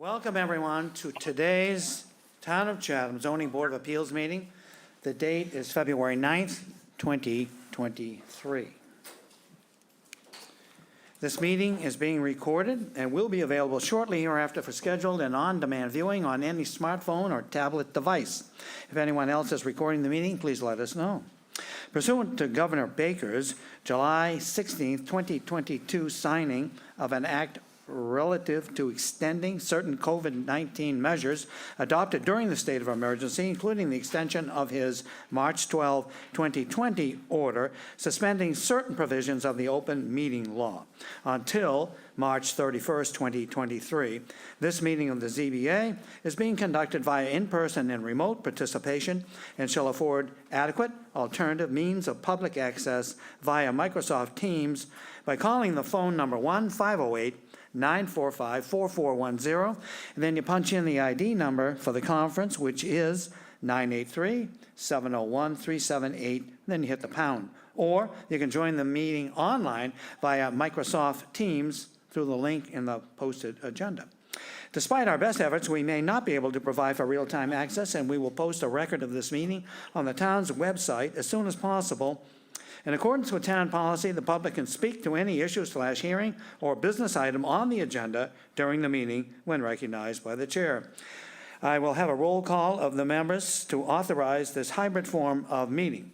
Welcome, everyone, to today's Town of Chatham Zoning Board of Appeals meeting. The date is February 9th, 2023. This meeting is being recorded and will be available shortly hereafter for scheduled and on-demand viewing on any smartphone or tablet device. If anyone else is recording the meeting, please let us know. Pursuant to Governor Baker's July 16th, 2022 signing of an act relative to extending certain COVID-19 measures adopted during the state of emergency, including the extension of his March 12, 2020 order suspending certain provisions of the open meeting law until March 31st, 2023. This meeting of the ZBA is being conducted via in-person and remote participation and shall afford adequate alternative means of public access via Microsoft Teams by calling the phone number 1-508-945-4410, and then you punch in the ID number for the conference, which is 983-701-378, then you hit the pound. Or you can join the meeting online via Microsoft Teams through the link in the posted agenda. Despite our best efforts, we may not be able to provide for real-time access, and we will post a record of this meeting on the town's website as soon as possible. In accordance with town policy, the public can speak to any issue/hearing or business item on the agenda during the meeting when recognized by the chair. I will have a roll call of the members to authorize this hybrid form of meeting.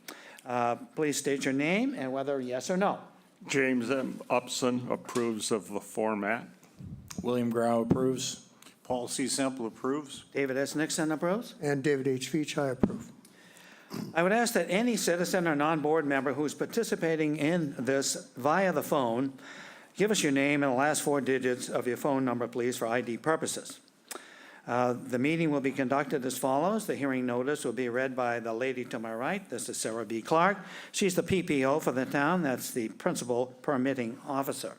Please state your name and whether yes or no. James M. Upson approves of the format. William Grau approves. Paul C. Semple approves. David S. Nixon approves. And David H. Veach, I approve. I would ask that any citizen or non-board member who's participating in this via the phone, give us your name and the last four digits of your phone number, please, for ID purposes. The meeting will be conducted as follows. The hearing notice will be read by the lady to my right. This is Sarah B. Clark. She's the PPO for the town. That's the principal permitting officer.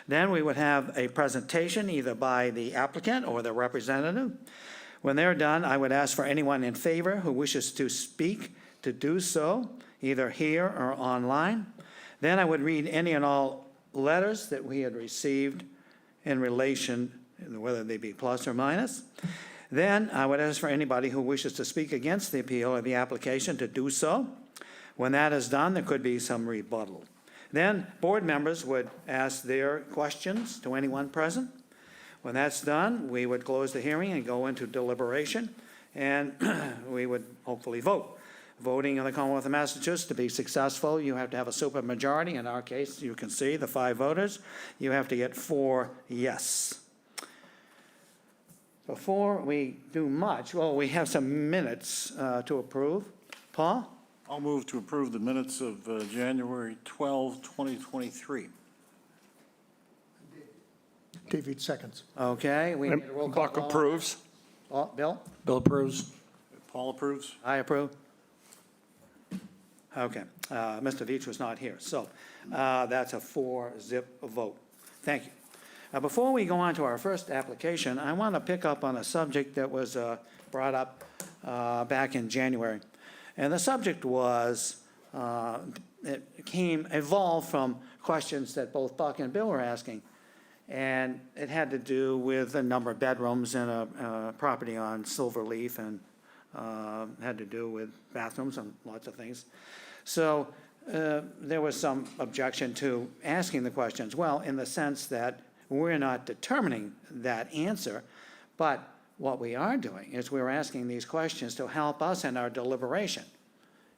Then we would have a presentation either by the applicant or the representative. When they're done, I would ask for anyone in favor who wishes to speak to do so, either here or online. Then I would read any and all letters that we had received in relation, whether they be plus or minus. Then I would ask for anybody who wishes to speak against the appeal or the application to do so. When that is done, there could be some rebuttal. Then board members would ask their questions to anyone present. When that's done, we would close the hearing and go into deliberation, and we would hopefully vote. Voting in the Commonwealth of Massachusetts, to be successful, you have to have a supermajority. In our case, you can see the 5 voters. You have to get 4 yes. Before we do much, well, we have some minutes to approve. Paul? I'll move to approve the minutes of January 12, 2023. David seconds. Okay, we need a roll call. Buck approves. Oh, Bill? Bill approves. Paul approves. I approve. Okay, Mr. Veach was not here, so that's a 4-zip vote. Thank you. Before we go on to our first application, I want to pick up on a subject that was brought up back in January. And the subject was, evolved from questions that both Buck and Bill were asking. And it had to do with the number of bedrooms in a property on Silverleaf, and had to do with bathrooms and lots of things. So there was some objection to asking the questions. Well, in the sense that we're not determining that answer, but what we are doing is we're asking these questions to help us in our deliberation.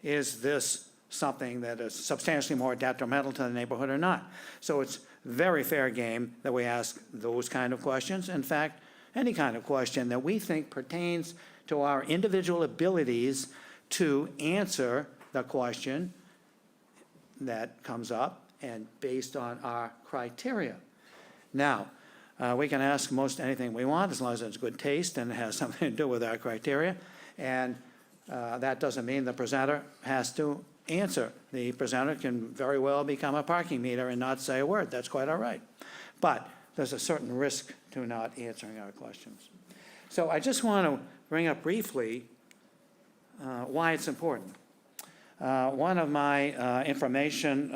Is this something that is substantially more detrimental to the neighborhood or not? So it's very fair game that we ask those kind of questions. In fact, any kind of question that we think pertains to our individual abilities to answer the question that comes up and based on our criteria. Now, we can ask most anything we want as long as it's good taste and it has something to do with our criteria. And that doesn't mean the presenter has to answer. The presenter can very well become a parking meter and not say a word. That's quite all right. But there's a certain risk to not answering our questions. So I just want to bring up briefly why it's important. One of my information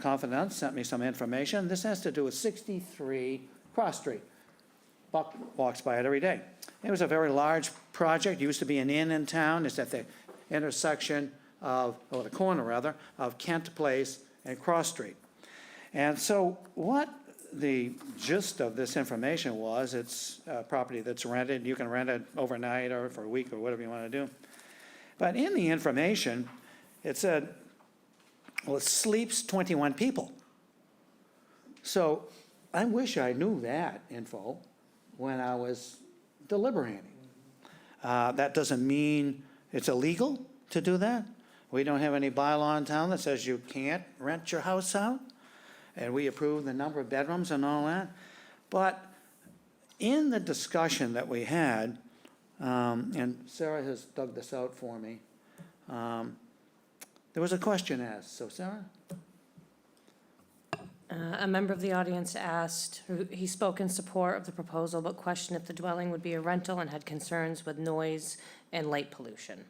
confidants sent me some information. This has to do with 63 Cross Street. Buck walks by it every day. It was a very large project, used to be an inn in town. It's at the intersection of, or the corner rather, of Kent Place and Cross Street. And so what the gist of this information was, it's a property that's rented. You can rent it overnight or for a week or whatever you want to do. But in the information, it said, well, it sleeps 21 people. So I wish I knew that info when I was deliberating. That doesn't mean it's illegal to do that. We don't have any bylaw in town that says you can't rent your house out. And we approve the number of bedrooms and all that. But in the discussion that we had, and Sarah has dug this out for me, there was a question asked. So Sarah? A member of the audience asked, he spoke in support of the proposal, but questioned if the dwelling would be a rental and had concerns with noise and light pollution.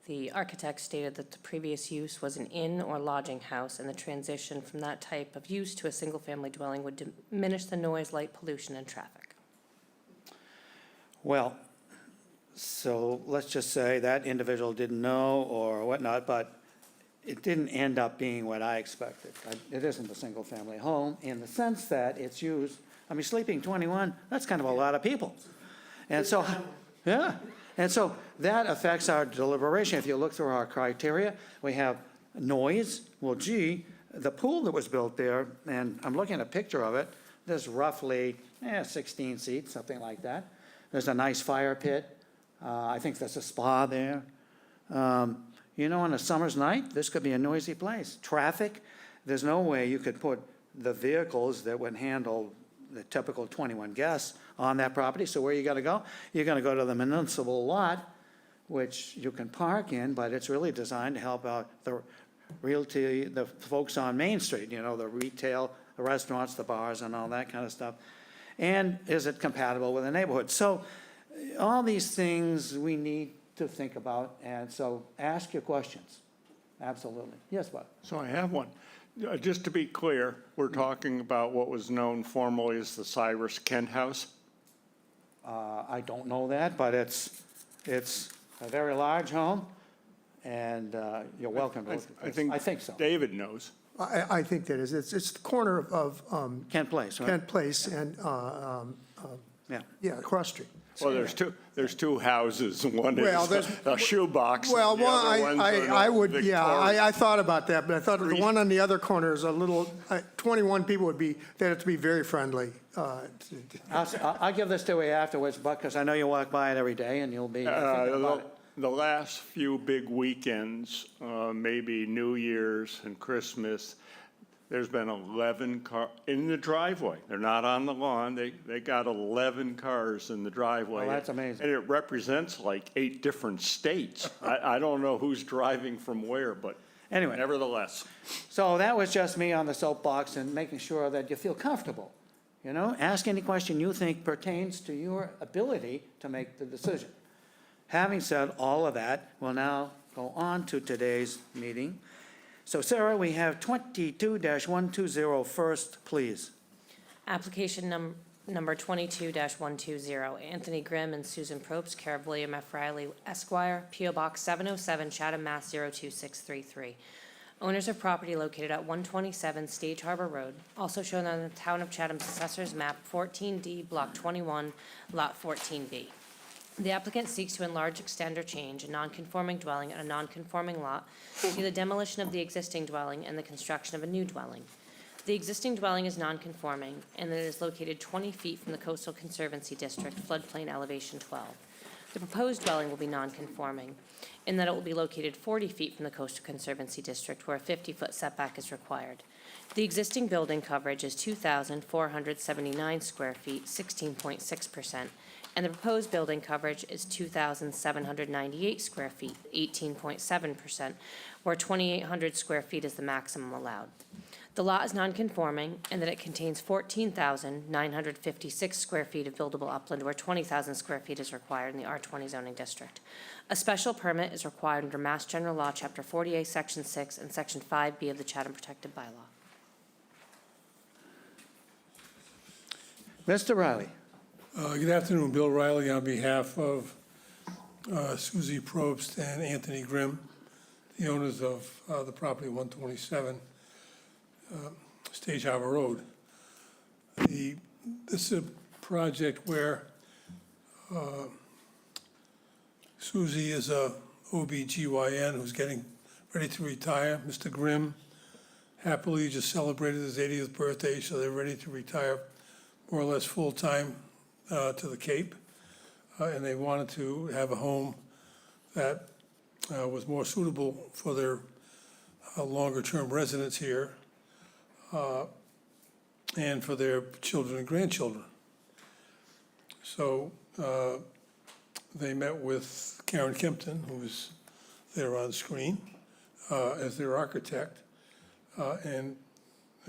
The architect stated that the previous use was an inn or lodging house, and the transition from that type of use to a single-family dwelling would diminish the noise, light pollution, and traffic. Well, so let's just say that individual didn't know or whatnot, but it didn't end up being what I expected. It isn't a single-family home in the sense that it's used, I mean, sleeping 21, that's kind of a lot of people. And so, yeah, and so that affects our deliberation. If you look through our criteria, we have noise. Well, gee, the pool that was built there, and I'm looking at a picture of it, there's roughly 16 seats, something like that. There's a nice fire pit. I think there's a spa there. You know, on a summer's night, this could be a noisy place. Traffic, there's no way you could put the vehicles that would handle the typical 21 guests on that property. So where are you going to go? You're going to go to the municipal lot, which you can park in, but it's really designed to help out the realty, the folks on Main Street, you know, the retail, the restaurants, the bars, and all that kind of stuff. And is it compatible with the neighborhood? So all these things we need to think about, and so ask your questions. Absolutely. Yes, Bob? So I have one. Just to be clear, we're talking about what was known formerly as the Cyrus Kent House? I don't know that, but it's a very large home, and you're welcome to look at this. I think so. David knows. I think that is, it's the corner of Kent Place, right? Kent Place and, Yeah. Cross Street. Well, there's two houses. One Well, is there's- a shoebox. Well, the other one's I on would, Victoria. I thought about that, but I thought the one on the other corner is a little, 21 people would be, they'd have to be very friendly. I'll give this to you afterwards, Buck, because I know you walk by it every day, and you'll be thinking about it. The last few big weekends, maybe New Year's and Christmas, there's been 11 cars in the driveway. They're not on the lawn. They got 11 cars in the driveway. Well, that's amazing. And it represents like 8 different states. I don't know who's driving from where, but Anyway. nevertheless. So that was just me on the soapbox and making sure that you feel comfortable. You know, ask any question you think pertains to your ability to make the decision. Having said all of that, we'll now go on to today's meeting. So Sarah, we have 22-120 first, please. Application number 22-120, Anthony Grimm and Susan Probst, care of William F. Riley Esquire, P.O. Box 707, Chatham, Mass. 02633. Owners of property located at 127 Stage Harbor Road, also shown on the Town of Chatham's Assessor's Map 14D, Block 21, Lot 14B. The applicant seeks to enlarge, extend, or change a non-conforming dwelling on a non-conforming lot through the demolition of the existing dwelling and the construction of a new dwelling. The existing dwelling is non-conforming, and it is located 20 feet from the Coastal Conservancy District, floodplain elevation 12. The proposed dwelling will be non-conforming in that it will be located 40 feet from the Coastal Conservancy District, where a 50-foot setback is required. The existing building coverage is 2,479 square feet, 16.6%, and the proposed building coverage is 2,798 square feet, 18.7%, where 2,800 square feet is the maximum allowed. The lot is non-conforming in that it contains 14,956 square feet of buildable upland, where 20,000 square feet is required in the R20 zoning district. A special permit is required under Mass General Law, Chapter 48, Section 6, and Section 5B of the Chatham Protected Bylaw. Mr. Riley? Good afternoon, Bill Riley on behalf of Suzie Probst and Anthony Grimm, the owners of the property 127 Stage Harbor Road. This is a project where Suzie is a OBGYN who's getting ready to retire. Mr. Grimm happily just celebrated his 80th birthday, so they're ready to retire more or less full-time to the Cape. And they wanted to have a home that was more suitable for their longer-term residence here and for their children and grandchildren. So they met with Karen Kempton, who is there on screen, as their architect, and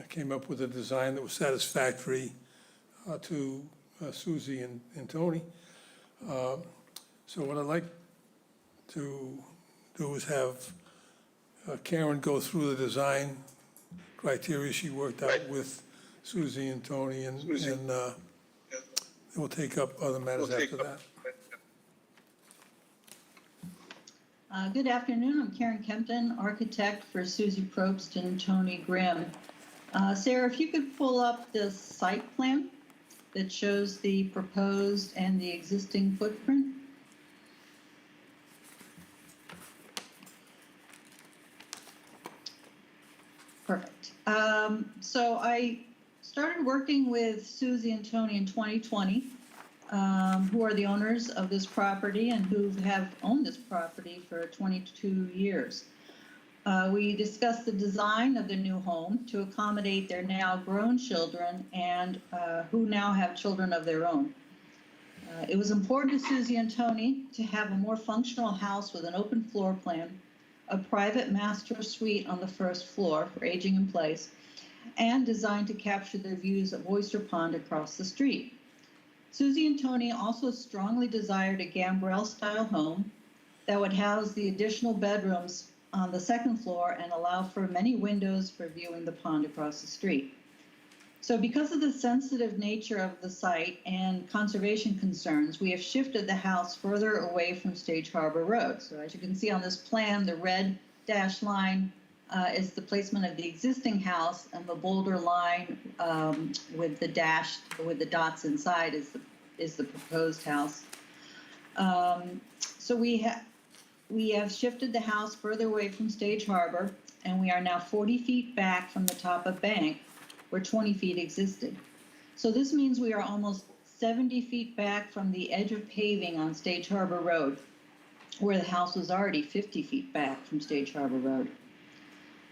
came up with a design that was satisfactory to Suzie and Tony. So what I'd like to do is have Karen go through the design criteria she worked out with Suzie and Tony, and we'll take up other matters after that. Good afternoon. I'm Karen Kempton, architect for Suzie Probst and Tony Grimm. Sarah, if you could pull up the site plan that shows the proposed and the existing footprint. Perfect. So I started working with Suzie and Tony in 2020, who are the owners of this property and who have owned this property for 22 years. We discussed the design of the new home to accommodate their now grown children and who now have children of their own. It was important to Suzie and Tony to have a more functional house with an open floor plan, a private master suite on the first floor for aging in place, and designed to capture their views of Oyster Pond across the street. Suzie and Tony also strongly desired a gambrel-style home that would house the additional bedrooms on the second floor and allow for many windows for viewing the pond across the street. So because of the sensitive nature of the site and conservation concerns, we have shifted the house further away from Stage Harbor Road. So as you can see on this plan, the red dashed line is the placement of the existing house, and the boulder line with the dots inside is the proposed house. So we have shifted the house further away from Stage Harbor, and we are now 40 feet back from the top of bank, where 20 feet existed. So this means we are almost 70 feet back from the edge of paving on Stage Harbor Road, where the house was already 50 feet back from Stage Harbor Road.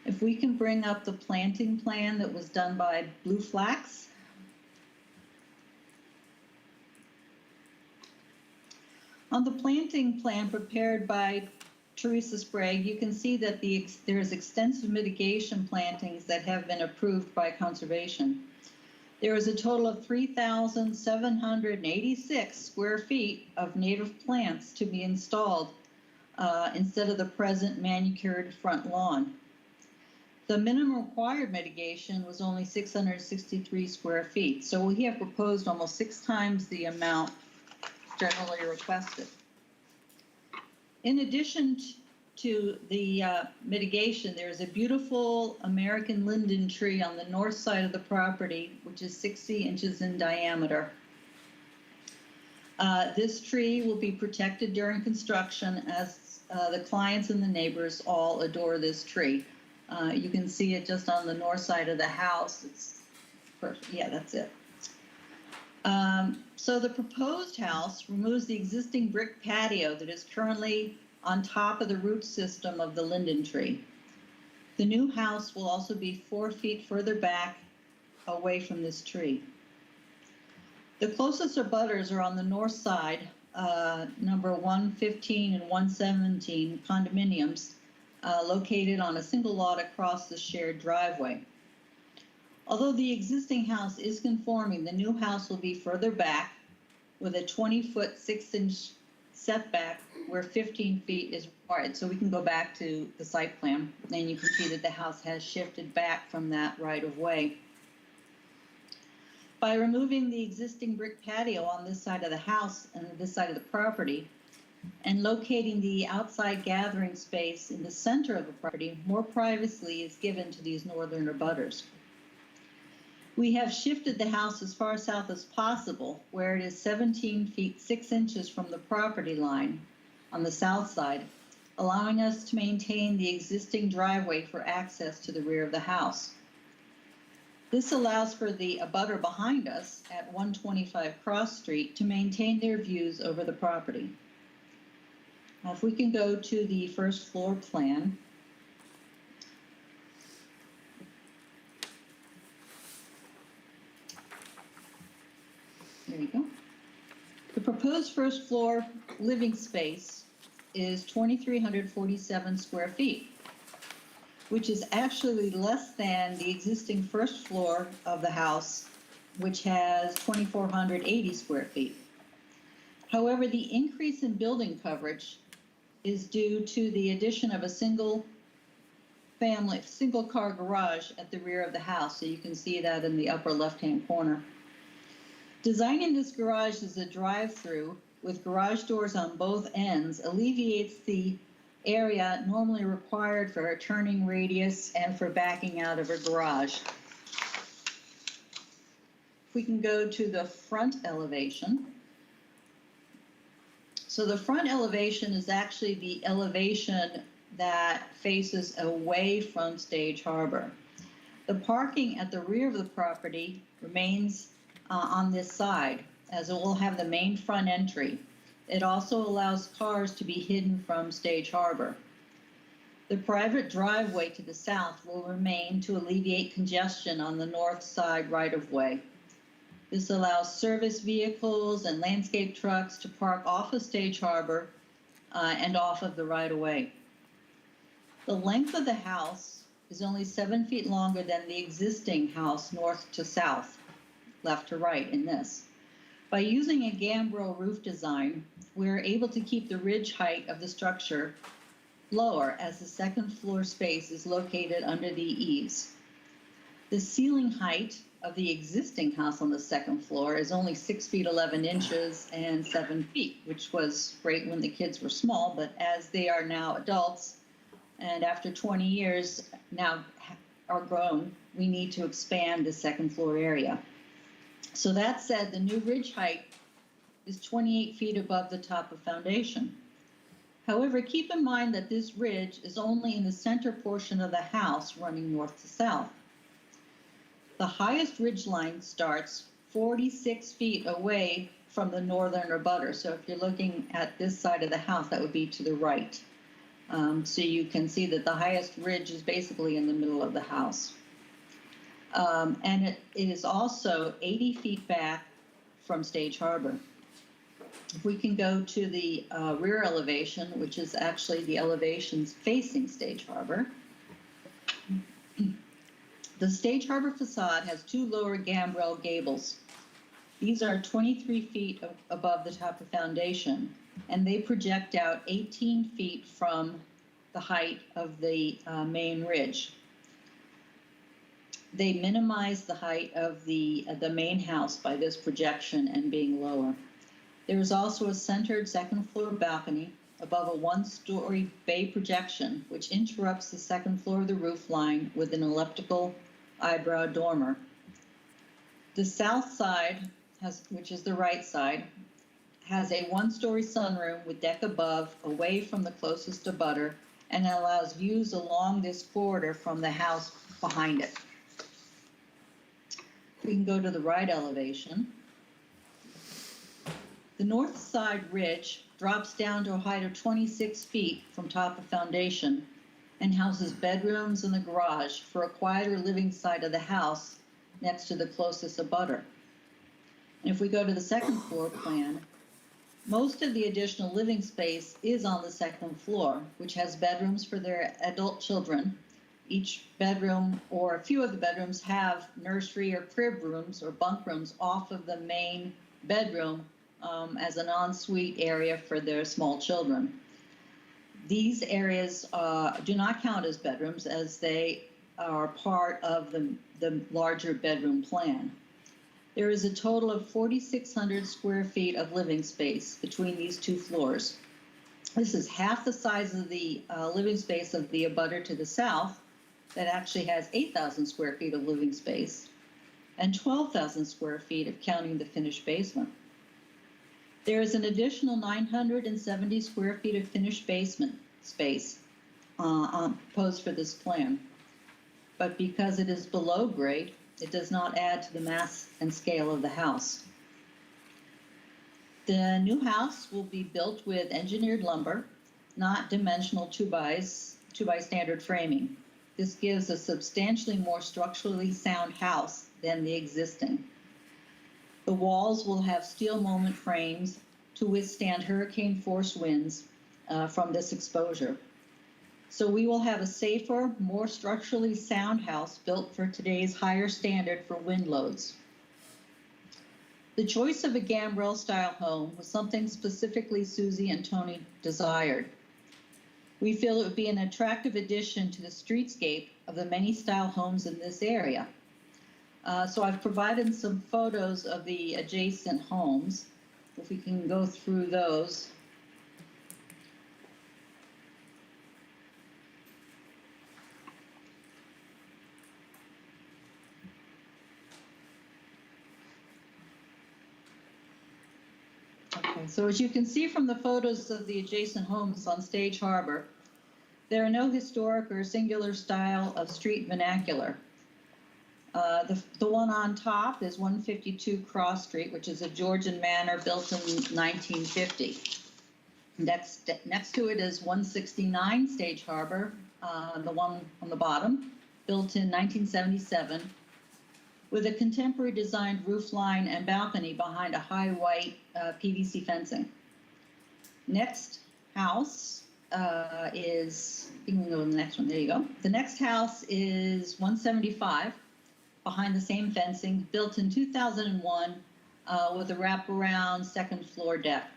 If we can bring up the planting plan that was done by Blue Flax. On the planting plan prepared by Teresa Sprague, you can see that there's extensive mitigation plantings that have been approved by conservation. There is a total of 3,786 square feet of native plants to be installed instead of the present manicured front lawn. The minimum required mitigation was only 663 square feet, so we have proposed almost 6 times the amount generally requested. In addition to the mitigation, there's a beautiful American linden tree on the north side of the property, which is 60 inches in diameter. This tree will be protected during construction, as the clients and the neighbors all adore this tree. You can see it just on the north side of the house. It's perfect. Yeah, that's it. So the proposed house removes the existing brick patio that is currently on top of the root system of the linden tree. The new house will also be 4 feet further back away from this tree. The closest abutters are on the north side, number 115 and 117 condominiums, located on a single lot across the shared driveway. Although the existing house is conforming, the new house will be further back with a 20-foot 6-inch setback where 15 feet is required. So we can go back to the site plan, and you can see that the house has shifted back from that right of way. By removing the existing brick patio on this side of the house and this side of the property, and locating the outside gathering space in the center of the property, more privacy is given to these northern abutters. We have shifted the house as far south as possible, where it is 17 feet 6 inches from the property line on the south side, allowing us to maintain the existing driveway for access to the rear of the house. This allows for the abutter behind us at 125 Cross Street to maintain their views over the property. Now, if we can go to the first floor plan. There you go. The proposed first floor living space is 2,347 square feet, which is actually less than the existing first floor of the house, which has 2,480 square feet. However, the increase in building coverage is due to the addition of a single car garage at the rear of the house. So you can see that in the upper left-hand corner. Designing this garage as a drive-through with garage doors on both ends alleviates the area normally required for a turning radius and for backing out of a garage. If we can go to the front elevation. So the front elevation is actually the elevation that faces away from Stage Harbor. The parking at the rear of the property remains on this side, as it will have the main front entry. It also allows cars to be hidden from Stage Harbor. The private driveway to the south will remain to alleviate congestion on the north side right-of-way. This allows service vehicles and landscape trucks to park off of Stage Harbor and off of the right-of-way. The length of the house is only 7 feet longer than the existing house north to south, left to right in this. By using a gambrel roof design, we're able to keep the ridge height of the structure lower as the second floor space is located under the eaves. The ceiling height of the existing house on the second floor is only 6 feet 11 inches and 7 feet, which was great when the kids were small, but as they are now adults and after 20 years now are grown, we need to expand the second floor area. So that said, the new ridge height is 28 feet above the top of foundation. However, keep in mind that this ridge is only in the center portion of the house running north to south. The highest ridge line starts 46 feet away from the northern abutter. So if you're looking at this side of the house, that would be to the right. So you can see that the highest ridge is basically in the middle of the house. And it is also 80 feet back from Stage Harbor. If we can go to the rear elevation, which is actually the elevations facing Stage Harbor. The Stage Harbor facade has two lower gambrel gables. These are 23 feet above the top of foundation, and they project out 18 feet from the height of the main ridge. They minimize the height of the main house by this projection and being lower. There is also a centered second floor balcony above a one-story bay projection, which interrupts the second floor of the roof line with an elliptical eyebrow dormer. The south side, which is the right side, has a one-story sunroom with deck above, away from the closest abutter, and allows views along this corridor from the house behind it. We can go to the right elevation. The north side ridge drops down to a height of 26 feet from top of foundation and houses bedrooms and the garage for a quieter living side of the house next to the closest abutter. And if we go to the second floor plan, most of the additional living space is on the second floor, which has bedrooms for their adult children. Each bedroom or a few of the bedrooms have nursery or crib rooms or bunk rooms off of the main bedroom as an ensuite area for their small children. These areas do not count as bedrooms as they are part of the larger bedroom plan. There is a total of 4,600 square feet of living space between these two floors. This is half the size of the living space of the abutter to the south that actually has 8,000 square feet of living space and 12,000 square feet if counting the finished basement. There is an additional 970 square feet of finished basement space proposed for this plan. But because it is below grade, it does not add to the mass and scale of the house. The new house will be built with engineered lumber, not dimensional 2x standard framing. This gives a substantially more structurally sound house than the existing. The walls will have steel moment frames to withstand hurricane force winds from this exposure. So we will have a safer, more structurally sound house built for today's higher standard for wind loads. The choice of a gambrel style home was something specifically Susie and Tony desired. We feel it would be an attractive addition to the streetscape of the many style homes in this area. So I've provided some photos of the adjacent homes, if we can go through those. Okay, so as you can see from the photos of the adjacent homes on Stage Harbor, there are no historic or singular style of street vernacular. The one on top is 152 Cross Street, which is a Georgian manor built in 1950. Next to it is 169 Stage Harbor, the one on the bottom, built in 1977, with a contemporary designed roof line and balcony behind a high white PVC fencing. Next house is, you can go to the next one, there you go. The next house is 175, behind the same fencing, built in 2001 with a wraparound second floor deck.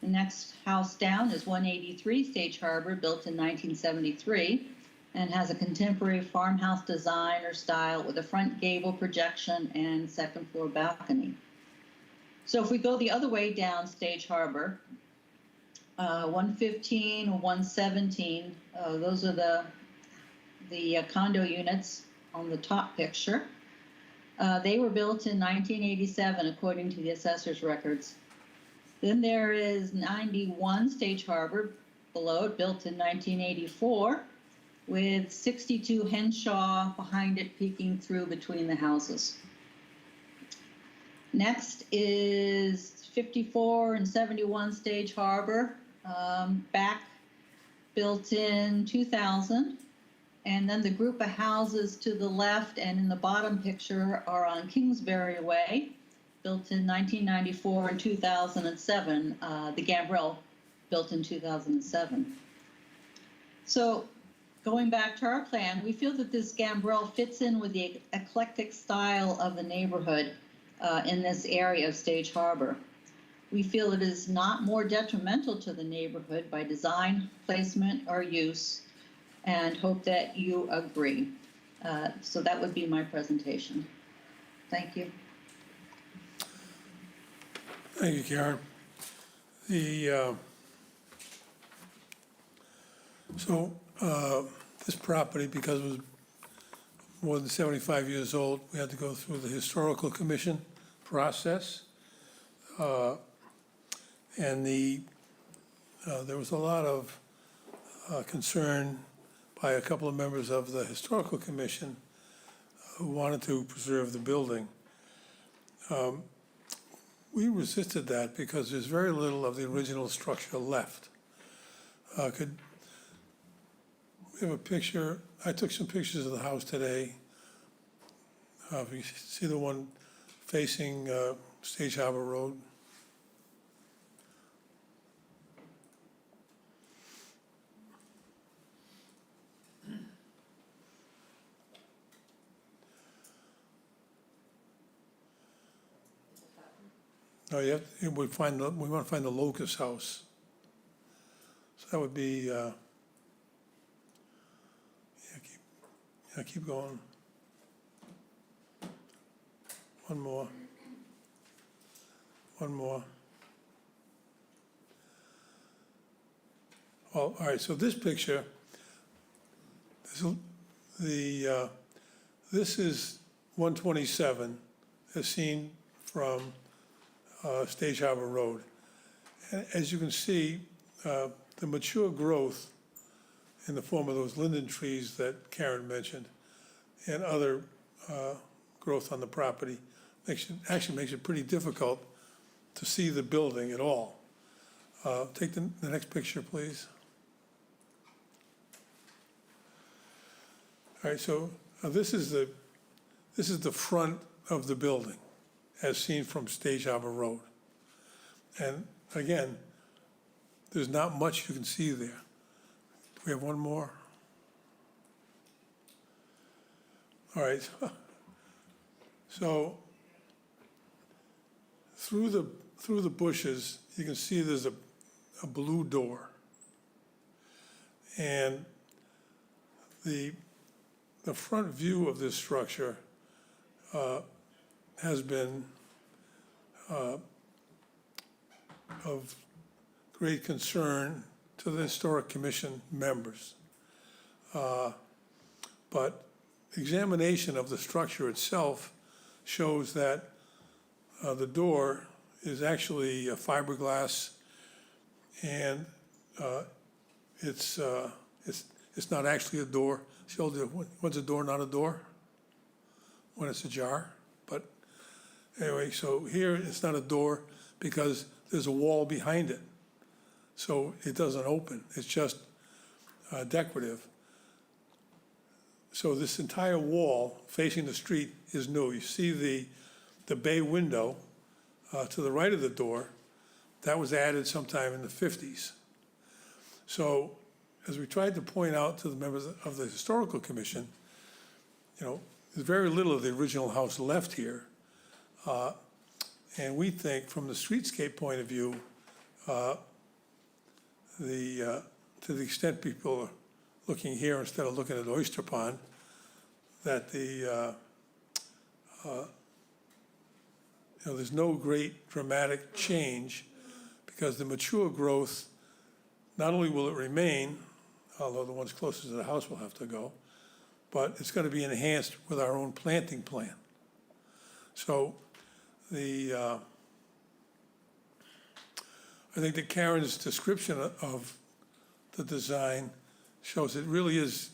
The next house down is 183 Stage Harbor, built in 1973, and has a contemporary farmhouse design or style with a front gable projection and second floor balcony. So if we go the other way down Stage Harbor, 115 or 117, those are the condo units on the top picture. They were built in 1987, according to the assessor's records. Then there is 91 Stage Harbor below it, built in 1984, with 62 Henshaw behind it peeking through between the houses. Next is 54 and 71 Stage Harbor, back built in 2000. And then the group of houses to the left and in the bottom picture are on Kingsbury Way, built in 1994 and 2007, the Gambrel built in 2007. So going back to our plan, we feel that this gambrel fits in with the eclectic style of the neighborhood in this area of Stage Harbor. We feel it is not more detrimental to the neighborhood by design, placement, or use, and hope that you agree. So that would be my presentation. Thank you. Thank you, Karen. This property, because it was more than 75 years old, we had to go through the Historical Commission process. And there was a lot of concern by a couple of members of the Historical Commission who wanted to preserve the building. We resisted that because there's very little of the original structure left. We have a picture, I took some pictures of the house today. If you see the one facing Stage Harbor Road. No, we want to find the locust house. So that would be, keep going. One more. One more. Well, all right, so this picture, this is 127, as seen from Stage Harbor Road. And as you can see, the mature growth in the form of those linden trees that Karen mentioned and other growth on the property actually makes it pretty difficult to see the building at all. Take the next picture, please. All right, so this is the front of the building as seen from Stage Harbor Road. And again, there's not much you can see there. Do we have one more? All right. So through the bushes, you can see there's a blue door. And the front view of this structure has been of great concern to the Historic Commission members. But examination of the structure itself shows that the door is actually a fiberglass, and it's not actually a door. Showed that when's a door not a door? When it's ajar. But anyway, so here it's not a door because there's a wall behind it. So it doesn't open. It's just decorative. So this entire wall facing the street is new. You see the bay window to the right of the door. That was added sometime in the 50s. So as we tried to point out to the members of the Historical Commission, there's very little of the original house left here. And we think from the streetscape point of view, to the extent people are looking here instead of looking at Oyster Pond, that there's no great dramatic change because the mature growth, not only will it remain, although the ones closest to the house will have to go, but it's going to be enhanced with our own planting plan. So I think that Karen's description of the design shows it really is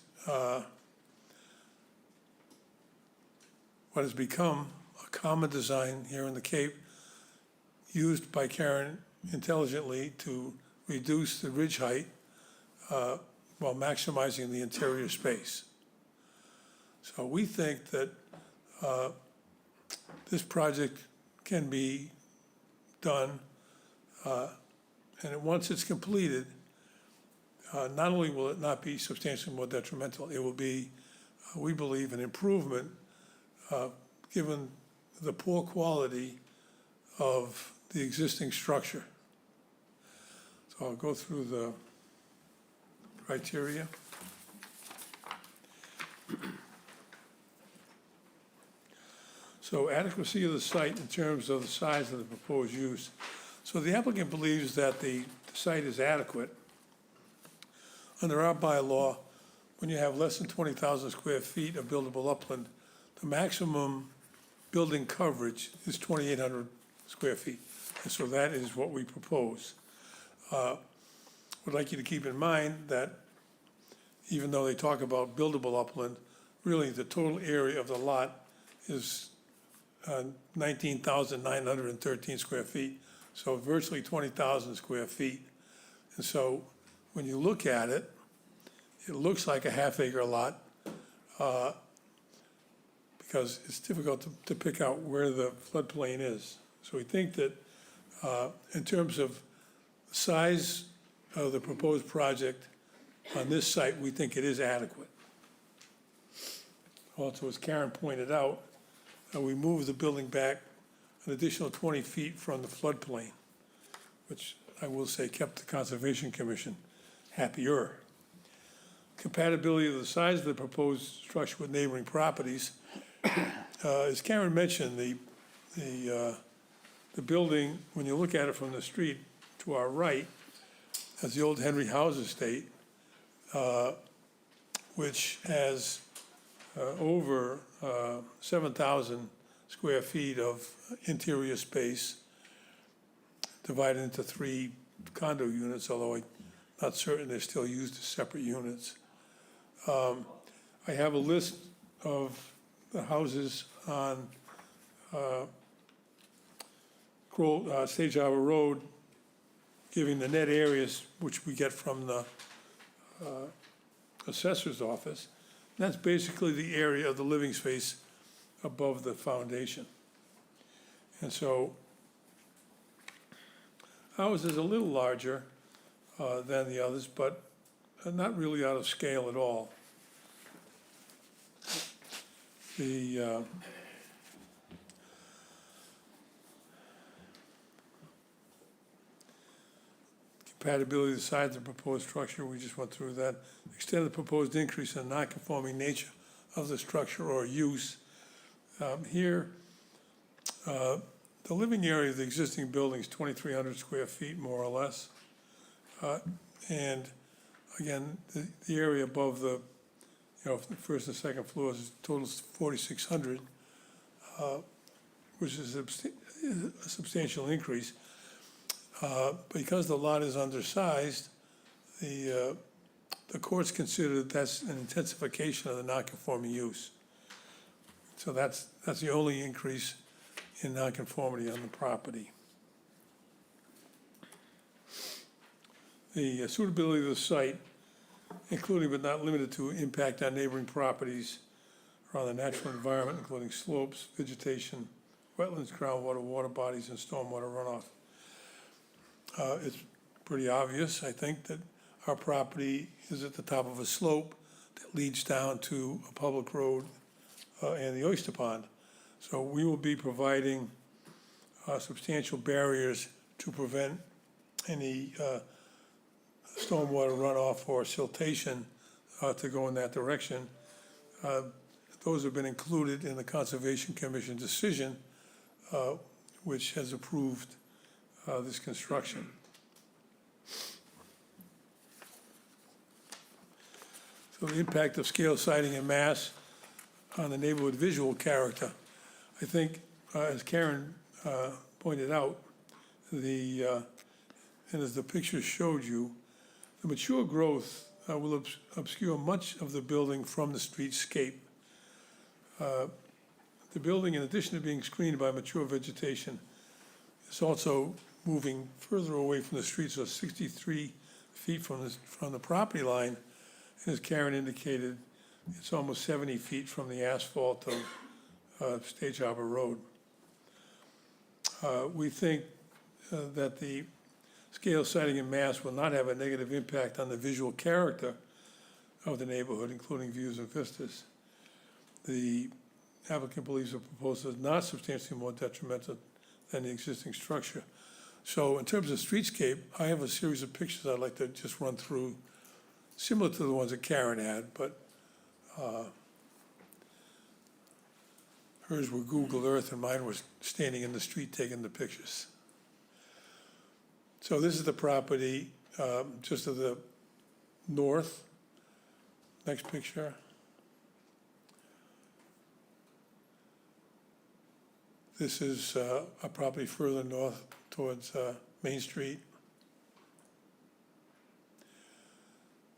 what has become a common design here in the Cape, used by Karen intelligently to reduce the ridge height while maximizing the interior space. So we think that this project can be done, and once it's completed, not only will it not be substantially more detrimental, it will be, we believe, an improvement given the poor quality of the existing structure. So I'll go through the criteria. So adequacy of the site in terms of the size of the proposed use. So the applicant believes that the site is adequate. Under our bylaw, when you have less than 20,000 square feet of buildable upland, the maximum building coverage is 2,800 square feet. And so that is what we propose. Would like you to keep in mind that even though they talk about buildable upland, really the total area of the lot is 19,913 square feet, so virtually 20,000 square feet. And so when you look at it, it looks like a half-acre lot because it's difficult to pick out where the floodplain is. So we think that in terms of the size of the proposed project on this site, we think it is adequate. Also, as Karen pointed out, we moved the building back an additional 20 feet from the floodplain, which I will say kept the Conservation Commission happier. Compatibility of the size of the proposed structure with neighboring properties. As Karen mentioned, the the building, when you look at it from the street to our right, that's the old Henry House Estate, which has over 7,000 square feet of interior space divided into 3 condo units, although I'm not certain they're still used as separate units. I have a list of the houses on Stage Harbor Road, giving the net areas which we get from the assessor's office. And that's basically the area of the living space above the foundation. And so ours is a little larger than the others, but not really out of scale at all. The compatibility of the size of the proposed structure, we just went through that. Extent of the proposed increase in the non-conforming nature of the structure or use. Here, the living area of the existing building is 2,300 square feet, more or less. And again, the area above the, the first and second floors totals 4,600, which is a substantial increase. Because the lot is undersized, the courts consider that that's an intensification of the non-conforming use. So that's the only increase in nonconformity on the property. The suitability of the site, including but not limited to impact on neighboring properties around the natural environment, including slopes, vegetation, wetlands, groundwater, water bodies, and stormwater runoff. It's pretty obvious, I think, that our property is at the top of a slope that leads down to a public road and the oyster pond. So we will be providing substantial barriers to prevent any stormwater runoff or siltation to go in that direction. Those have been included in the Conservation Commission decision, which has approved this construction. So the impact of scale, siding, and mass on the neighborhood visual character. I think, as Karen pointed out, and as the picture showed you, the mature growth will obscure much of the building from the streetscape. The building, in addition to being screened by mature vegetation, is also moving further away from the street, so 63 feet from the property line. And as Karen indicated, it's almost 70 feet from the asphalt of Stage Harbor Road. We think that the scale, siding, and mass will not have a negative impact on the visual character of the neighborhood, including views and vistas. The applicant believes the proposal is not substantially more detrimental than the existing structure. So in terms of streetscape, I have a series of pictures I'd like to just run through, similar to the ones that Karen had, but hers were Google Earth and mine was standing in the street taking the pictures. So this is the property just to the north. Next picture. This is a property further north towards Main Street.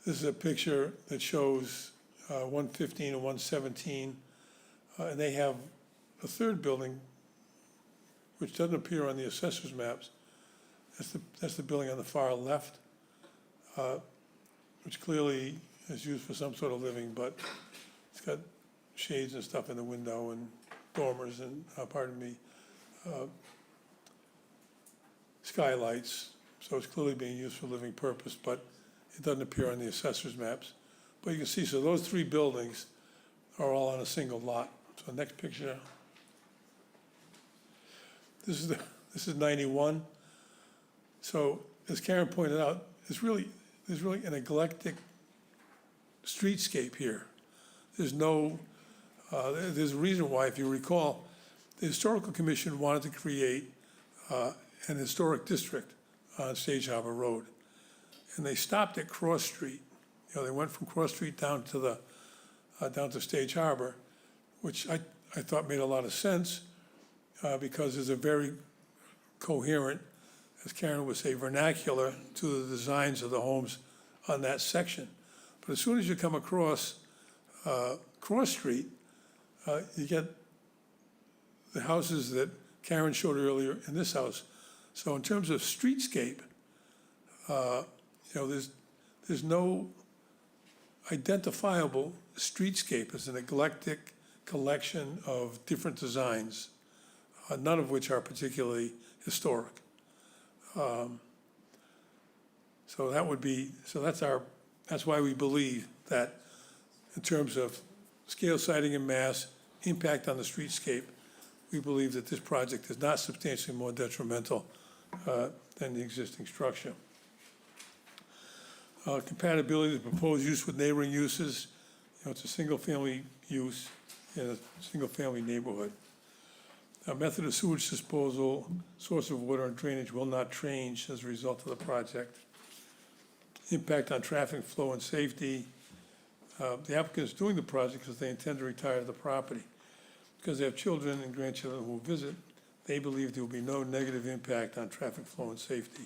This is a picture that shows 115 and 117, and they have a third building which doesn't appear on the assessor's maps. That's the building on the far left, which clearly is used for some sort of living, but it's got shades and stuff in the window and dormers and, skylights. So it's clearly being used for living purpose, but it doesn't appear on the assessor's maps. But you can see, so those 3 buildings are all on a single lot. So next picture. This is 91. So as Karen pointed out, there's really an eclectic streetscape here. There's a reason why, if you recall, the Historical Commission wanted to create an historic district on Sage Harbor Road. And they stopped at Cross Street. You know, they went from Cross Street down to Stage Harbor, which I thought made a lot of sense because there's a very coherent, as Karen would say, vernacular to the designs of the homes on that section. But as soon as you come across Cross Street, you get the houses that Karen showed earlier in this house. So in terms of streetscape, there's no identifiable streetscape. It's an eclectic collection of different designs, none of which are particularly historic. That's why we believe that in terms of scale, siting, and mass, impact on the streetscape, we believe that this project is not substantially more detrimental than the existing structure. Compatibility of proposed use with neighboring uses, it's a single-family use in a single-family neighborhood. A method of sewage disposal, source of water and drainage will not change as a result of the project. Impact on traffic flow and safety. The applicant is doing the project because they intend to retire the property. Because they have children and grandchildren who will visit, they believe there will be no negative impact on traffic flow and safety.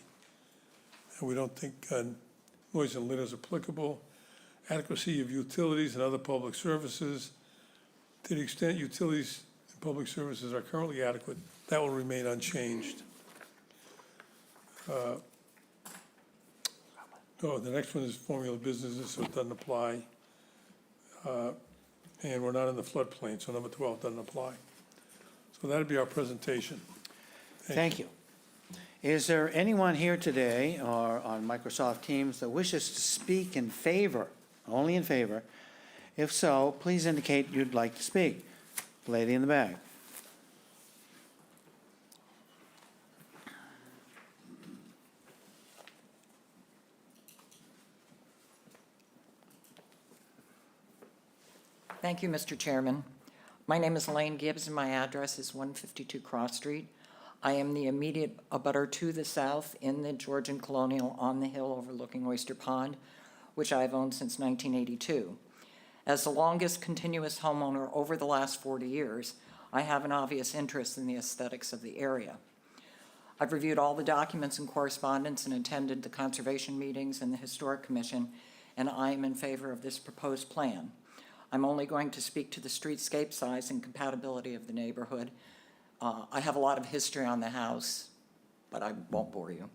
And we don't think noise and litter is applicable. Adequacy of utilities and other public services. To the extent utilities and public services are currently adequate, that will remain unchanged. The next one is formula businesses, so it doesn't apply. And we're not in the floodplain, so number 12 doesn't apply. So that'd be our presentation. Thank you. Is there anyone here today or on Microsoft Teams that wishes to speak in favor, only in favor? If so, please indicate you'd like to speak. Lady in the back. Thank you, Mr. Chairman. My name is Elaine Gibbs, and my address is 152 Cross Street. I am the immediate abutter to the south in the Georgian Colonial on the hill overlooking Oyster Pond, which I've owned since 1982. As the longest continuous homeowner over the last 40 years, I have an obvious interest in the aesthetics of the area. I've reviewed all the documents and correspondence and attended the conservation meetings and the Historic Commission, and I am in favor of this proposed plan. I'm only going to speak to the streetscape size and compatibility of the neighborhood. I have a lot of history on the house, but I won't bore you.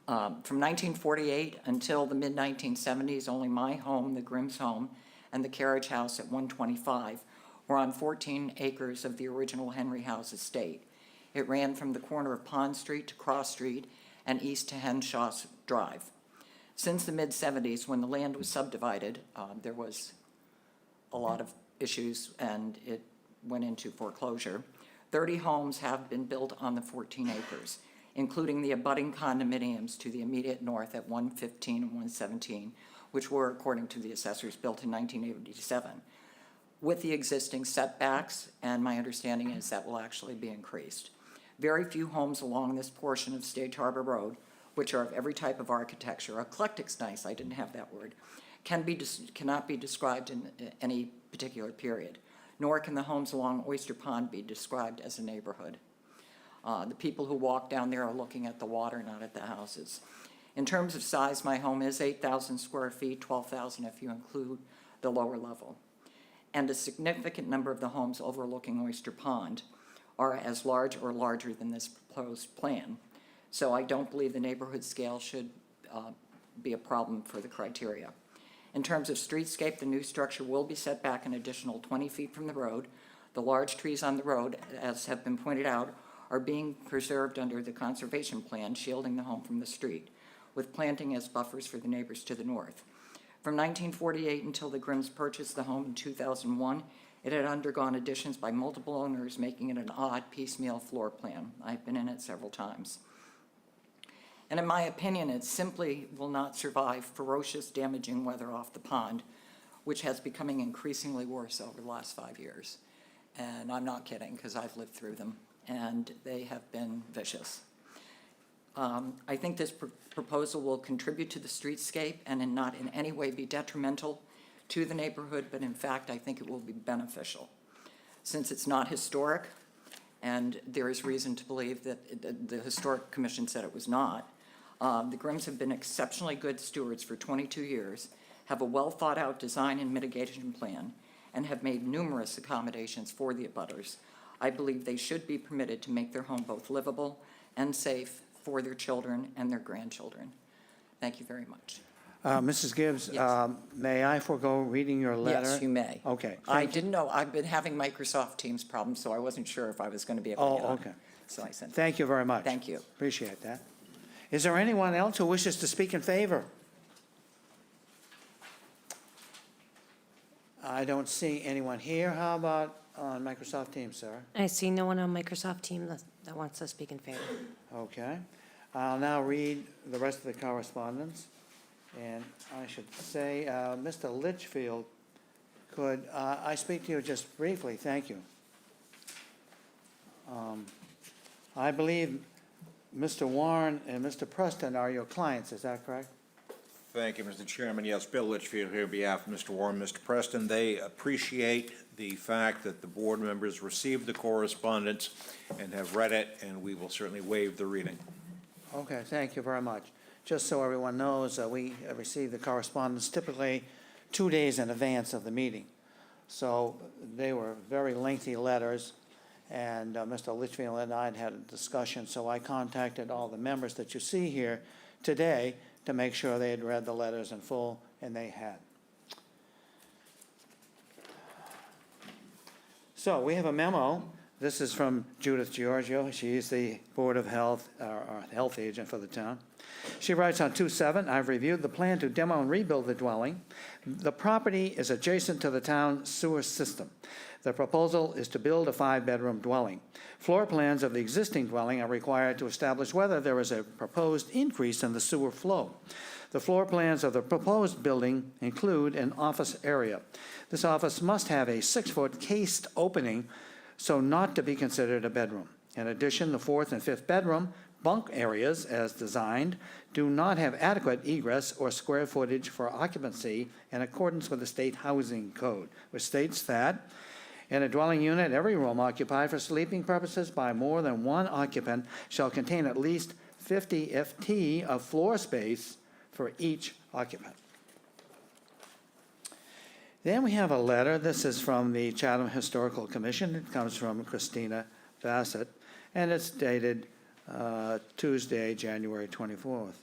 From 1948 until the mid-1970s, only my home, the Grimm's home, and the carriage house at 125 were on 14 acres of the original Henry House estate. It ran from the corner of Pond Street to Cross Street and east to Henshaw Drive. Since the mid-70s, when the land was subdivided, there was a lot of issues and it went into foreclosure. 30 homes have been built on the 14 acres, including the abutting condominiums to the immediate north at 115 and 117, which were, according to the assessors, built in 1987, with the existing setbacks, and my understanding is that will actually be increased. Very few homes along this portion of Stage Harbor Road, which are of every type of architecture, eclectic's nice, I didn't have that word, cannot be described in any particular period, nor can the homes along Oyster Pond be described as a neighborhood. The people who walk down there are looking at the water, not at the houses. In terms of size, my home is 8,000 square feet, 12,000 if you include the lower level. And a significant number of the homes overlooking Oyster Pond are as large or larger than this proposed plan. So I don't believe the neighborhood scale should be a problem for the criteria. In terms of streetscape, the new structure will be set back an additional 20 feet from the road. The large trees on the road, as have been pointed out, are being preserved under the conservation plan, shielding the home from the street, with planting as buffers for the neighbors to the north. From 1948 until the Grimms purchased the home in 2001, it had undergone additions by multiple owners, making it an odd piecemeal floor plan. I've been in it several times. And in my opinion, it simply will not survive ferocious, damaging weather off the pond, which has becoming increasingly worse over the last 5 years. And I'm not kidding, because I've lived through them, and they have been vicious. I think this proposal will contribute to the streetscape and not in any way be detrimental to the neighborhood, but in fact, I think it will be beneficial. Since it's not historic, and there is reason to believe that the Historic Commission said it was not, the Grimms have been exceptionally good stewards for 22 years, have a well-thought-out design and mitigation plan, and have made numerous accommodations for the abutters. I believe they should be permitted to make their home both livable and safe for their children and their grandchildren. Thank you very much. Mrs. Gibbs, Yes. may I forego reading your letter? Yes, you may. Okay. I thank you. didn't know, I've been having Microsoft Teams problems, so I wasn't sure if I was going to be able to get Oh, on. okay. So I said, Thank you very much. Thank you. Appreciate that. Is there anyone else who wishes to speak in favor? I don't see anyone here. How about on Microsoft Teams, Sarah? I see no one on Microsoft Teams that wants to speak in favor. Okay. I'll now read the rest of the correspondence. And I should say, Mr. Litchfield, could I speak to you just briefly? Thank you. I believe Mr. Warren and Mr. Preston are your clients, is that correct? Thank you, Mr. Chairman. Yes, Bill Litchfield here on behalf of Mr. Warren, Mr. Preston. They appreciate the fact that the board members received the correspondence and have read it, and we will certainly waive the reading. Okay, thank you very much. Just so everyone knows, we receive the correspondence typically 2 days in advance of the meeting. So they were very lengthy letters, and Mr. Litchfield and I had a discussion, so I contacted all the members that you see here today to make sure they had read the letters in full, and they had. So we have a memo. This is from Judith Giorgio. She's the Board of Health, or health agent for the town. She writes on 2/7, I've reviewed the plan to demo and rebuild the dwelling. The property is adjacent to the town sewer system. The proposal is to build a 5-bedroom dwelling. Floor plans of the existing dwelling are required to establish whether there is a proposed increase in the sewer flow. The floor plans of the proposed building include an office area. This office must have a 6-foot cased opening, so not to be considered a bedroom. In addition, the 4th and 5th bedroom bunk areas, as designed, do not have adequate egress or square footage for occupancy in accordance with the state housing code, which states that in a dwelling unit, every room occupied for sleeping purposes by more than one occupant shall contain at least 50 ft of floor space for each occupant. Then we have a letter. This is from the Chatham Historical Commission. It comes from Christina Bassett, and it's dated Tuesday, January 24th.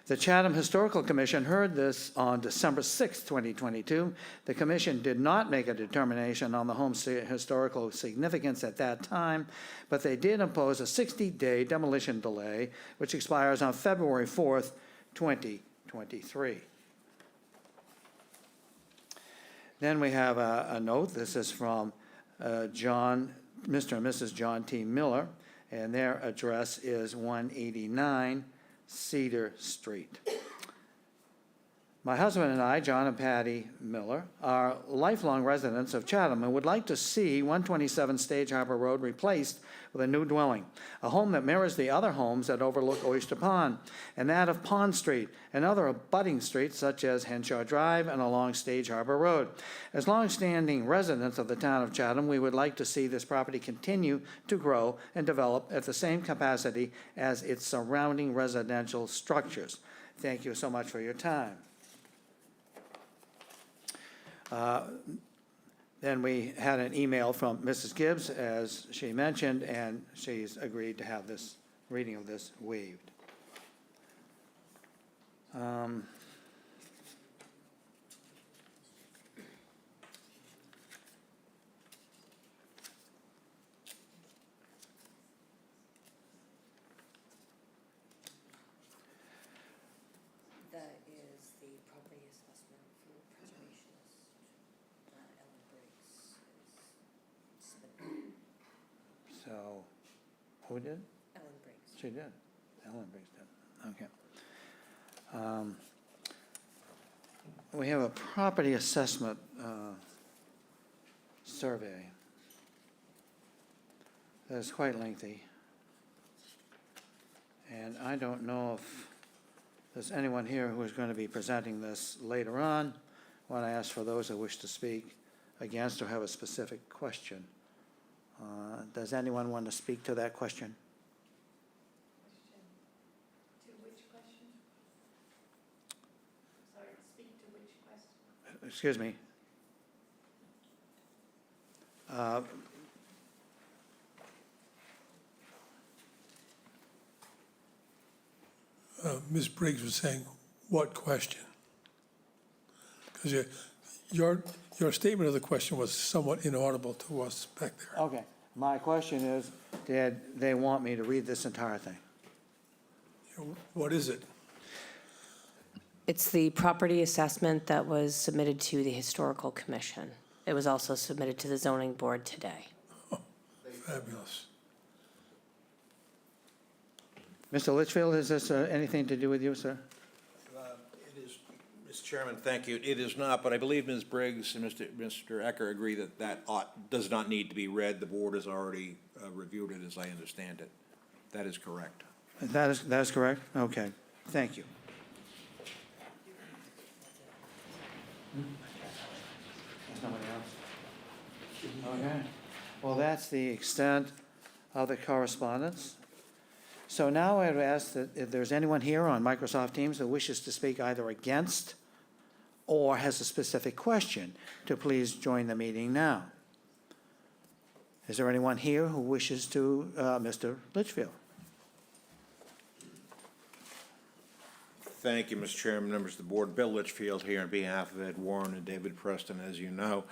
The Chatham Historical Commission heard this on December 6, 2022. The commission did not make a determination on the home's historical significance at that time, but they did impose a 60-day demolition delay, which expires on February 4th, 2023. Then we have a note. This is from Mr. and Mrs. John T. Miller, and their address is 189 Cedar Street. My husband and I, John and Patty Miller, are lifelong residents of Chatham and would like to see 127 Stage Harbor Road replaced with a new dwelling, a home that mirrors the other homes that overlook Oyster Pond, and that of Pond Street and other abutting streets such as Henshaw Drive and along Stage Harbor Road. As long-standing residents of the town of Chatham, we would like to see this property continue to grow and develop at the same capacity as its surrounding residential structures. Thank you so much for your time. Then we had an email from Mrs. Gibbs, as she mentioned, and she's agreed to have this reading of this waived. That is the property assessment for preservationist, Ellen Briggs. So, who did? Ellen Briggs. She did. Ellen Briggs did. Okay. We have a property assessment survey. that's quite lengthy. And I don't know if there's anyone here who is going to be presenting this later on. Want to ask for those who wish to speak against or have a specific question. Does anyone want to speak to that question? To which question? Sorry, speak to which question? Excuse me. Ms. Briggs was saying, what question? Because your statement of the question was somewhat inaudible to us back there. Okay, my question is, did they want me to read this entire thing? What is it? It's the property assessment that was submitted to the Historical Commission. It was also submitted to the zoning board today. Fabulous. Mr. Litchfield, is this anything to do with you, sir? It is, Mr. Chairman, thank you. It is not, but I believe Ms. Briggs and Mr. Ecker agree that does not need to be read. The board has already reviewed it, as I understand it. That is correct. That is correct? Okay, thank you. There's nobody else? Okay, well, that's the extent of the correspondence. So now I'd ask that if there's anyone here on Microsoft Teams who wishes to speak either against or has a specific question, to please join the meeting now. Is there anyone here who wishes to, Mr. Litchfield? Thank you, Mr. Chairman, members of the board. Bill Litchfield here on behalf of Ed Warren and David Preston, as you know.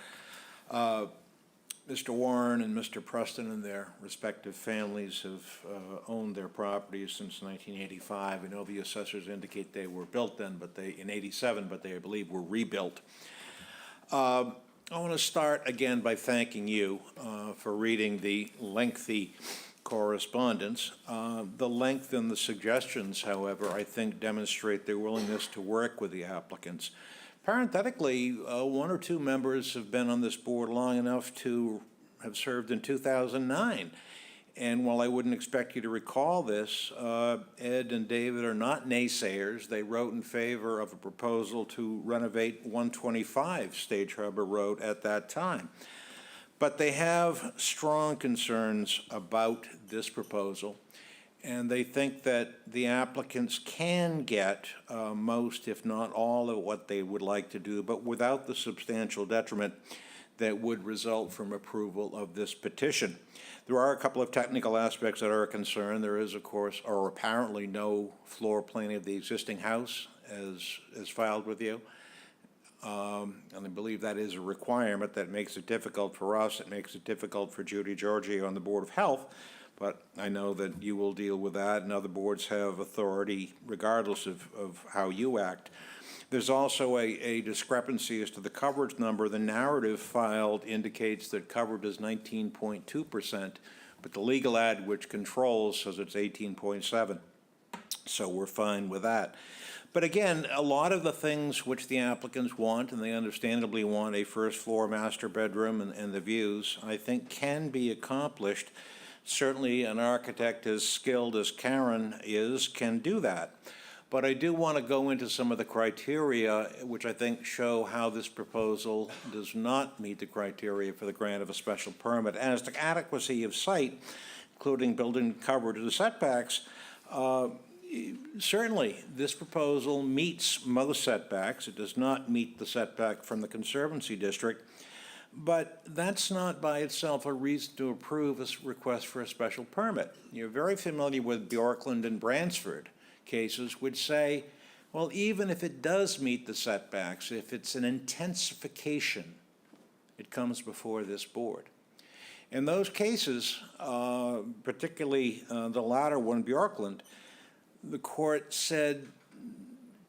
Mr. Warren and Mr. Preston and their respective families have owned their properties since 1985. I know the assessors indicate they were built then, but in 87, but they, I believe, were rebuilt. I want to start again by thanking you for reading the lengthy correspondence. The length and the suggestions, however, I think demonstrate their willingness to work with the applicants. Parenthetically, one or two members have been on this board long enough to have served in 2009. And while I wouldn't expect you to recall this, Ed and David are not naysayers. They wrote in favor of a proposal to renovate 125 Stage Harbor Road at that time. But they have strong concerns about this proposal, and they think that the applicants can get most, if not all, of what they would like to do, but without the substantial detriment that would result from approval of this petition. There are a couple of technical aspects that are a concern. There is, of course, or apparently no floor plan of the existing house as filed with you. And I believe that is a requirement that makes it difficult for us. It makes it difficult for Judy Giorgio on the Board of Health, but I know that you will deal with that, and other boards have authority regardless of how you act. There's also a discrepancy as to the coverage number. The narrative filed indicates that coverage is 19.2%, but the legal ad which controls says it's 18.7%. So we're fine with that. But again, a lot of the things which the applicants want, and they understandably want a first floor master bedroom and the views, I think can be accomplished. Certainly an architect as skilled as Karen is can do that. But I do want to go into some of the criteria which I think show how this proposal does not meet the criteria for the grant of a special permit. As to adequacy of site, including building cover to the setbacks, certainly this proposal meets most setbacks. It does not meet the setback from the Conservancy District, but that's not by itself a reason to approve a request for a special permit. You're very familiar with Bjorkland and Bransford cases which say, well, even if it does meet the setbacks, if it's an intensification, it comes before this board. In those cases, particularly the latter one, Bjorkland, the court said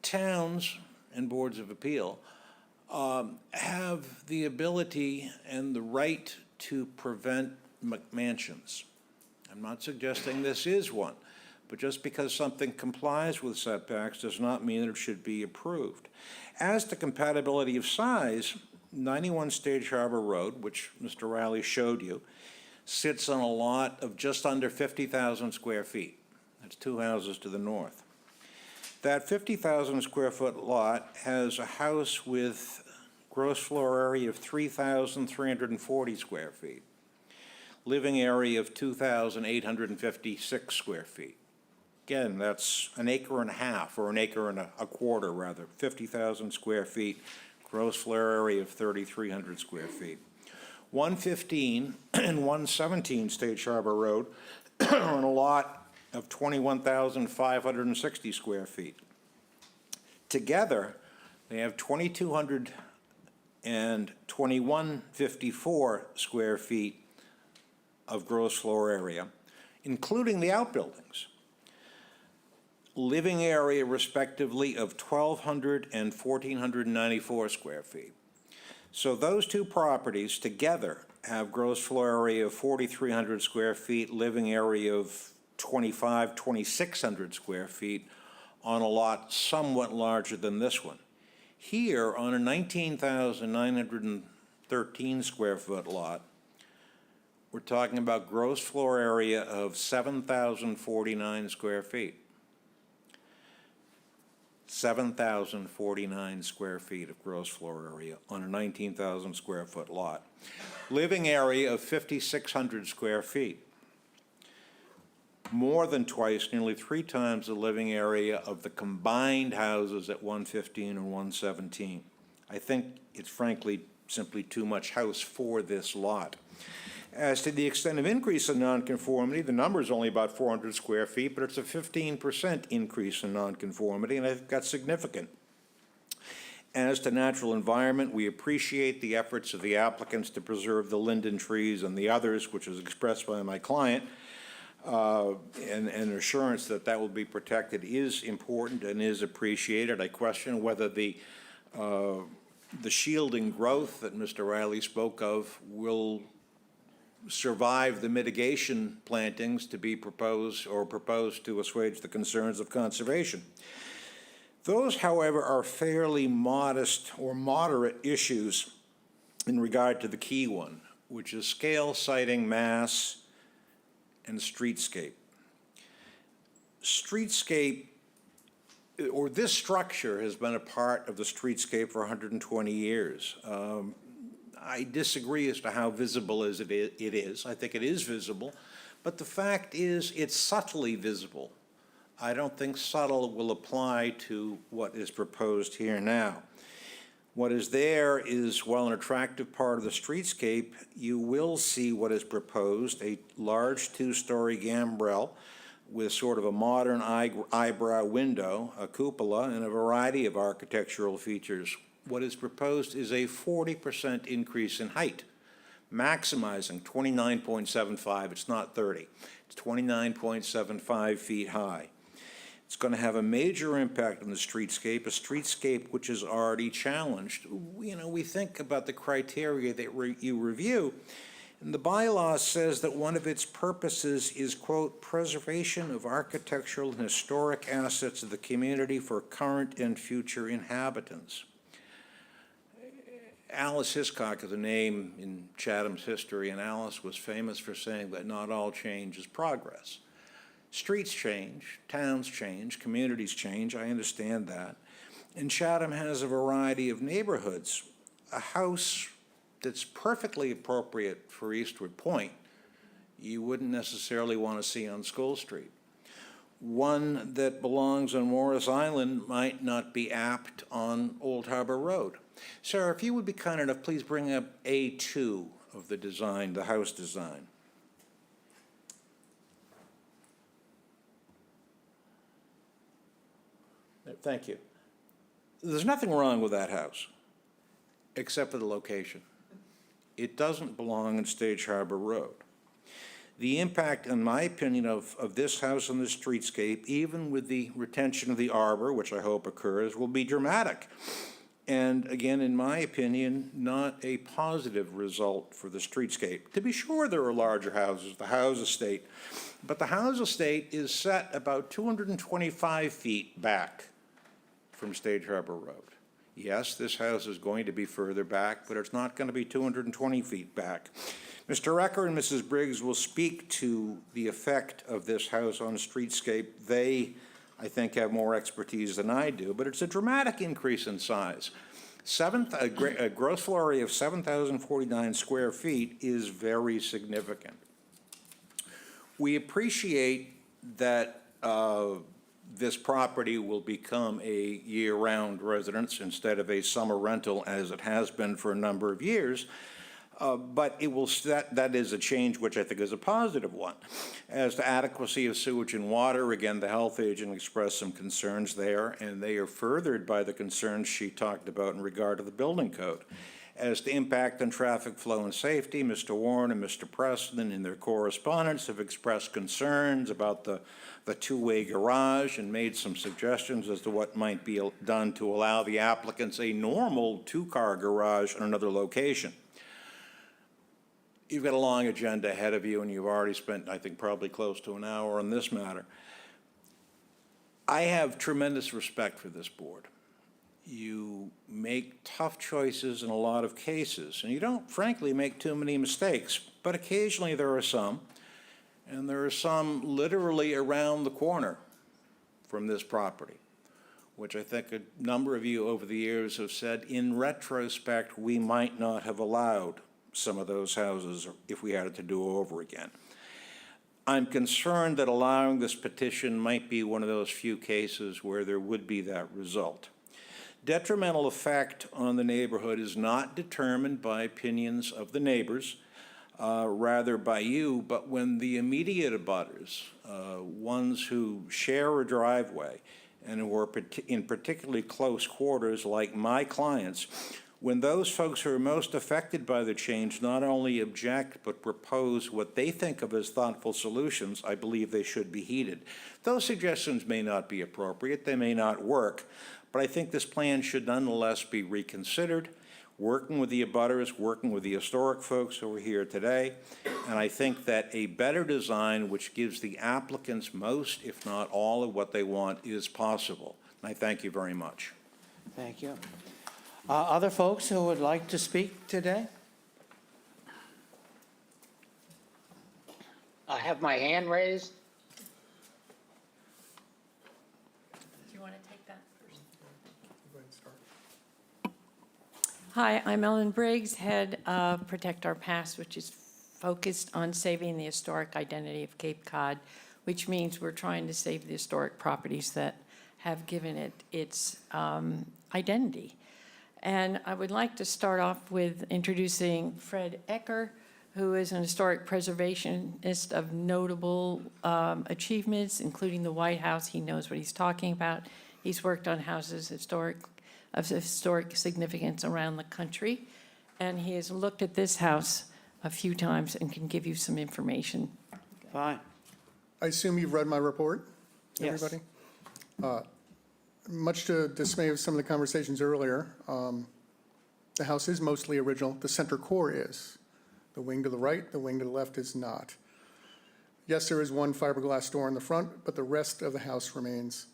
towns and boards of appeal have the ability and the right to prevent McMansions. I'm not suggesting this is one, but just because something complies with setbacks does not mean it should be approved. As to compatibility of size, 91 Stage Harbor Road, which Mr. Riley showed you, sits on a lot of just under 50,000 square feet. That's two houses to the north. That 50,000 square foot lot has a house with gross floor area of 3,340 square feet, living area of 2,856 square feet. Again, that's an acre and a half, or an acre and a quarter, rather, 50,000 square feet, gross floor area of 3,300 square feet. 115 and 117 Stage Harbor Road are on a lot of 21,560 square feet. Together, they have 2,200 and 2,154 square feet of gross floor area, including the outbuildings. Living area respectively of 1,200 and 1,494 square feet. So those two properties together have gross floor area of 4,300 square feet, living area of 2,600 square feet on a lot somewhat larger than this one. Here, on a 19,913 square foot lot, we're talking about gross floor area of 7,049 square feet. 7,049 square feet of gross floor area on a 19,000 square foot lot. Living area of 5,600 square feet. More than twice, nearly 3 times the living area of the combined houses at 115 and 117. I think it's frankly simply too much house for this lot. As to the extent of increase in nonconformity, the number is only about 400 square feet, but it's a 15% increase in nonconformity, and I think that's significant. As to natural environment, we appreciate the efforts of the applicants to preserve the linden trees and the others, which was expressed by my client, and assurance that that will be protected is important and is appreciated. I question whether the shielding growth that Mr. Riley spoke of will survive the mitigation plantings to be proposed to assuage the concerns of conservation. Those, however, are fairly modest or moderate issues in regard to the key one, which is scale, siting, mass, and streetscape. Streetscape, or this structure has been a part of the streetscape for 120 years. I disagree as to how visible it is. I think it is visible, but the fact is it's subtly visible. I don't think subtle will apply to what is proposed here now. What is there is, while an attractive part of the streetscape, you will see what is proposed, a large 2-story gambrel with sort of a modern eyebrow window, a cupola, and a variety of architectural features. What is proposed is a 40% increase in height, maximizing 29.75. It's not 30. It's 29.75 feet high. It's going to have a major impact on the streetscape, a streetscape which is already challenged. You know, we think about the criteria that you review, and the bylaw says that one of its purposes is, quote, preservation of architectural and historic assets of the community for current and future inhabitants. Alice Hiscock is a name in Chatham's history, and Alice was famous for saying that not all change is progress. Streets change, towns change, communities change, I understand that. And Chatham has a variety of neighborhoods. A house that's perfectly appropriate for Eastwood Point, you wouldn't necessarily want to see on School Street. One that belongs on Morris Island might not be apt on Old Harbor Road. Sarah, if you would be kind enough, please bring up A2 of the design, the house design. Thank you. There's nothing wrong with that house, except for the location. It doesn't belong on Stage Harbor Road. The impact, in my opinion, of this house on the streetscape, even with the retention of the arbor, which I hope occurs, will be dramatic. And again, in my opinion, not a positive result for the streetscape. To be sure, there are larger houses, the house estate, but the house estate is set about 225 feet back from Stage Harbor Road. Yes, this house is going to be further back, but it's not going to be 220 feet back. Mr. Ecker and Mrs. Briggs will speak to the effect of this house on streetscape. They, I think, have more expertise than I do, but it's a dramatic increase in size. A gross floor area of 7,049 square feet is very significant. We appreciate that this property will become a year-round residence instead of a summer rental as it has been for a number of years. But it will, that is a change which I think is a positive one. As to adequacy of sewage and water, again, the health agent expressed some concerns there, and they are furthered by the concerns she talked about in regard to the building code. As to impact on traffic flow and safety, Mr. Warren and Mr. Preston in their correspondence have expressed concerns about the two-way garage and made some suggestions as to what might be done to allow the applicants a normal two-car garage in another location. You've got a long agenda ahead of you, and you've already spent, I think, probably close to an hour on this matter. I have tremendous respect for this board. You make tough choices in a lot of cases, and you don't, frankly, make too many mistakes, but occasionally there are some, and there are some literally around the corner from this property, which I think a number of you over the years have said, in retrospect, we might not have allowed some of those houses if we had it to do over again. I'm concerned that allowing this petition might be one of those few cases where there would be that result. Detrimental effect on the neighborhood is not determined by opinions of the neighbors, rather by you, but when the immediate abutters, ones who share a driveway and who are in particularly close quarters like my clients, when those folks who are most affected by the change not only object but propose what they think of as thoughtful solutions, I believe they should be heeded. Those suggestions may not be appropriate, they may not work, but I think this plan should nonetheless be reconsidered, working with the abutters, working with the historic folks who are here today, and I think that a better design which gives the applicants most, if not all, of what they want is possible. And I thank you very much. Thank you. Other folks who would like to speak today? I have my hand raised. Do you want to take that first? Hi, I'm Ellen Briggs, head of Protect Our Past, which is focused on saving the historic identity of Cape Cod, which means we're trying to save the historic properties that have given it its identity. And I would like to start off with introducing Fred Ecker, who is an historic preservationist of notable achievements, including the White House. He knows what he's talking about. He's worked on houses of historic significance around the country, and he has looked at this house a few times and can give you some information. Fine. I assume you've read my report, Yes. everybody? Much to dismay of some of the conversations earlier, the house is mostly original. The center core is. The wing to the right, the wing to the left is not. Yes, there is one fiberglass door in the front, but the rest of the house remains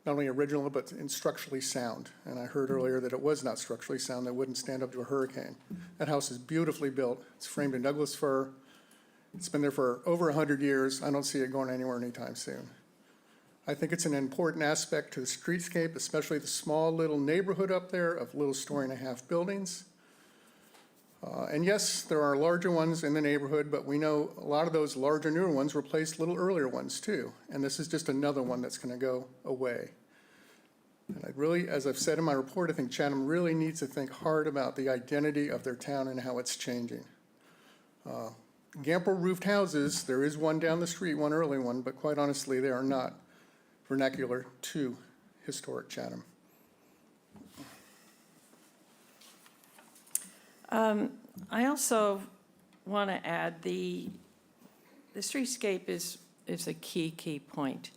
not only original, but structurally sound. And I heard earlier that it was not structurally sound, that wouldn't stand up to a hurricane. That house is beautifully built. It's framed in Douglas fir. It's been there for over 100 years. I don't see it going anywhere anytime soon. I think it's an important aspect to the streetscape, especially the small little neighborhood up there of little story-and-a-half buildings. And yes, there are larger ones in the neighborhood, but we know a lot of those larger, newer ones replaced little earlier ones too. And this is just another one that's going to go away. And I really, as I've said in my report, I think Chatham really needs to think hard about the identity of their town and how it's changing. Gambrel roofed houses, there is one down the street, one early one, but quite honestly, they are not vernacular to historic Chatham. I also want to add the streetscape is a key point.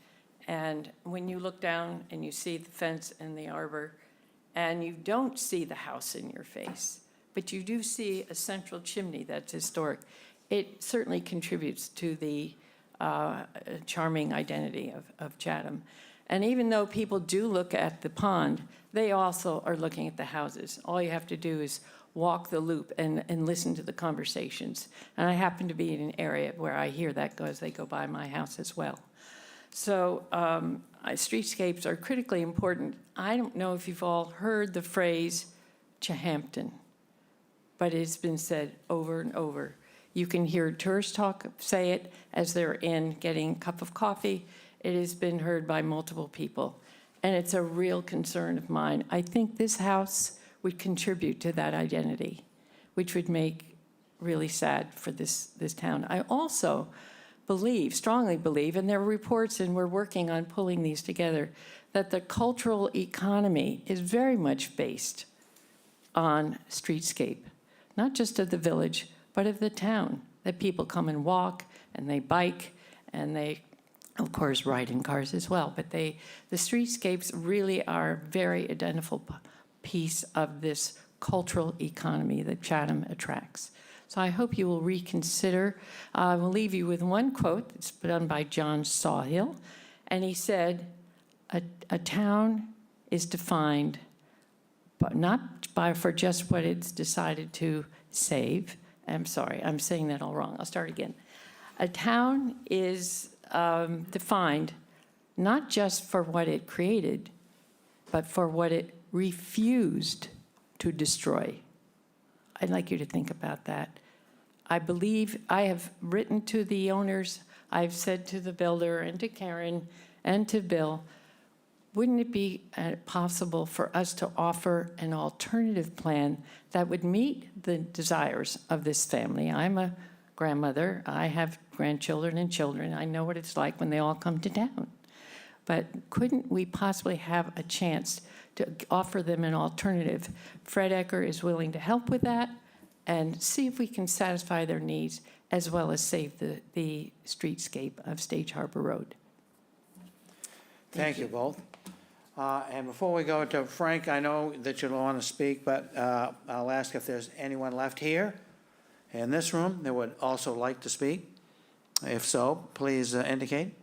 And when you look down and you see the fence and the arbor, and you don't see the house in your face, but you do see a central chimney that's historic, it certainly contributes to the charming identity of Chatham. And even though people do look at the pond, they also are looking at the houses. All you have to do is walk the loop and listen to the conversations. And I happen to be in an area where I hear that as they go by my house as well. So streetscapes are critically important. I don't know if you've all heard the phrase Chahampton, but it's been said over and over. You can hear tourists say it as they're in getting a cup of coffee. It has been heard by multiple people, and it's a real concern of mine. I think this house would contribute to that identity, which would make really sad for this town. I also strongly believe, and there are reports, and we're working on pulling these together, that the cultural economy is very much based on streetscape, not just of the village, but of the town, that people come and walk, and they bike, and they, of course, ride in cars as well. But the streetscapes really are a very identifiable piece of this cultural economy that Chatham attracts. So I hope you will reconsider. I will leave you with one quote that's done by John Sawhill, and he said, a town is defined but not for just what it's decided to save. I'm sorry, I'm saying that all wrong. I'll start again. A town is defined not just for what it created, but for what it refused to destroy. I'd like you to think about that. I believe I have written to the owners, I've said to the builder and to Karen and to Bill, wouldn't it be possible for us to offer an alternative plan that would meet the desires of this family? I'm a grandmother. I have grandchildren and children. I know what it's like when they all come to town. But couldn't we possibly have a chance to offer them an alternative? Fred Ecker is willing to help with that and see if we can satisfy their needs as well as save the streetscape of Stage Harbor Road. Thank you both. And before we go to Frank, I know that you don't want to speak, but I'll ask if there's anyone left here in this room that would also like to speak. If so, please indicate.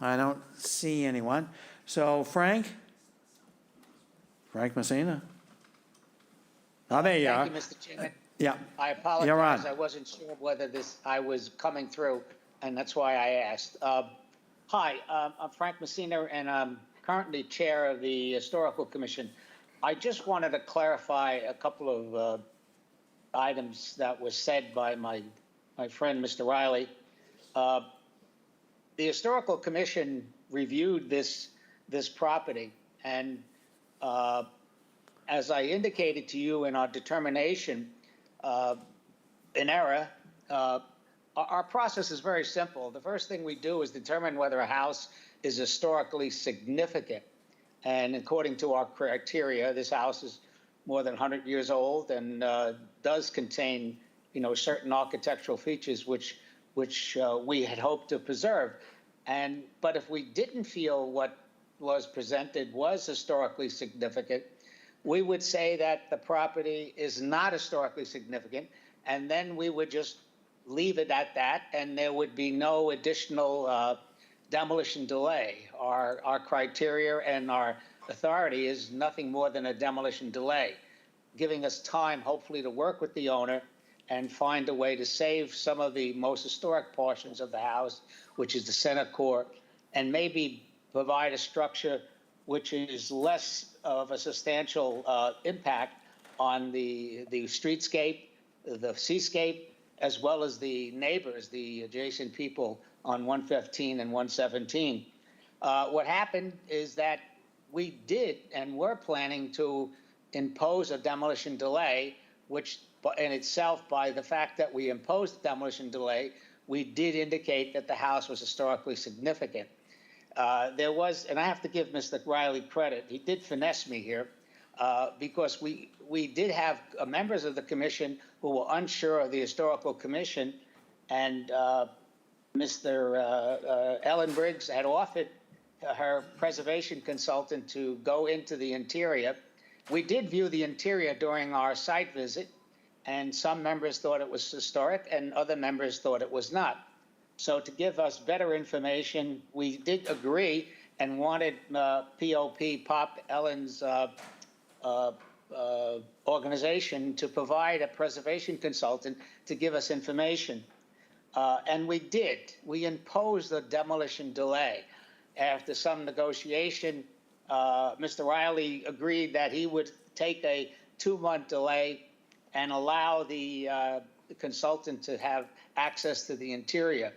I don't see anyone. So Frank Messina. Oh, there you are. Thank you, Mr. Chairman. Yeah. I You're apologize. on. I wasn't sure whether I was coming through, and that's why I asked. Hi, I'm Frank Messina, and I'm currently chair of the Historical Commission. I just wanted to clarify a couple of items that were said by my friend, Mr. Riley. The Historical Commission reviewed this property, and as I indicated to you in our determination in error, our process is very simple. The first thing we do is determine whether a house is historically significant. And according to our criteria, this house is more than 100 years old and does contain, certain architectural features which we had hoped to preserve. But if we didn't feel what was presented was historically significant, we would say that the property is not historically significant, and then we would just leave it at that, and there would be no additional demolition delay. Our criteria and our authority is nothing more than a demolition delay, giving us time, hopefully, to work with the owner and find a way to save some of the most historic portions of the house, which is the center core, and maybe provide a structure which is less of a substantial impact on the streetscape, the seascape, as well as the neighbors, the adjacent people on 115 and 117. What happened is that we did and were planning to impose a demolition delay, which in itself, by the fact that we imposed the demolition delay, we did indicate that the house was historically significant. There was, and I have to give Mr. Riley credit, he did finesse me here, because we did have members of the commission who were unsure of the Historical Commission, and Mr. Ellen Briggs had offered her preservation consultant to go into the interior. We did view the interior during our site visit, and some members thought it was historic and other members thought it was not. So to give us better information, we did agree and wanted POP, Pop Ellen's organization to provide a preservation consultant to give us information. And we did. We imposed a demolition delay. After some negotiation, Mr. Riley agreed that he would take a 2-month delay and allow the consultant to have access to the interior.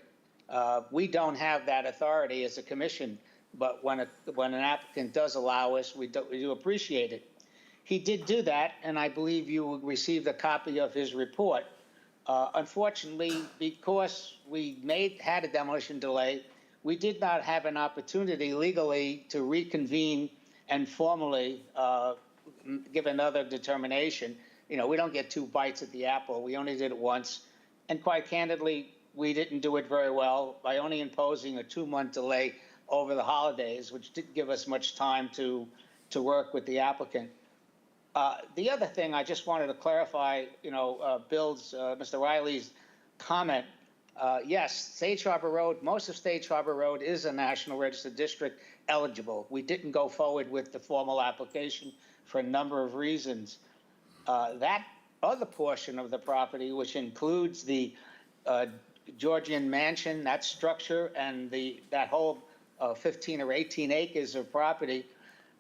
We don't have that authority as a commission, but when an applicant does allow us, we do appreciate it. He did do that, and I believe you received a copy of his report. Unfortunately, because we had a demolition delay, we did not have an opportunity legally to reconvene and formally give another determination. You know, we don't get 2 bites at the apple. We only did it once. And quite candidly, we didn't do it very well by only imposing a 2-month delay over the holidays, which didn't give us much time to work with the applicant. The other thing I just wanted to clarify, Mr. Riley's comment. Yes, Sage Harbor Road, most of Sage Harbor Road is a National Register District eligible. We didn't go forward with the formal application for a number of reasons. That other portion of the property, which includes the Georgian mansion, that structure, and that whole 15 or 18 acres of property,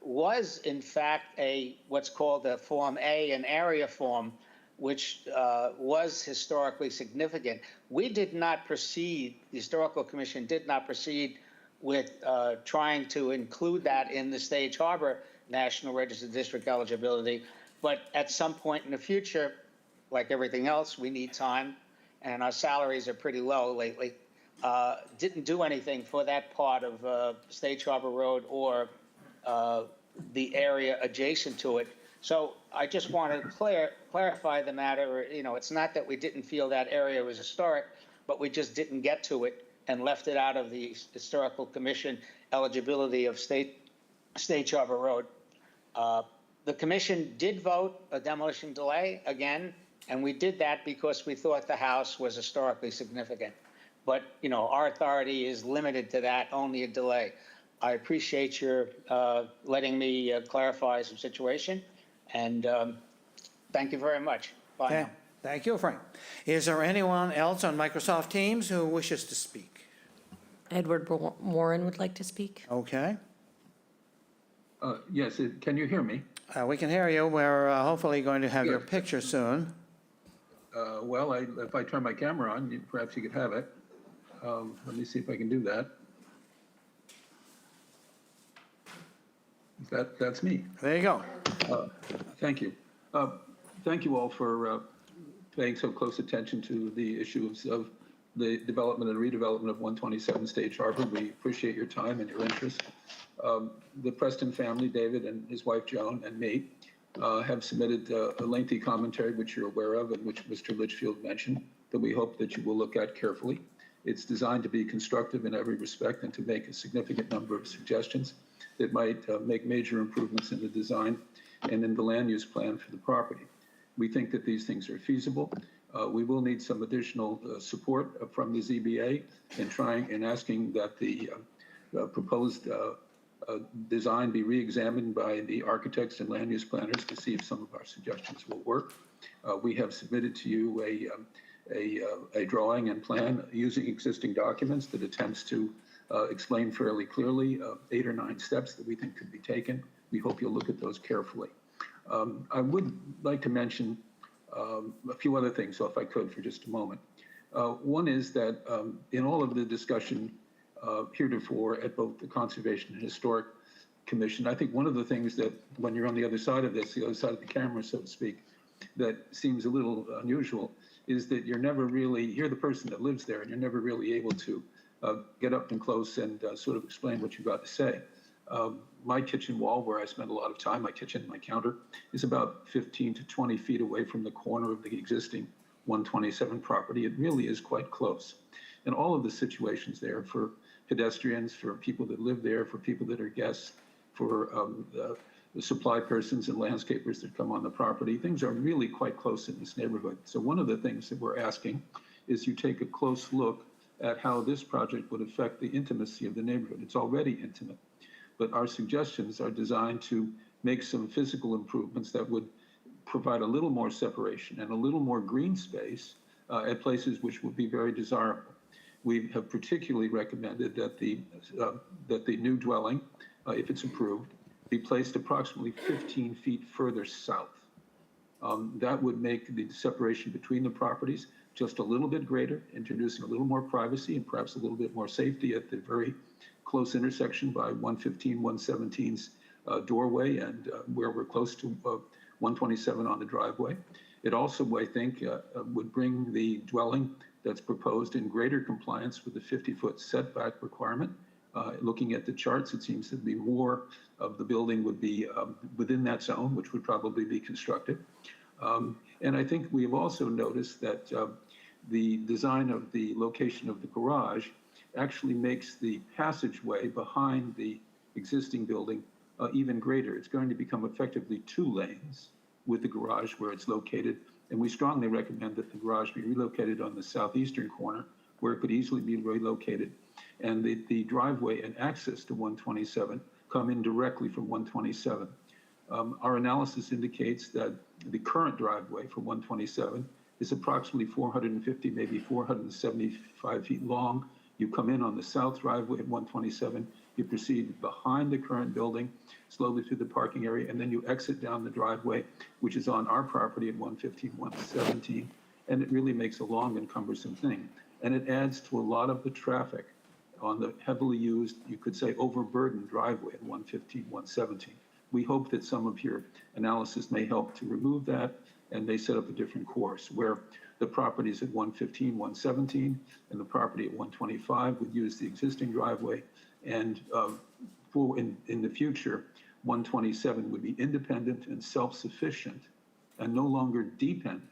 was in fact what's called a Form A, an area form, which was historically significant. We did not proceed, the Historical Commission did not proceed with trying to include that in the Sage Harbor National Register District eligibility. But at some point in the future, like everything else, we need time, and our salaries are pretty low lately. Didn't do anything for that part of Sage Harbor Road or the area adjacent to it. So I just want to clarify the matter. You know, it's not that we didn't feel that area was historic, but we just didn't get to it and left it out of the Historical Commission eligibility of Sage Harbor Road. The commission did vote a demolition delay again, and we did that because we thought the house was historically significant. But, you know, our authority is limited to that, only a delay. I appreciate your letting me clarify some situation, and thank you very much. Bye now. Thank you, Frank. Is there anyone else on Microsoft Teams who wishes to speak? Edward Warren would like to speak. Okay. Yes, can you hear me? We can hear you. We're hopefully going to have your Good. picture soon. Well, if I turn my camera on, perhaps you could have it. Let me see if I can do that. That's me. There you go. Thank you. Thank you all for paying so close attention to the issues of the development and redevelopment of 127 Stage Harbor. We appreciate your time and your interest. The Preston family, David and his wife Joan and me, have submitted a lengthy commentary, which you're aware of and which Mr. Litchfield mentioned, that we hope that you will look at carefully. It's designed to be constructive in every respect and to make a significant number of suggestions that might make major improvements in the design and in the land use plan for the property. We think that these things are feasible. We will need some additional support from the ZBA in trying and asking that the proposed design be re-examined by the architects and land use planners to see if some of our suggestions will work. We have submitted to you a drawing and plan using existing documents that attempts to explain fairly clearly 8 or 9 steps that we think could be taken. We hope you'll look at those carefully. I would like to mention a few other things, so if I could for just a moment. One is that in all of the discussion heretofore at both the Conservation and Historic Commission, I think one of the things that when you're on the other side of this, the other side of the camera, so to speak, that seems a little unusual is that you're the person that lives there and you're never really able to get up and close and sort of explain what you've got to say. My kitchen wall, where I spend a lot of time, my kitchen, my counter, is about 15 to 20 feet away from the corner of the existing 127 property. It really is quite close. And all of the situations there for pedestrians, for people that live there, for people that are guests, for the supply persons and landscapers that come on the property, things are really quite close in this neighborhood. So one of the things that we're asking is you take a close look at how this project would affect the intimacy of the neighborhood. It's already intimate, but our suggestions are designed to make some physical improvements that would provide a little more separation and a little more green space at places which would be very desirable. We have particularly recommended that the new dwelling, if it's approved, be placed approximately 15 feet further south. That would make the separation between the properties just a little bit greater, introducing a little more privacy and perhaps a little bit more safety at the very close intersection by 115, 117's doorway and where we're close to 127 on the driveway. It also, I think, would bring the dwelling that's proposed in greater compliance with the 50-foot setback requirement. Looking at the charts, it seems to be more of the building would be within that zone, which would probably be constructed. And I think we have also noticed that the design of the location of the garage actually makes the passageway behind the existing building even greater. It's going to become effectively 2 lanes with the garage where it's located. And we strongly recommend that the garage be relocated on the southeastern corner where it could easily be relocated. And the driveway and access to 127 come in directly from 127. Our analysis indicates that the current driveway for 127 is approximately 450, maybe 475 feet long. You come in on the south driveway at 127, you proceed behind the current building, slowly through the parking area, and then you exit down the driveway, which is on our property at 115, 117, and it really makes a long and cumbersome thing. And it adds to a lot of the traffic on the heavily used, you could say, overburdened driveway at 115, 117. We hope that some of your analysis may help to remove that and may set up a different course where the properties at 115, 117 and the property at 125 would use the existing driveway. And in the future, 127 would be independent and self-sufficient and no longer dependent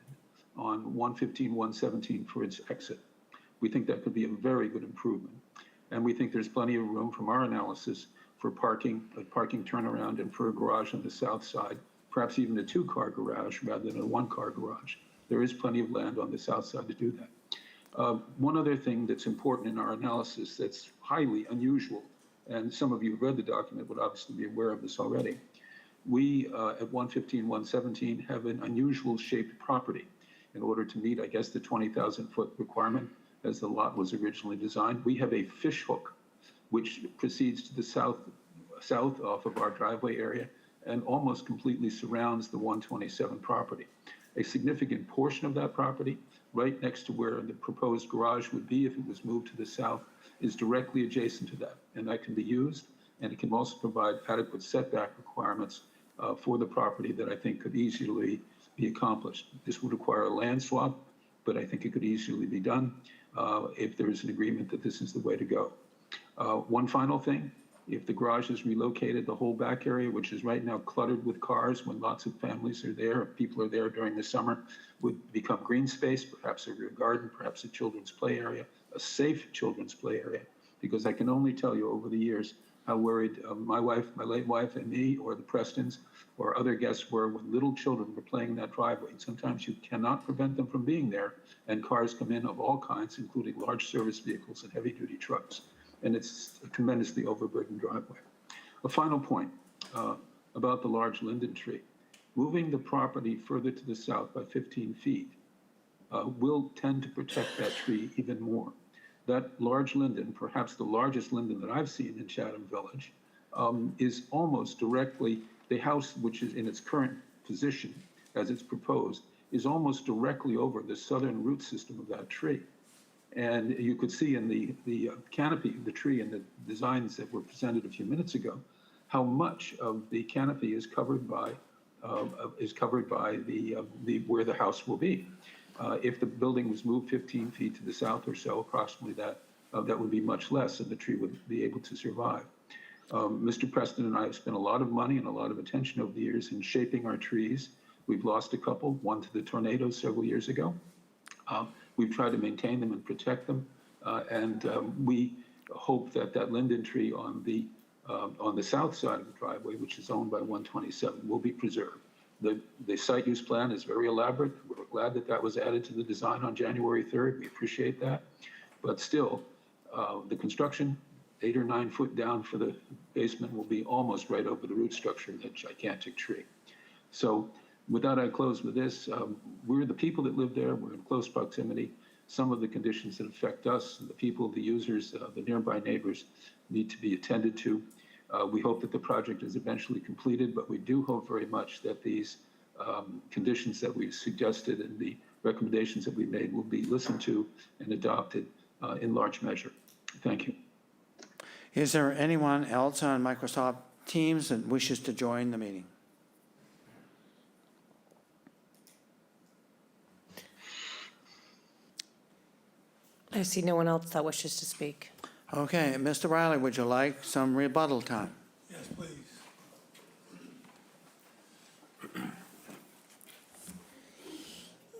on 115, 117 for its exit. We think that could be a very good improvement. And we think there's plenty of room from our analysis for parking, a parking turnaround, and for a garage on the south side, perhaps even a 2-car garage rather than a 1-car garage. There is plenty of land on the south side to do that. One other thing that's important in our analysis that's highly unusual, and some of you who read the document would obviously be aware of this already. We, at 115, 117, have an unusual shaped property in order to meet, I guess, the 20,000-foot requirement as the lot was originally designed. We have a fish hook, which proceeds to the south off of our driveway area and almost completely surrounds the 127 property. A significant portion of that property, right next to where the proposed garage would be if it was moved to the south, is directly adjacent to that, and that can be used, and it can also provide adequate setback requirements for the property that I think could easily be accomplished. This would require a land swap, but I think it could easily be done if there is an agreement that this is the way to go. One final thing, if the garage is relocated, the whole back area, which is right now cluttered with cars when lots of families are there, people are there during the summer, would become green space, perhaps a rear garden, perhaps a children's play area, a safe children's play area, because I can only tell you over the years how worried my wife, my late wife, and me, or the Prestons, or other guests were when little children were playing in that driveway. And sometimes you cannot prevent them from being there, and cars come in of all kinds, including large service vehicles and heavy-duty trucks. And it's a tremendously overburdened driveway. A final point about the large linden tree. Moving the property further to the south by 15 feet will tend to protect that tree even more. That large linden, perhaps the largest linden that I've seen in Chatham Village, is almost directly, the house which is in its current position as it's proposed, is almost directly over the southern root system of that tree. And you could see in the canopy of the tree and the designs that were presented a few minutes ago, how much of the canopy is covered by the where the house will be. If the building was moved 15 feet to the south or so, approximately that would be much less, and the tree would be able to survive. Mr. Preston and I have spent a lot of money and a lot of attention over the years in shaping our trees. We've lost a couple, one to the tornadoes several years ago. We've tried to maintain them and protect them, and we hope that that linden tree on the south side of the driveway, which is owned by 127, will be preserved. The site use plan is very elaborate. We're glad that that was added to the design on January 3rd. We appreciate that. But still, the construction, 8 or 9 foot down for the basement, will be almost right over the root structure of that gigantic tree. So with that, I close with this. We're the people that live there. We're in close proximity. Some of the conditions that affect us, the people, the users, the nearby neighbors, need to be attended to. We hope that the project is eventually completed, but we do hope very much that these conditions that we've suggested and the recommendations that we made will be listened to and adopted in large measure. Thank you. Is there anyone else on Microsoft Teams that wishes to join the meeting? I see no one else that wishes to speak. Okay, Mr. Riley, would you like some rebuttal time? Yes, please.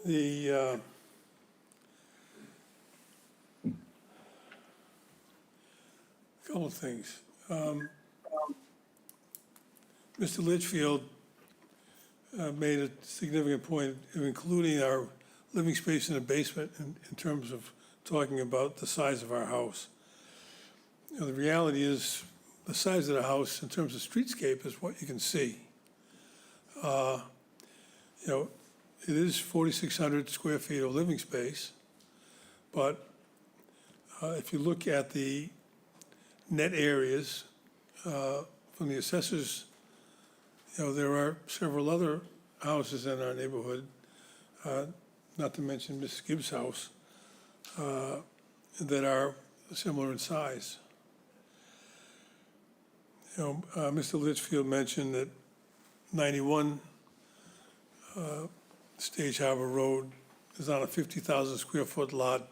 The, couple of things. Mr. Litchfield made a significant point of including our living space in the basement in terms of talking about the size of our house. You know, the reality is the size of the house in terms of streetscape is what you can see. You know, it is 4,600 square feet of living space, but if you look at the net areas from the assessors, you know, there are several other houses in our neighborhood, not to mention Mrs. Gibbs' house, that are similar in size. You know, Mr. Litchfield mentioned that 91 Stage Harbor Road is on a 50,000 square foot lot,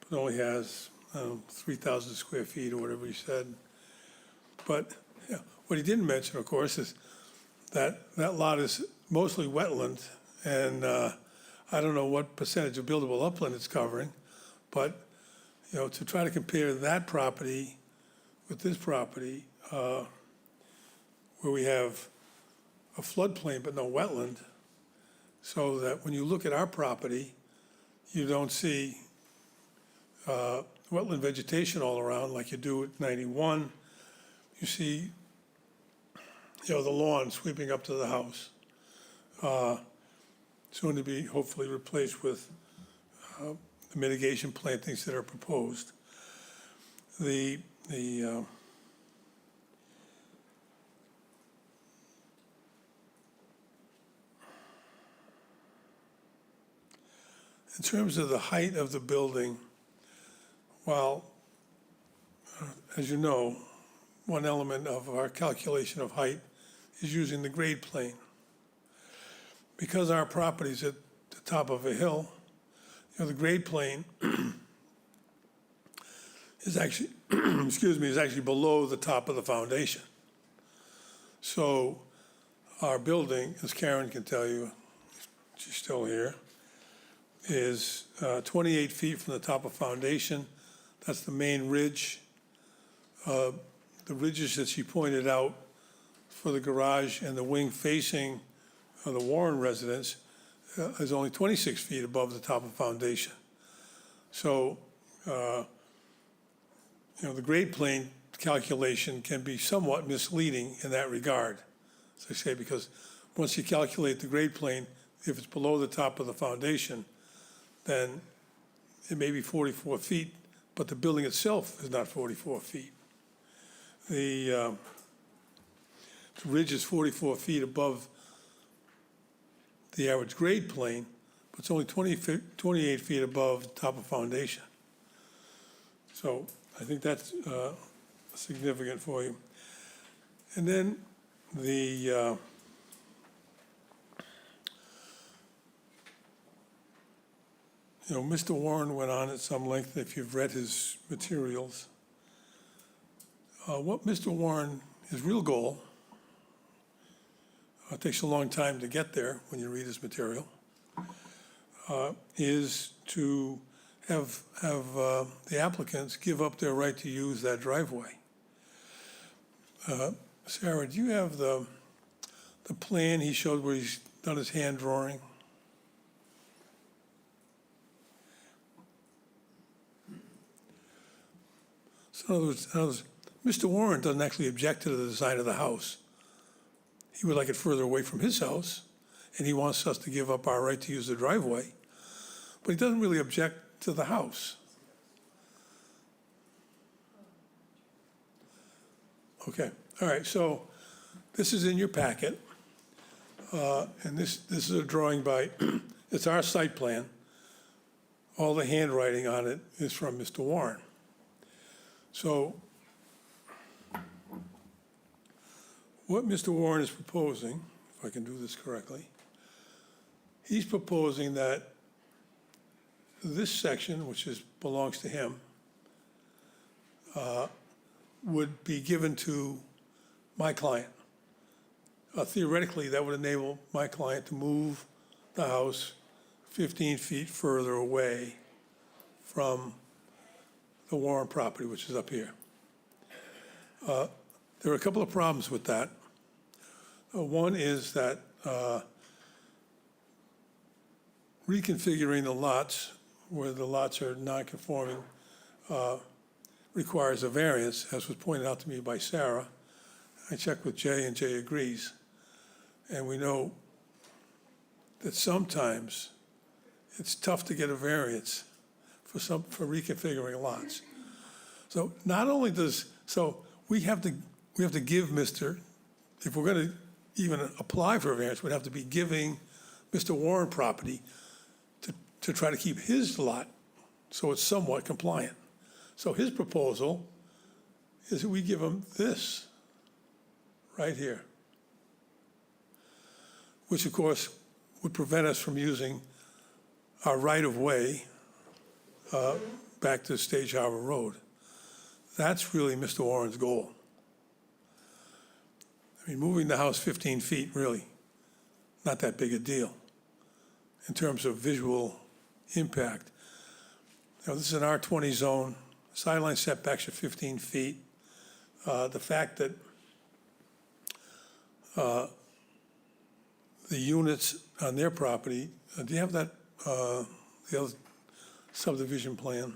but only has 3,000 square feet or whatever he said. But yeah, what he didn't mention, of course, is that that lot is mostly wetland, and I don't know what percentage of buildable upland it's covering, but you know, to try to compare that property with this property, where we have a floodplain but no wetland, so that when you look at our property, you don't see wetland vegetation all around like you do at 91. You see, you know, the lawn sweeping up to the house, soon to be hopefully replaced with the mitigation plantings that are proposed. In terms of the height of the building, well, as you know, one element of our calculation of height is using the grade plane. Because our property is at the top of a hill, you know, the grade plane is actually, excuse me, is actually below the top of the foundation. So our building, as Karen can tell you, she's still here, is 28 feet from the top of foundation. That's the main ridge. The ridges that she pointed out for the garage and the wing facing the Warren residence is only 26 feet above the top of foundation. So, you know, the grade plane calculation can be somewhat misleading in that regard, as I say, because once you calculate the grade plane, if it's below the top of the foundation, then it may be 44 feet, but the building itself is not 44 feet. The ridge is 44 feet above the average grade plane, but it's only 28 feet above the top of foundation. So I think that's significant for you. And then the you know, Mr. Warren went on at some length, if you've read his materials. What Mr. Warren, his real goal, it takes a long time to get there when you read his material, is to have the applicants give up their right to use that driveway. Sarah, do you have the plan he showed where he's done his hand drawing? So in other words, Mr. Warren doesn't actually object to the design of the house. He would like it further away from his house, and he wants us to give up our right to use the driveway, but he doesn't really object to the house. Okay, all right, so this is in your packet, and this is a drawing by, it's our site plan. All the handwriting on it is from Mr. Warren. So what Mr. Warren is proposing, if I can do this correctly, he's proposing that this section, which belongs to him, would be given to my client. Theoretically, that would enable my client to move the house 15 feet further away from the Warren property, which is up here. There are a couple of problems with that. One is that reconfiguring the lots where the lots are non-conforming requires a variance, as was pointed out to me by Sarah. I checked with Jay, and Jay agrees. And we know that sometimes it's tough to get a variance for reconfiguring lots. So not only we have to give Mr., if we're going to even apply for a variance, we'd have to be giving Mr. Warren property to try to keep his lot so it's somewhat compliant. So his proposal is that we give him this right here, which of course would prevent us from using our right-of-way back to Stage Harbor Road. That's really Mr. Warren's goal. I mean, moving the house 15 feet, really, not that big a deal in terms of visual impact. You know, this is an R20 zone. Sideline setbacks are 15 feet. The fact that the units on their property, do you have that, the other subdivision plan?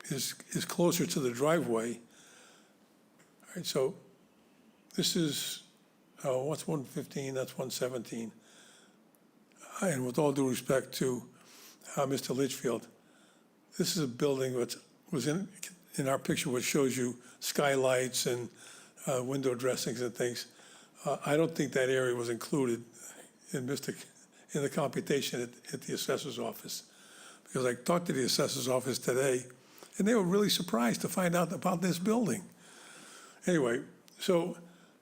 Is closer to the driveway. All right, so this is, what's 115, that's 117. And with all due respect to Mr. Litchfield, this is a building that was in our picture, which shows you skylights and window dressings and things. I don't think that area was included in the computation at the assessor's office, because I talked to the assessor's office today, and they were really surprised to find out about this building. Anyway,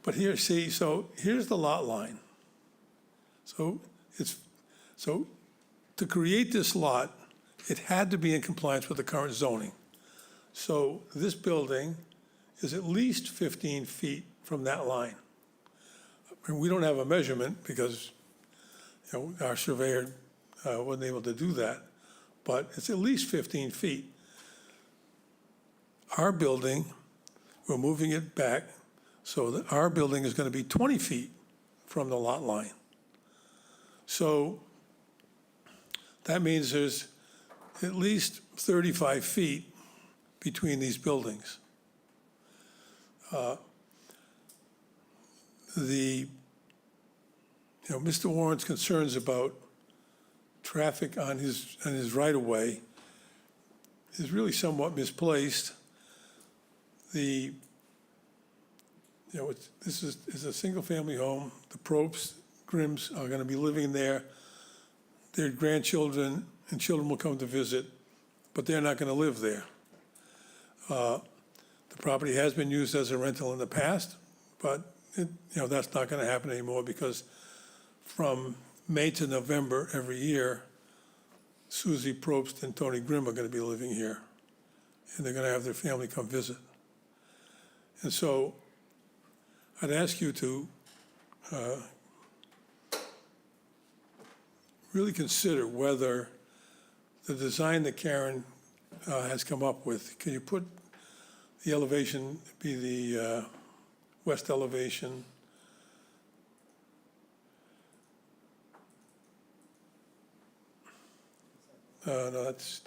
but here, see, so here's the lot line. So to create this lot, it had to be in compliance with the current zoning. So this building is at least 15 feet from that line. I mean, we don't have a measurement because, you know, our surveyor wasn't able to do that, but it's at least 15 feet. Our building, we're moving it back so that our building is going to be 20 feet from the lot line. So that means there's at least 35 feet between these buildings. Mr. Warren's concerns about traffic on his right-of-way is really somewhat misplaced. This is a single-family home. The Probst, Grimms are going to be living there. Their grandchildren and children will come to visit, but they're not going to live there. The property has been used as a rental in the past, but that's not going to happen anymore because from May to November every year, Susie Probst and Tony Grimm are going to be living here, and they're going to have their family come visit. And so I'd ask you to really consider whether the design that Karen has come up with, can you put the elevation, be the west elevation? No, that's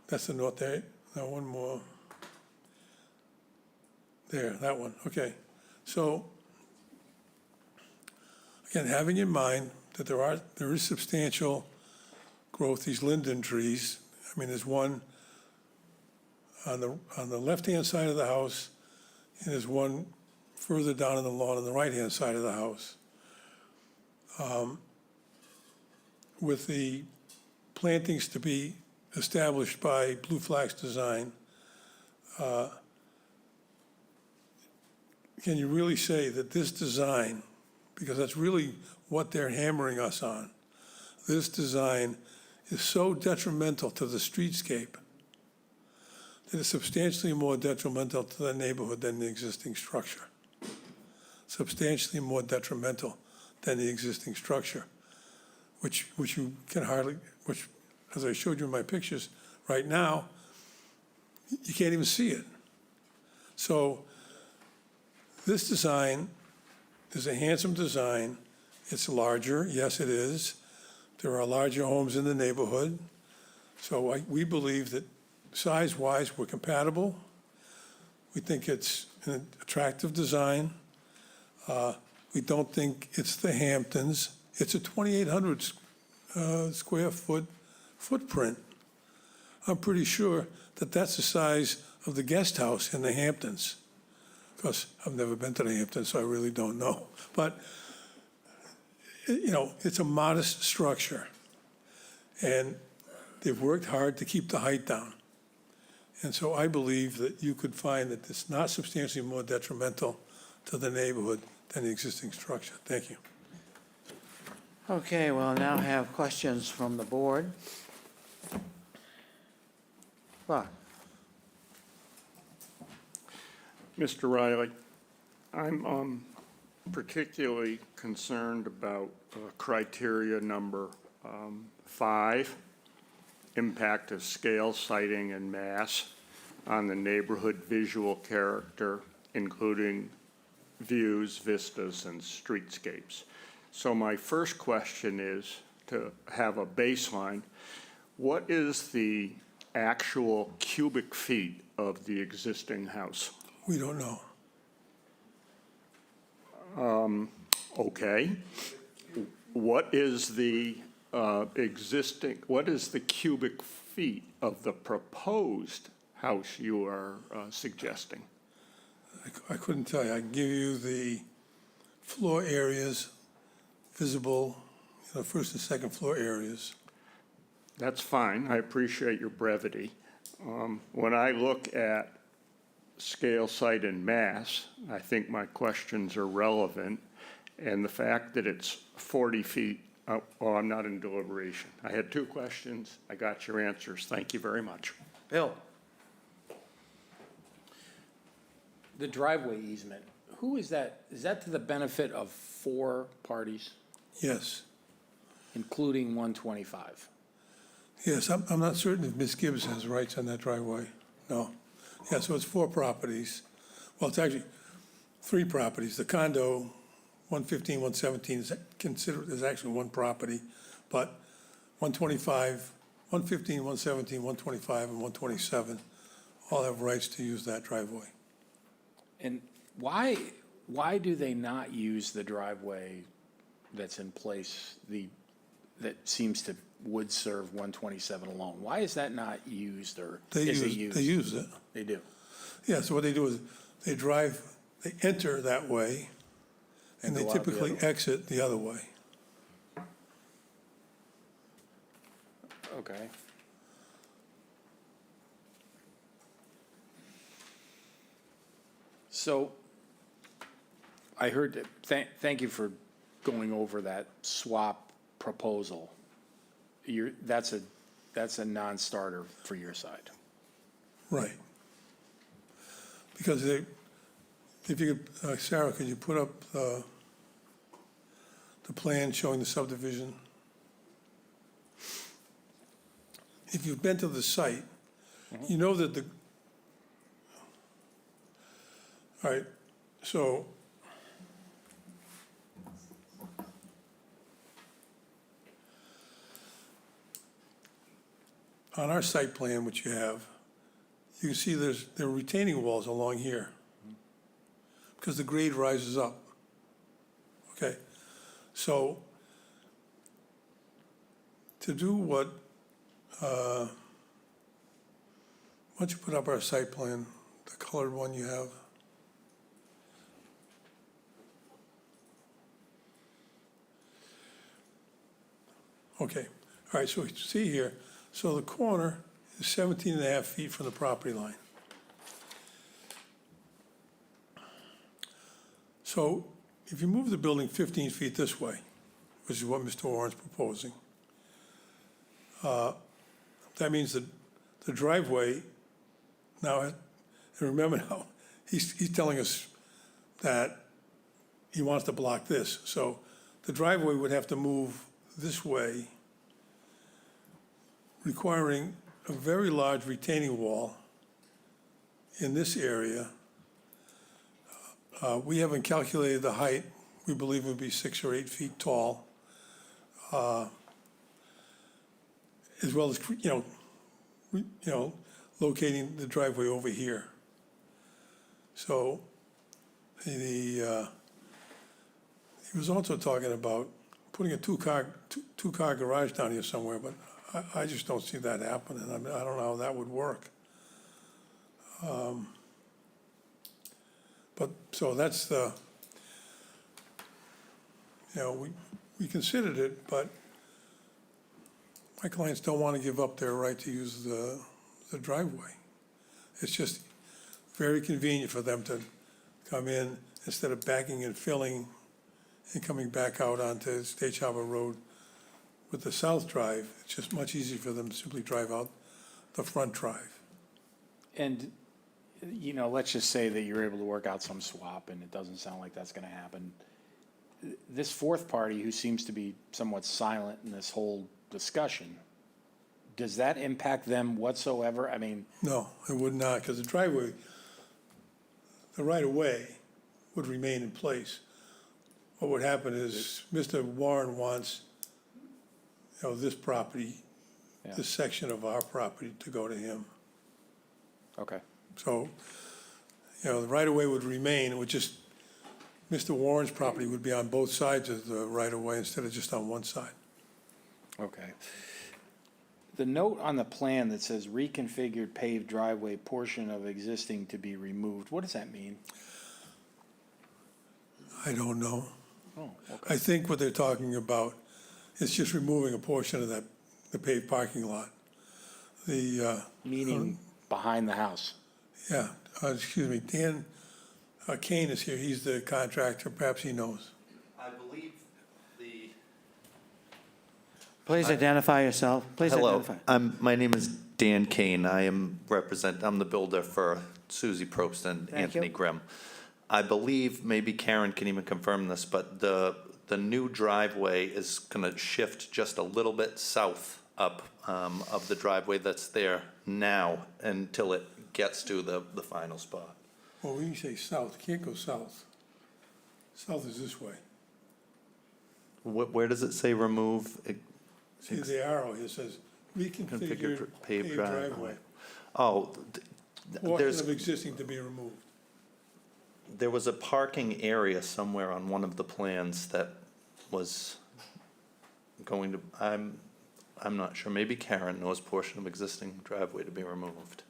That's the north there. Now, one more. There, that one, okay. So, again, having in mind that there is substantial growth, these linden trees. I mean, there's one on the left-hand side of the house, and there's one further down on the lawn on the right-hand side of the house. With the plantings to be established by Blue Flax Design, can you really say that this design, because that's really what they're hammering us on, this design is so detrimental to the streetscape that it's substantially more detrimental to the neighborhood than the existing structure? Substantially more detrimental than the existing structure, which you can hardly, which, as I showed you in my pictures, right now, you can't even see it. So this design is a handsome design. It's larger, yes, it is. There are larger homes in the neighborhood. So we believe that size-wise, we're compatible. We think it's an attractive design. We don't think it's the Hamptons. It's a 2,800 square foot footprint. I'm pretty sure that that's the size of the guest house in the Hamptons. Of course, I've never been to the Hamptons, so I really don't know. But, you know, it's a modest structure. And they've worked hard to keep the height down. And so I believe that you could find that it's not substantially more detrimental to the neighborhood than the existing structure. Thank you. Okay, we'll now have questions from the board. Buck? Mr. Riley, I'm particularly concerned about criteria number 5, impact of scale, siting, and mass on the neighborhood visual character, including views, vistas, and streetscapes. So my first question is to have a baseline. What is the actual cubic feet of the existing house? We don't know. Okay. What is the what is the cubic feet of the proposed house you are suggesting? I couldn't tell you. I can give you the floor areas visible, you know, first and second floor areas. That's fine. I appreciate your brevity. When I look at scale, site, and mass, I think my questions are relevant. And the fact that it's 40 feet, oh, I'm not in deliberation. I had 2 questions. I got your answers. Thank you very much. Bill? The driveway easement, who is that? Is that to the benefit of 4 parties, Yes. including 125? Yes, I'm not certain if Ms. Gibbs has rights on that driveway. No. Yeah, so it's 4 properties. Well, it's actually 3 properties. The condo, 115, 117 is considered, is actually 1 property, but 125, 115, 117, 125, and 127 all have rights to use that driveway. And why do they not use the driveway that's in place, that seems to would serve 127 alone? Why is that not used, or is it used? They use it. They do. Yeah, so what they do is they enter that way, and they go out the typically other way. exit the other way. Okay. So I heard, thank you for going over that swap proposal. That's a non-starter for your side. Right. Because if you could, Sarah, could you put up the plan showing the subdivision? If you've been to the site, you know that all right, so on our site plan, which you have, you can see there are retaining walls along here because the grade rises up. Okay, so to do what, why don't you put up our site plan, the colored one you have? Okay, all right, so we see here, so the corner is 17 and a half feet from the property line. So if you move the building 15 feet this way, which is what Mr. Warren's proposing, that means that the driveway now, and remember now, he's telling us that he wants to block this. So the driveway would have to move this way, requiring a very large retaining wall in this area. We haven't calculated the height. We believe it would be 6 or 8 feet tall. As well as, locating the driveway over here. So he was also talking about putting a two-car garage down here somewhere, but I just don't see that happening. I mean, I don't know how that would work. But, so that's the, we considered it, but my clients don't want to give up their right to use the driveway. It's just very convenient for them to come in instead of backing and filling and coming back out onto Stage Harbor Road with the south drive. It's just much easier for them to simply drive out the front drive. And, let's just say that you're able to work out some swap, and it doesn't sound like that's gonna happen. This fourth party, who seems to be somewhat silent in this whole discussion, does that impact them whatsoever? I mean, No, it would not, because the driveway, the right-of-way would remain in place. What would happen is Mr. Warren wants, this property, Yeah. this section of our property to go to him. okay. So, the right-of-way would remain, it would just, Mr. Warren's property would be on both sides of the right-of-way instead of just on one side. Okay. The note on the plan that says reconfigured paved driveway portion of existing to be removed, what does that mean? I don't know. Oh, okay. I think what they're talking about is just removing a portion of the paved parking lot. Meaning behind the house? Yeah, excuse me, Dan Kane is here, he's the contractor, perhaps he knows. I believe the. Please identify yourself. Please Hello, identify. my name is Dan Kane. I'm the builder for Susie Probst and Thank Anthony you. Grimm. I believe, maybe Karen can even confirm this, but the new driveway is gonna shift just a little bit south up of the driveway that's there now until it gets to the final spot. Well, when you say south, can't go south. South is this way. Where does it say remove? See the arrow here says reconfigured Configured paved driveway. Oh, Portion there's, of existing to be removed. there was a parking area somewhere on one of the plans that was going to, I'm not sure, maybe Karen knows portion of existing driveway to be removed.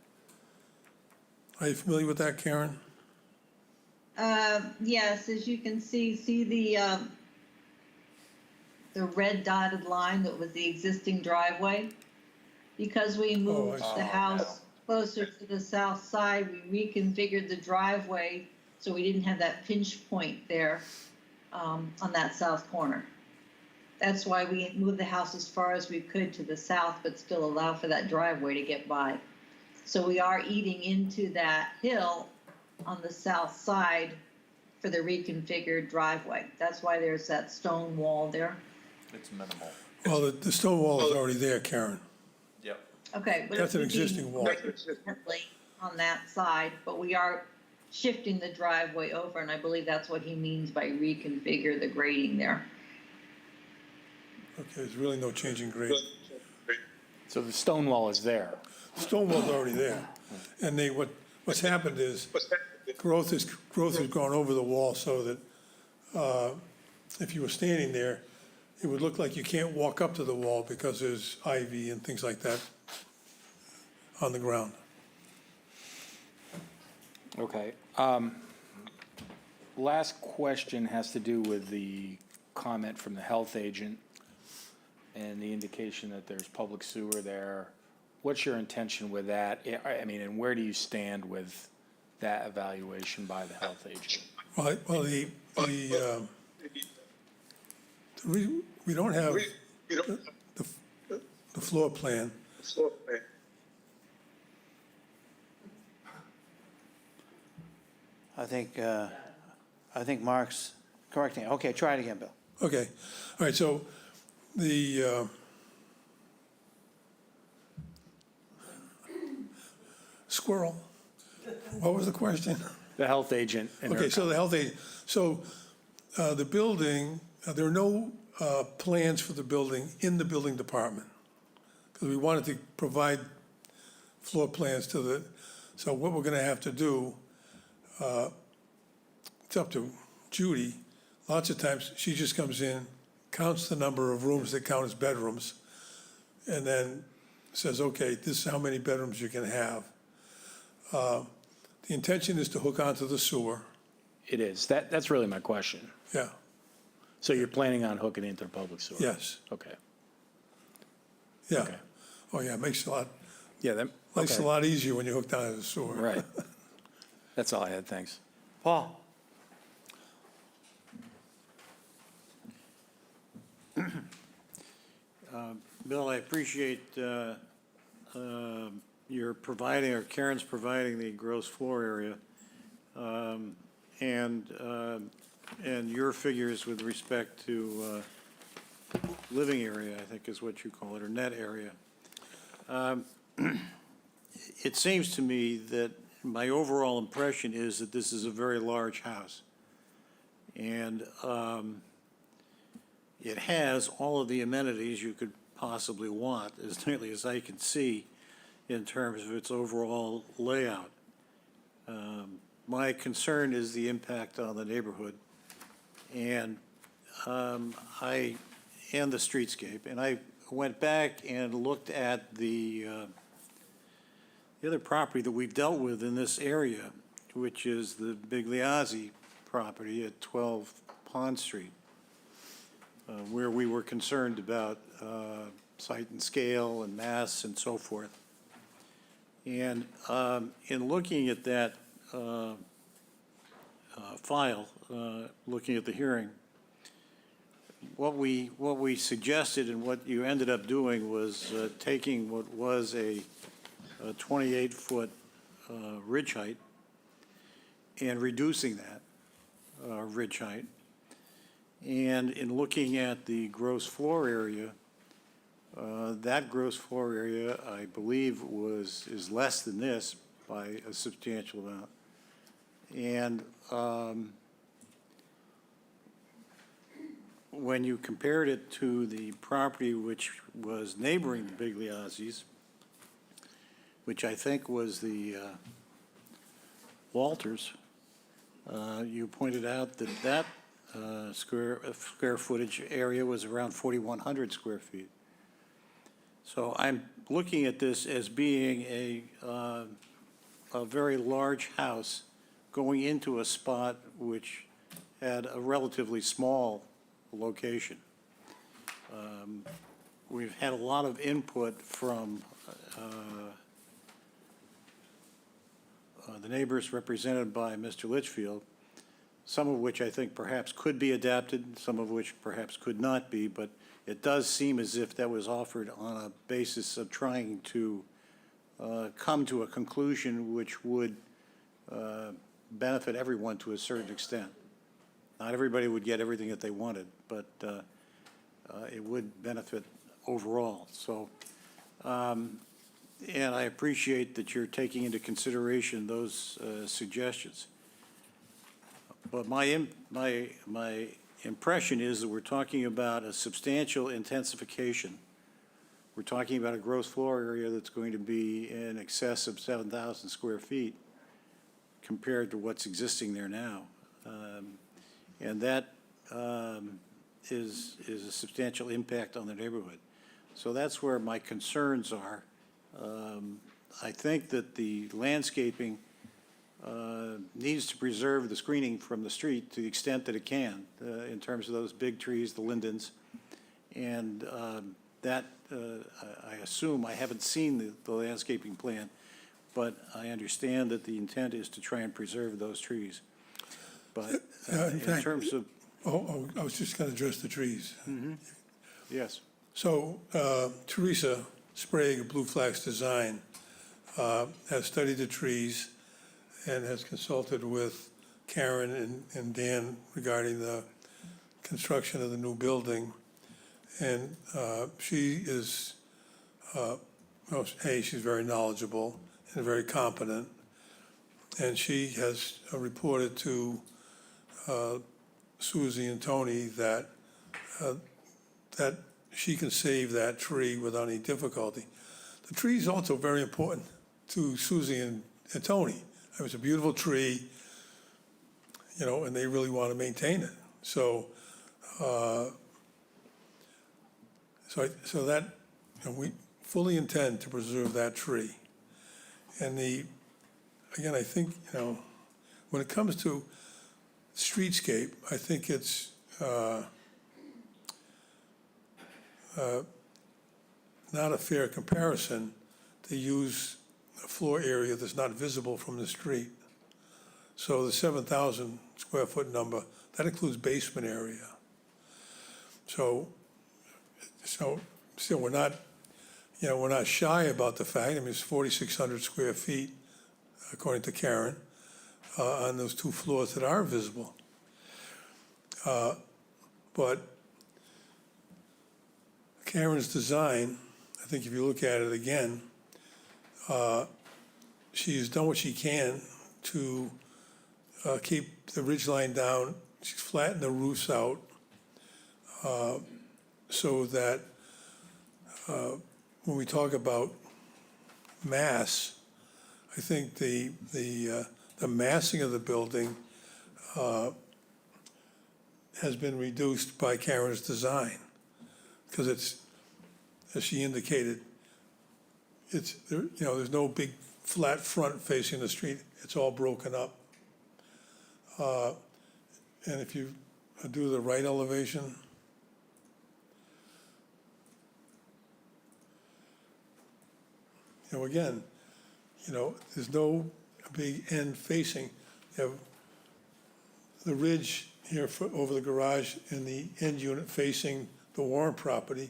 Are you familiar with that, Karen? Yes, as you can see the red dotted line that was the existing driveway? Because we moved I see. the house closer to the south side, we reconfigured the driveway so we didn't have that pinch point there on that south corner. That's why we moved the house as far as we could to the south, but still allow for that driveway to get by. So we are eating into that hill on the south side for the reconfigured driveway. That's why there's that stone wall there. It's minimal. Well, the stone wall is already there, Karen. Yep. Okay. But That's it an would be existing wall. differently on that side, but we are shifting the driveway over, and I believe that's what he means by reconfigure the grading there. Okay, there's really no change in grade. So the stone wall is there. Stone wall's already there. And what's happened is growth has gone over the wall so that if you were standing there, it would look like you can't walk up to the wall because there's ivy and things like that on the ground. Okay. Last question has to do with the comment from the health agent and the indication that there's public sewer there. What's your intention with that? I mean, and where do you stand with that evaluation by the health agent? Well, we don't have the floor plan. I think Mark's correcting. Okay, try it again, Bill. Okay, all right, so the squirrel, what was the question? The health agent. and her Okay, so the health aid, so the building, there are no plans for the building in the building department. Because we wanted to provide floor plans to the, so what we're gonna have to do, it's up to Judy. Lots of times, she just comes in, counts the number of rooms that count as bedrooms, and then says, okay, this is how many bedrooms you can have. The intention is to hook onto the sewer, It is. That's really my question. yeah, So you're planning on hooking into the public sewer? yes, Okay. yeah. Okay. Oh, yeah, it makes it a lot, Yeah, that, life's a okay. lot easier when you hook down to the sewer. Right. That's all I had, thanks. Paul? Bill, I appreciate your providing, or Karen's providing the gross floor area, and your figures with respect to living area, I think is what you call it, or net area. It seems to me that my overall impression is that this is a very large house. And it has all of the amenities you could possibly want, as nearly as I can see, in terms of its overall layout. My concern is the impact on the neighborhood and and the streetscape. And I went back and looked at the other property that we've dealt with in this area, which is the Bigliazzi property at 12 Pond Street, where we were concerned about site and scale and mass and so forth. And in looking at that file, looking at the hearing, what we suggested and what you ended up doing was taking what was a 28-foot ridge height and reducing that ridge height. And in looking at the gross floor area, that gross floor area, I believe, is less than this by a substantial amount. And when you compared it to the property which was neighboring the Bigliazzi's, which I think was the Walters, you pointed out that square footage area was around 4,100 square feet. So I'm looking at this as being a very large house going into a spot which had a relatively small location. We've had a lot of input from the neighbors represented by Mr. Litchfield, some of which I think perhaps could be adapted, some of which perhaps could not be, but it does seem as if that was offered on a basis of trying to come to a conclusion which would benefit everyone to a certain extent. Not everybody would get everything that they wanted, but it would benefit overall. So, and I appreciate that you're taking into consideration those suggestions. But my impression is that we're talking about a substantial intensification we're talking about a gross floor area that's going to be in excess of 7,000 square feet compared to what's existing there now. And that is a substantial impact on the neighborhood. So that's where my concerns are. I think that the landscaping needs to preserve the screening from the street to the extent that it can, in terms of those big trees, the lindens. And that, I assume, I haven't seen the landscaping plan, but I understand that the intent is to try and preserve those trees. But in fact- terms of, I was just going to address the trees. yes, So Teresa Sprague of Blue Flax Design has studied the trees and has consulted with Karen and Dan regarding the construction of the new building. And she is, well, she's very knowledgeable and very competent. And she has reported to Susie and Tony that she can save that tree without any difficulty. The tree is also very important to Susie and Tony. It was a beautiful tree, and they really want to maintain it. So, so that, we fully intend to preserve that tree. And again, I think, when it comes to streetscape, I think it's not a fair comparison to use a floor area that's not visible from the street. So the 7,000 square foot number, that includes basement area. So still, we're not shy about the fact, it's 4,600 square feet, according to Karen, on those two floors that are visible. But Karen's design, I think if you look at it again, she's done what she can to keep the ridge line down. She's flattened the roofs out so that when we talk about mass, I think the massing of the building has been reduced by Karen's design, because it's, as she indicated, there's no big flat front facing the street. It's all broken up. And if you do the right elevation, again, there's no big end facing. You have the ridge here over the garage and the end unit facing the Warren property.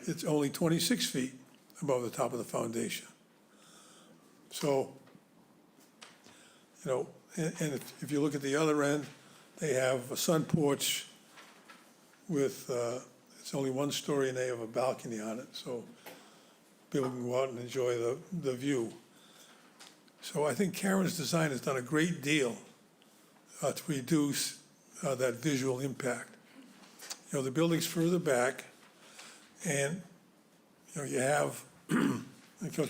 It's only 26 feet above the top of the foundation. So, and if you look at the other end, they have a sun porch with, it's only one story and they have a balcony on it, so people can go out and enjoy the view. So I think Karen's design has done a great deal to reduce that visual impact. The building's further back, and you have, because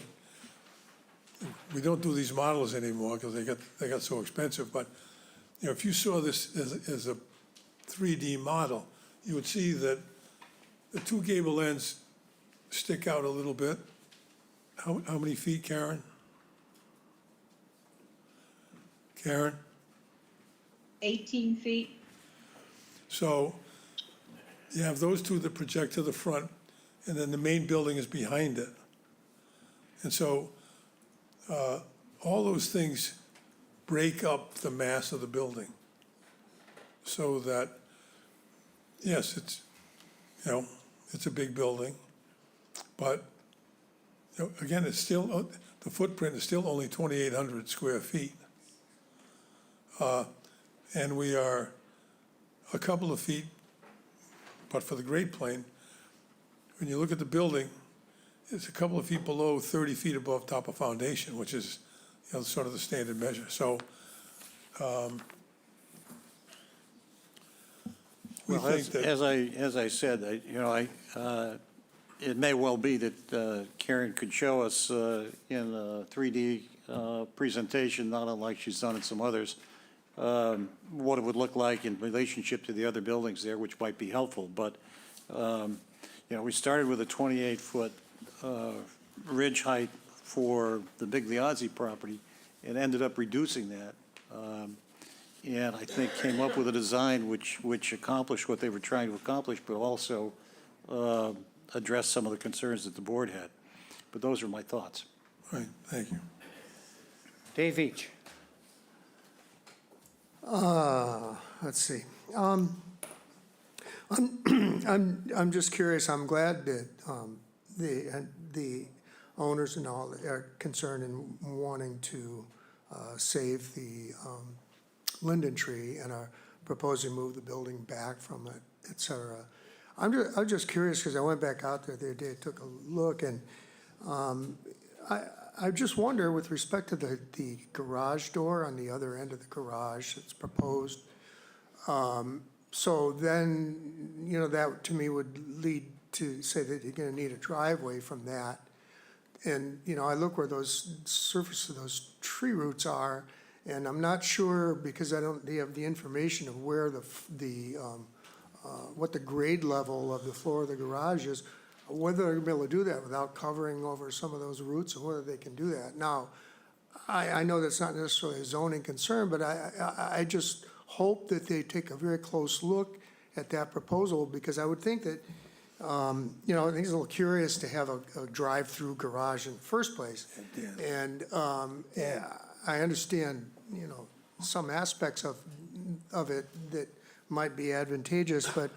we don't do these models anymore because they got so expensive, but if you saw this as a 3D model, you would see that the two gable ends stick out a little bit. How many feet, Karen? Karen? 18 feet. So you have those two that project to the front, and then the main building is behind it. And so all those things break up the mass of the building so that, yes, it's, it's a big building, but, again, it's still, the footprint is still only 2,800 square feet. And we are a couple of feet, but for the grade plane, when you look at the building, it's a couple of feet below 30 feet above top of foundation, which is, sort of the standard measure. So we well, think that, as I said, it may well be that Karen could show us in a 3D presentation, not unlike she's done in some others, what it would look like in relationship to the other buildings there, which might be helpful. But, we started with a 28-foot ridge height for the Big Liazzi property and ended up reducing that. And I think came up with a design which accomplished what they were trying to accomplish, but also addressed some of the concerns that the board had. But those are my thoughts. Right, thank you. Dave Veach. Let's see. I'm just curious, I'm glad that the owners and all are concerned in wanting to save the linden tree and are proposing to move the building back from it, et cetera. I'm just curious, because I went back out there the other day, took a look, and I just wonder, with respect to the garage door on the other end of the garage that's proposed, so then, that to me would lead to say that you're gonna need a driveway from that. And, I look where those surface of those tree roots are, and I'm not sure, because I don't have the information of where what the grade level of the floor of the garage is, whether they're gonna be able to do that without covering over some of those roots, and whether they can do that. Now, I know that's not necessarily a zoning concern, but I just hope that they take a very close look at that proposal, because I would think that, I think it's a little curious to have a drive-through garage in the first place. And, I understand, some aspects of it that might be advantageous, but,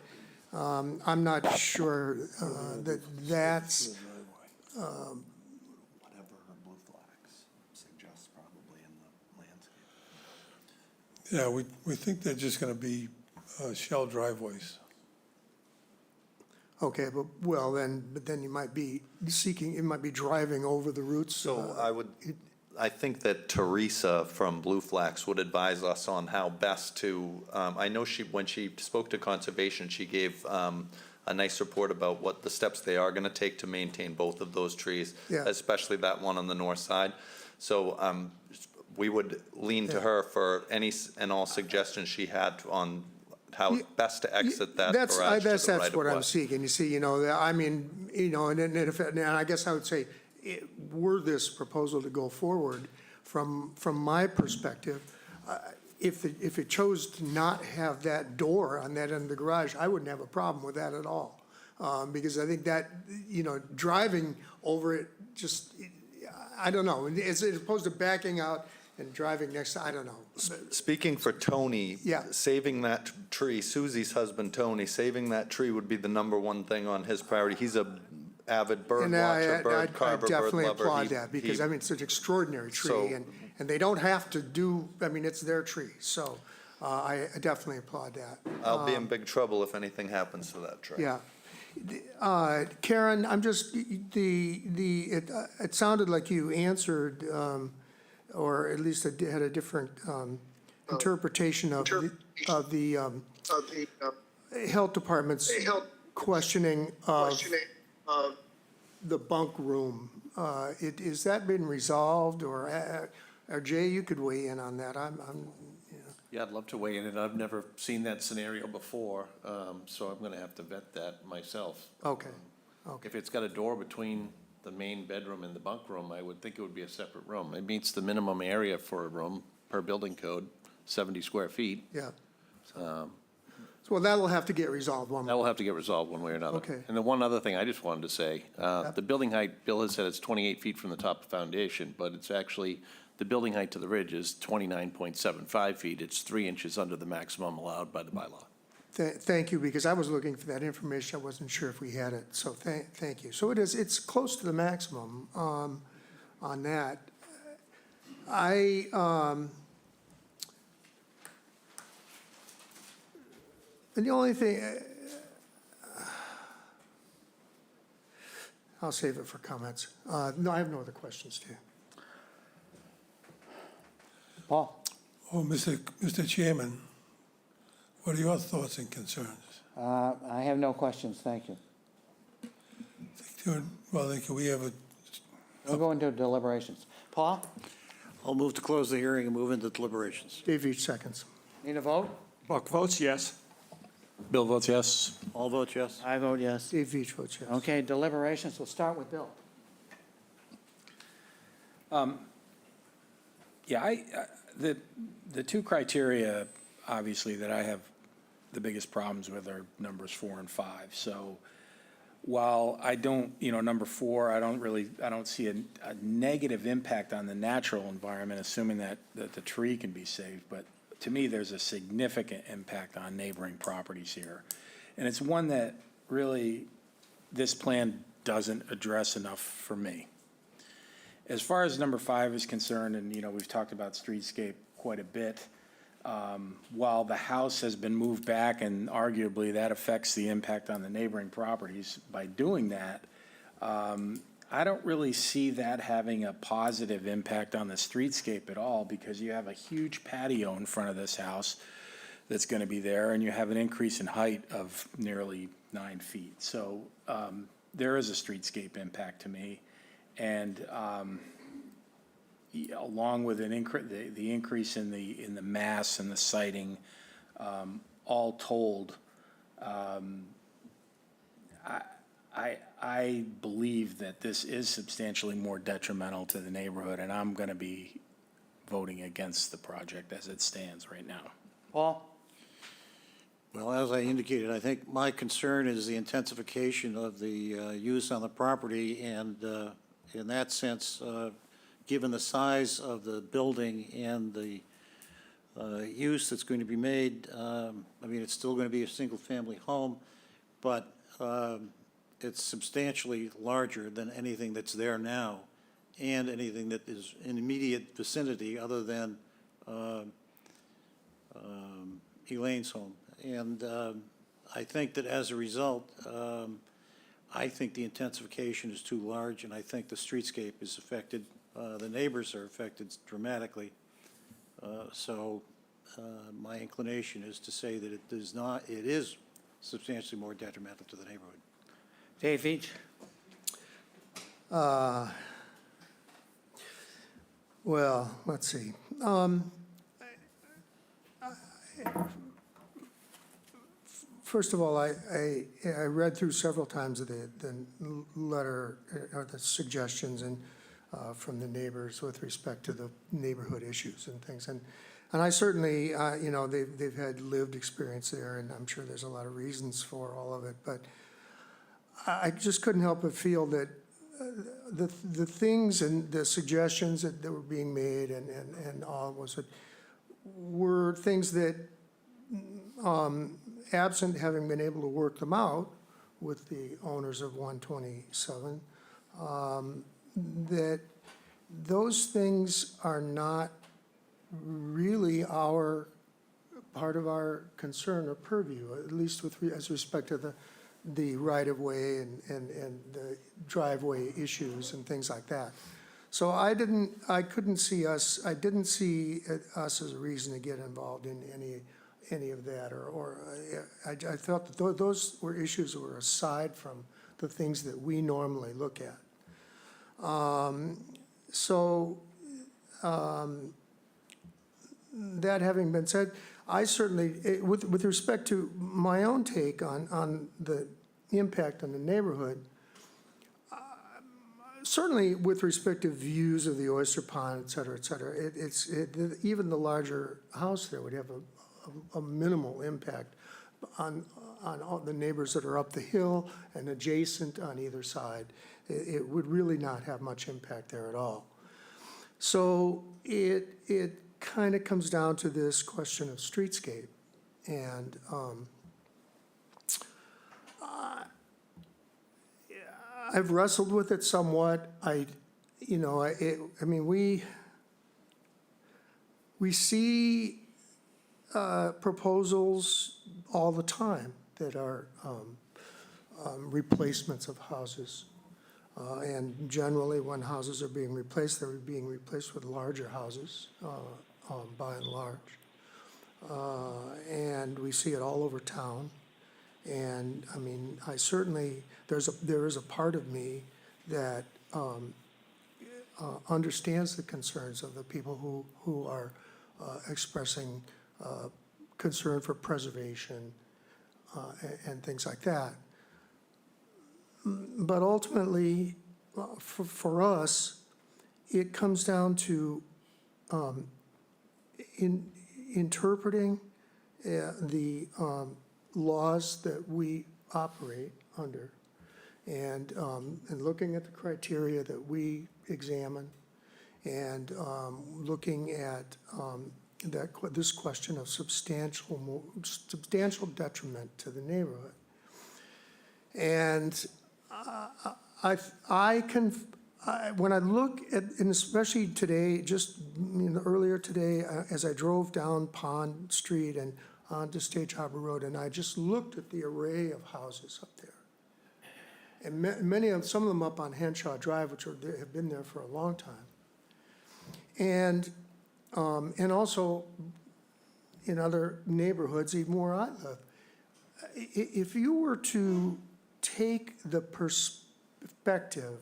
I'm not sure, that's, Whatever her blue flags suggests probably in the landscape. Yeah, we think they're just going to be shell driveways. okay, but then you might be driving over the roots. So I think that Teresa from Blue Flax would advise us on how best to, I know when she spoke to conservation, she gave a nice report about what the steps they are gonna take to maintain both of those trees, Yeah. especially that one on the north side. So we would lean to her for any and all suggestions she had on how best to exit that garage to the right That's of what I'm way. seeking. You see, and I guess I would say, were this proposal to go forward, from my perspective, if it chose to not have that door on that end of the garage, I wouldn't have a problem with that at all. Because I think that, driving over it, just, I don't know, as opposed to backing out and driving next, I don't know. Speaking for Tony, Yeah. saving that tree, Susie's husband, Tony, saving that tree would be the number one thing on his priority. He's a avid bird And watcher, bird I carver, bird definitely lover. applaud that, because, it's an extraordinary So- tree, and they don't have to do, it's their tree, so I definitely applaud that. I'll be in big trouble if anything happens to that tree. Yeah. Karen, I'm just, it sounded like you answered, or at least had a different interpretation of the health department's questioning of the bunk room. Is that been resolved, or Jay, you could weigh in on that? Yeah, I'd love to weigh in, and I've never seen that scenario before, so I'm gonna have to vet that myself. Okay. If it's got a door between the main bedroom and the bunk room, I would think it would be a separate room. It meets the minimum area for a room per building code, 70 square feet. Yeah. Well, that'll have to get resolved one That will have to get resolved one way or another. Okay. And the one other thing I just wanted to say, the building height, Bill has said it's 28 feet from the top of foundation, but it's actually, the building height to the ridge is 29.75 feet. It's 3 inches under the maximum allowed by the bylaw. Thank you, because I was looking for that information. I wasn't sure if we had it, so thank you. So it's close to the maximum on that. And the only thing, I'll save it for comments. No, I have no other questions, too. Paul? Oh, Mr. Chairman, what are your thoughts and concerns? I have no questions, thank you. Well, then can we have a, We'll go into deliberations. Paul, I'll move to close the hearing and move into deliberations. Dave Veach seconds. need a vote? Buck votes yes. Bill votes yes. All vote yes? I vote yes. Dave Veach votes yes. Okay, deliberations, we'll start with Bill. Yeah, the two criteria, obviously, that I have the biggest problems with are numbers 4 and 5. So while I don't, number 4, I don't see a negative impact on the natural environment, assuming that the tree can be saved. But to me, there's a significant impact on neighboring properties here. And it's one that really this plan doesn't address enough for me. As far as number 5 is concerned, and, we've talked about streetscape quite a bit, while the house has been moved back and arguably that affects the impact on the neighboring properties, by doing that, I don't really see that having a positive impact on the streetscape at all, because you have a huge patio in front of this house that's going to be there, and you have an increase in height of nearly 9 feet. So there is a streetscape impact to me. And along with the increase in the mass and the sighting, all told, I believe that this is substantially more detrimental to the neighborhood, and I'm going to be voting against the project as it stands right now. Paul? Well, as I indicated, I think my concern is the intensification of the use on the property, and in that sense, given the size of the building and the use that's going to be made, it's still going to be a single-family home, but it's substantially larger than anything that's there now and anything that is in immediate vicinity other than Elaine's home. And I think that as a result, I think the intensification is too large, and I think the streetscape is affected, the neighbors are affected dramatically. So my inclination is to say that it is substantially more detrimental to the neighborhood. Dave Veach? Well, let's see. First of all, I read through several times of the letter or the suggestions and from the neighbors with respect to the neighborhood issues and things. And I certainly, they've had lived experience there, and I'm sure there's a lot of reasons for all of it. But I just couldn't help but feel that the things and the suggestions that were being made and all were things that, absent having been able to work them out with the owners of 127, that those things are not really part of our concern or purview, at least as respect to the right-of-way and the driveway issues and things like that. So I didn't see us as a reason to get involved in any of that, or I thought that those were issues that were aside from the things that we normally look at. That having been said, I certainly, with respect to my own take on the impact on the neighborhood, certainly with respect to views of the oyster pond, et cetera, even the larger house there would have a minimal impact on all the neighbors that are up the hill and adjacent on either side. It would really not have much impact there at all. So it kind of comes down to this question of streetscape. And I've wrestled with it somewhat. We see proposals all the time that are replacements of houses. And generally, when houses are being replaced, they're being replaced with larger houses, by and large. And we see it all over town. And, I mean, I certainly, there is a part of me that understands the concerns of the people who are expressing concern for preservation and things like that. But ultimately, for us, it comes down to interpreting the laws that we operate under and looking at the criteria that we examine and looking at this question of substantial detriment to the neighborhood. And when I look at, and especially today, just earlier today, as I drove down Pond Street and onto Stage Harbor Road, and I just looked at the array of houses up there. And some of them up on Henshaw Drive, which have been there for a long time. And also in other neighborhoods, even where I live. If you were to take the perspective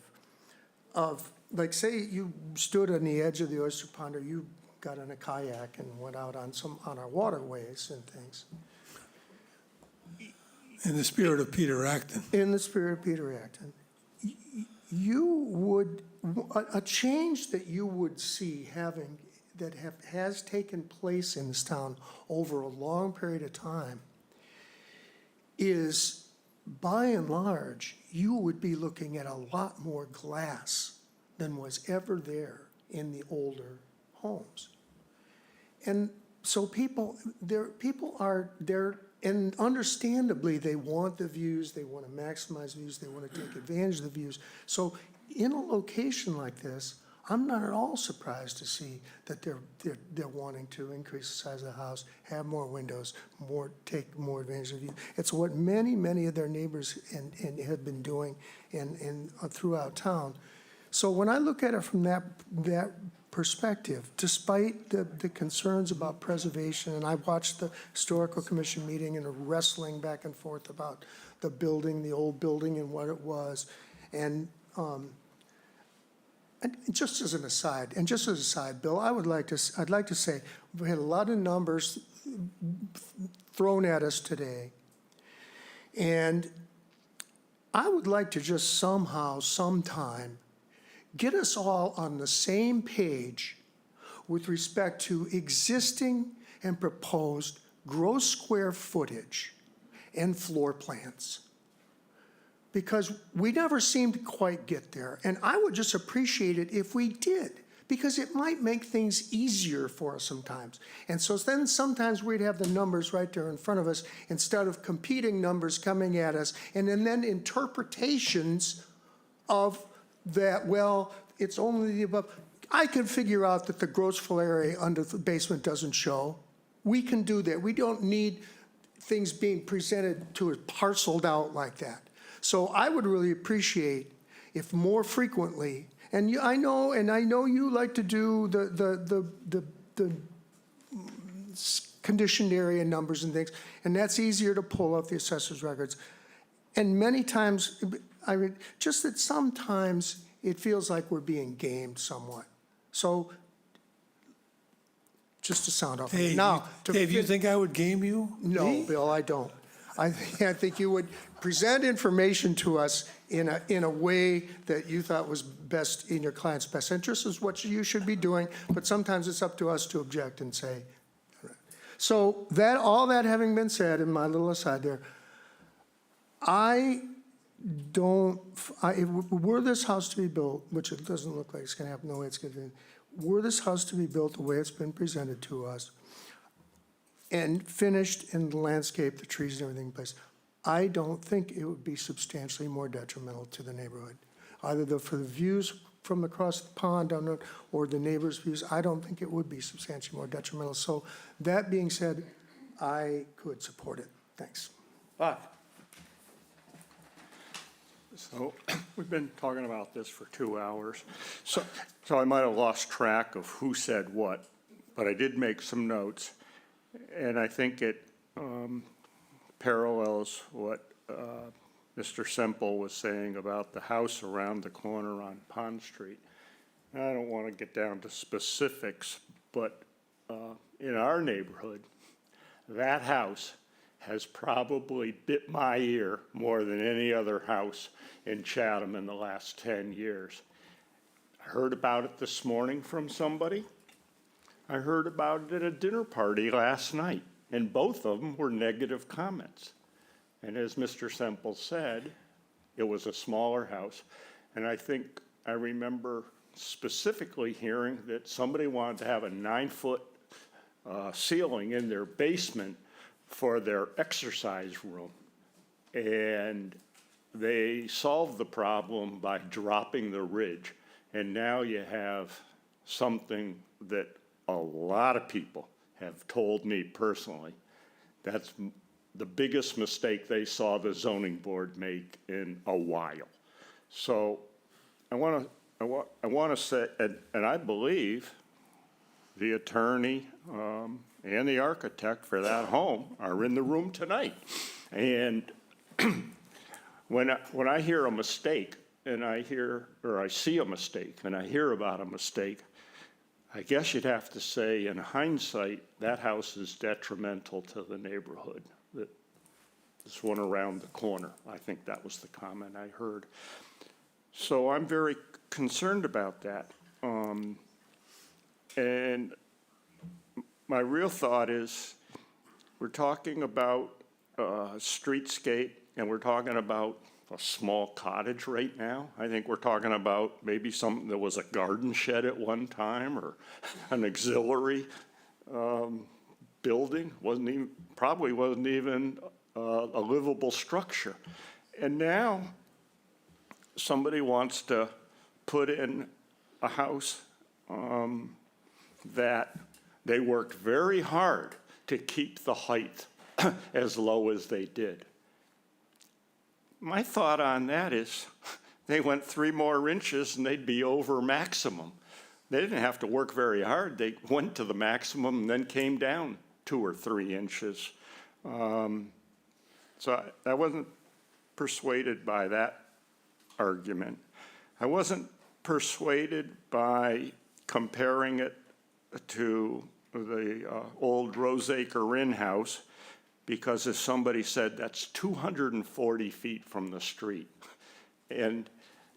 of, like, say you stood on the edge of the oyster pond, or you got in a kayak and went out on our waterways and things. In the spirit of Peter Acton. In the spirit of Peter Acton, you would, a change that you would see has taken place in this town over a long period of time is, by and large, you would be looking at a lot more glass than was ever there in the older homes. And so people are there, and understandably, they want the views, they want to maximize views, they want to take advantage of the views. So in a location like this, I'm not at all surprised to see that they're wanting to increase the size of the house, have more windows, take more advantage of the view. It's what many of their neighbors and have been doing throughout town. So when I look at it from that perspective, despite the concerns about preservation, and I watched the Historical Commission meeting and the wrestling back and forth about the building, the old building and what it was, and just as an aside, Bill, I'd like to say, we had a lot of numbers thrown at us today, and I would like to just somehow, sometime, get us all on the same page with respect to existing and proposed gross square footage and floor plans. Because we never seem to quite get there. And I would just appreciate it if we did, because it might make things easier for us sometimes. And so then sometimes we'd have the numbers right there in front of us instead of competing numbers coming at us, and then interpretations of that, well, it's only the above. I can figure out that the gross floor area under the basement doesn't show. We can do that. We don't need things being presented to us parceled out like that. So I would really appreciate if more frequently, and I know you like to do the conditioned area numbers and things, and that's easier to pull off the assessor's records. And many times, just that sometimes it feels like we're being gamed somewhat. So, just to sound off. Dave, Now, Dave, you think I would game you? No, Me? Bill, I don't. I think you would present information to us in a way that you thought was best in your client's best interest is what you should be doing, but sometimes it's up to us to object and say. So all that having been said, in my little aside there, were this house to be built, which it doesn't look like it's gonna happen the way it's gonna be, were this house to be built the way it's been presented to us and finished in the landscape, the trees and everything in place, I don't think it would be substantially more detrimental to the neighborhood. Either for the views from across the pond down there or the neighbors' views, I don't think it would be substantially more detrimental. So that being said, I could support it. Thanks. Bob? So we've been talking about this for 2 hours. So I might have lost track of who said what, but I did make some notes. And I think it parallels what Mr. Semple was saying about the house around the corner on Pond Street. And I don't want to get down to specifics, but in our neighborhood, that house has probably bit my ear more than any other house in Chatham in the last 10 years. I heard about it this morning from somebody. I heard about it at a dinner party last night, and both of them were negative comments. And as Mr. Semple said, it was a smaller house. And I think I remember specifically hearing that somebody wanted to have a 9-foot ceiling in their basement for their exercise room. And they solved the problem by dropping the ridge. And now you have something that a lot of people have told me personally. That's the biggest mistake they saw the zoning board make in a while. So I want to say, and I believe the attorney and the architect for that home are in the room tonight. And when I hear a mistake, and I see a mistake, and I hear about a mistake, I guess you'd have to say, in hindsight, that house is detrimental to the neighborhood. This one around the corner, I think that was the comment I heard. So I'm very concerned about that. And my real thought is, we're talking about streetscape, and we're talking about a small cottage right now. I think we're talking about maybe something that was a garden shed at one time, or an auxiliary building. Probably wasn't even a livable structure. And now somebody wants to put in a house that they worked very hard to keep the height as low as they did. My thought on that is they went 3 more inches and they'd be over maximum. They didn't have to work very hard. They went to the maximum and then came down 2 or 3 inches. So I wasn't persuaded by that argument. I wasn't persuaded by comparing it to the old Roseacre Inn house, because as somebody said, that's 240 feet from the street. And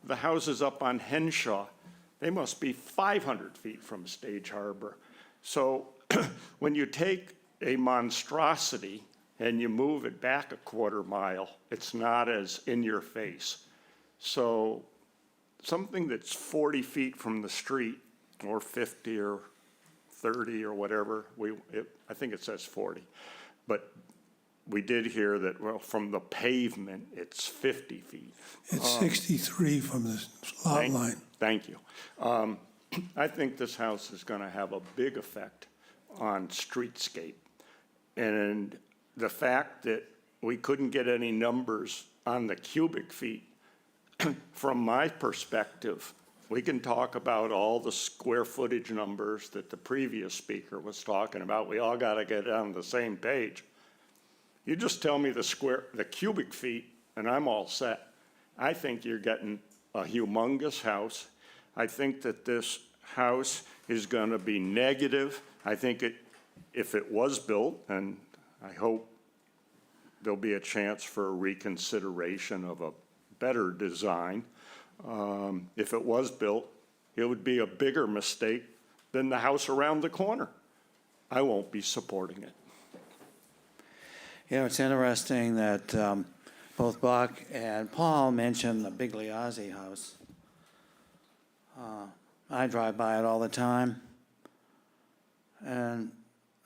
the houses up on Henshaw, they must be 500 feet from Stage Harbor. So when you take a monstrosity and you move it back a quarter mile, it's not as in your face. So something that's 40 feet from the street, or 50 or 30 or whatever, I think it says 40, but we did hear that, well, from the pavement, it's 50 feet. It's 63 from the lot line. Thank you. I think this house is going to have a big effect on streetscape. And the fact that we couldn't get any numbers on the cubic feet, from my perspective, we can talk about all the square footage numbers that the previous speaker was talking about. We all got to get on the same page. You just tell me the cubic feet, and I'm all set. I think you're getting a humongous house. I think that this house is going to be negative. I think if it was built, and I hope there'll be a chance for a reconsideration of a better design. If it was built, it would be a bigger mistake than the house around the corner. I won't be supporting it. You know, it's interesting that both Buck and Paul mentioned the Bigliazzi house. I drive by it all the time, and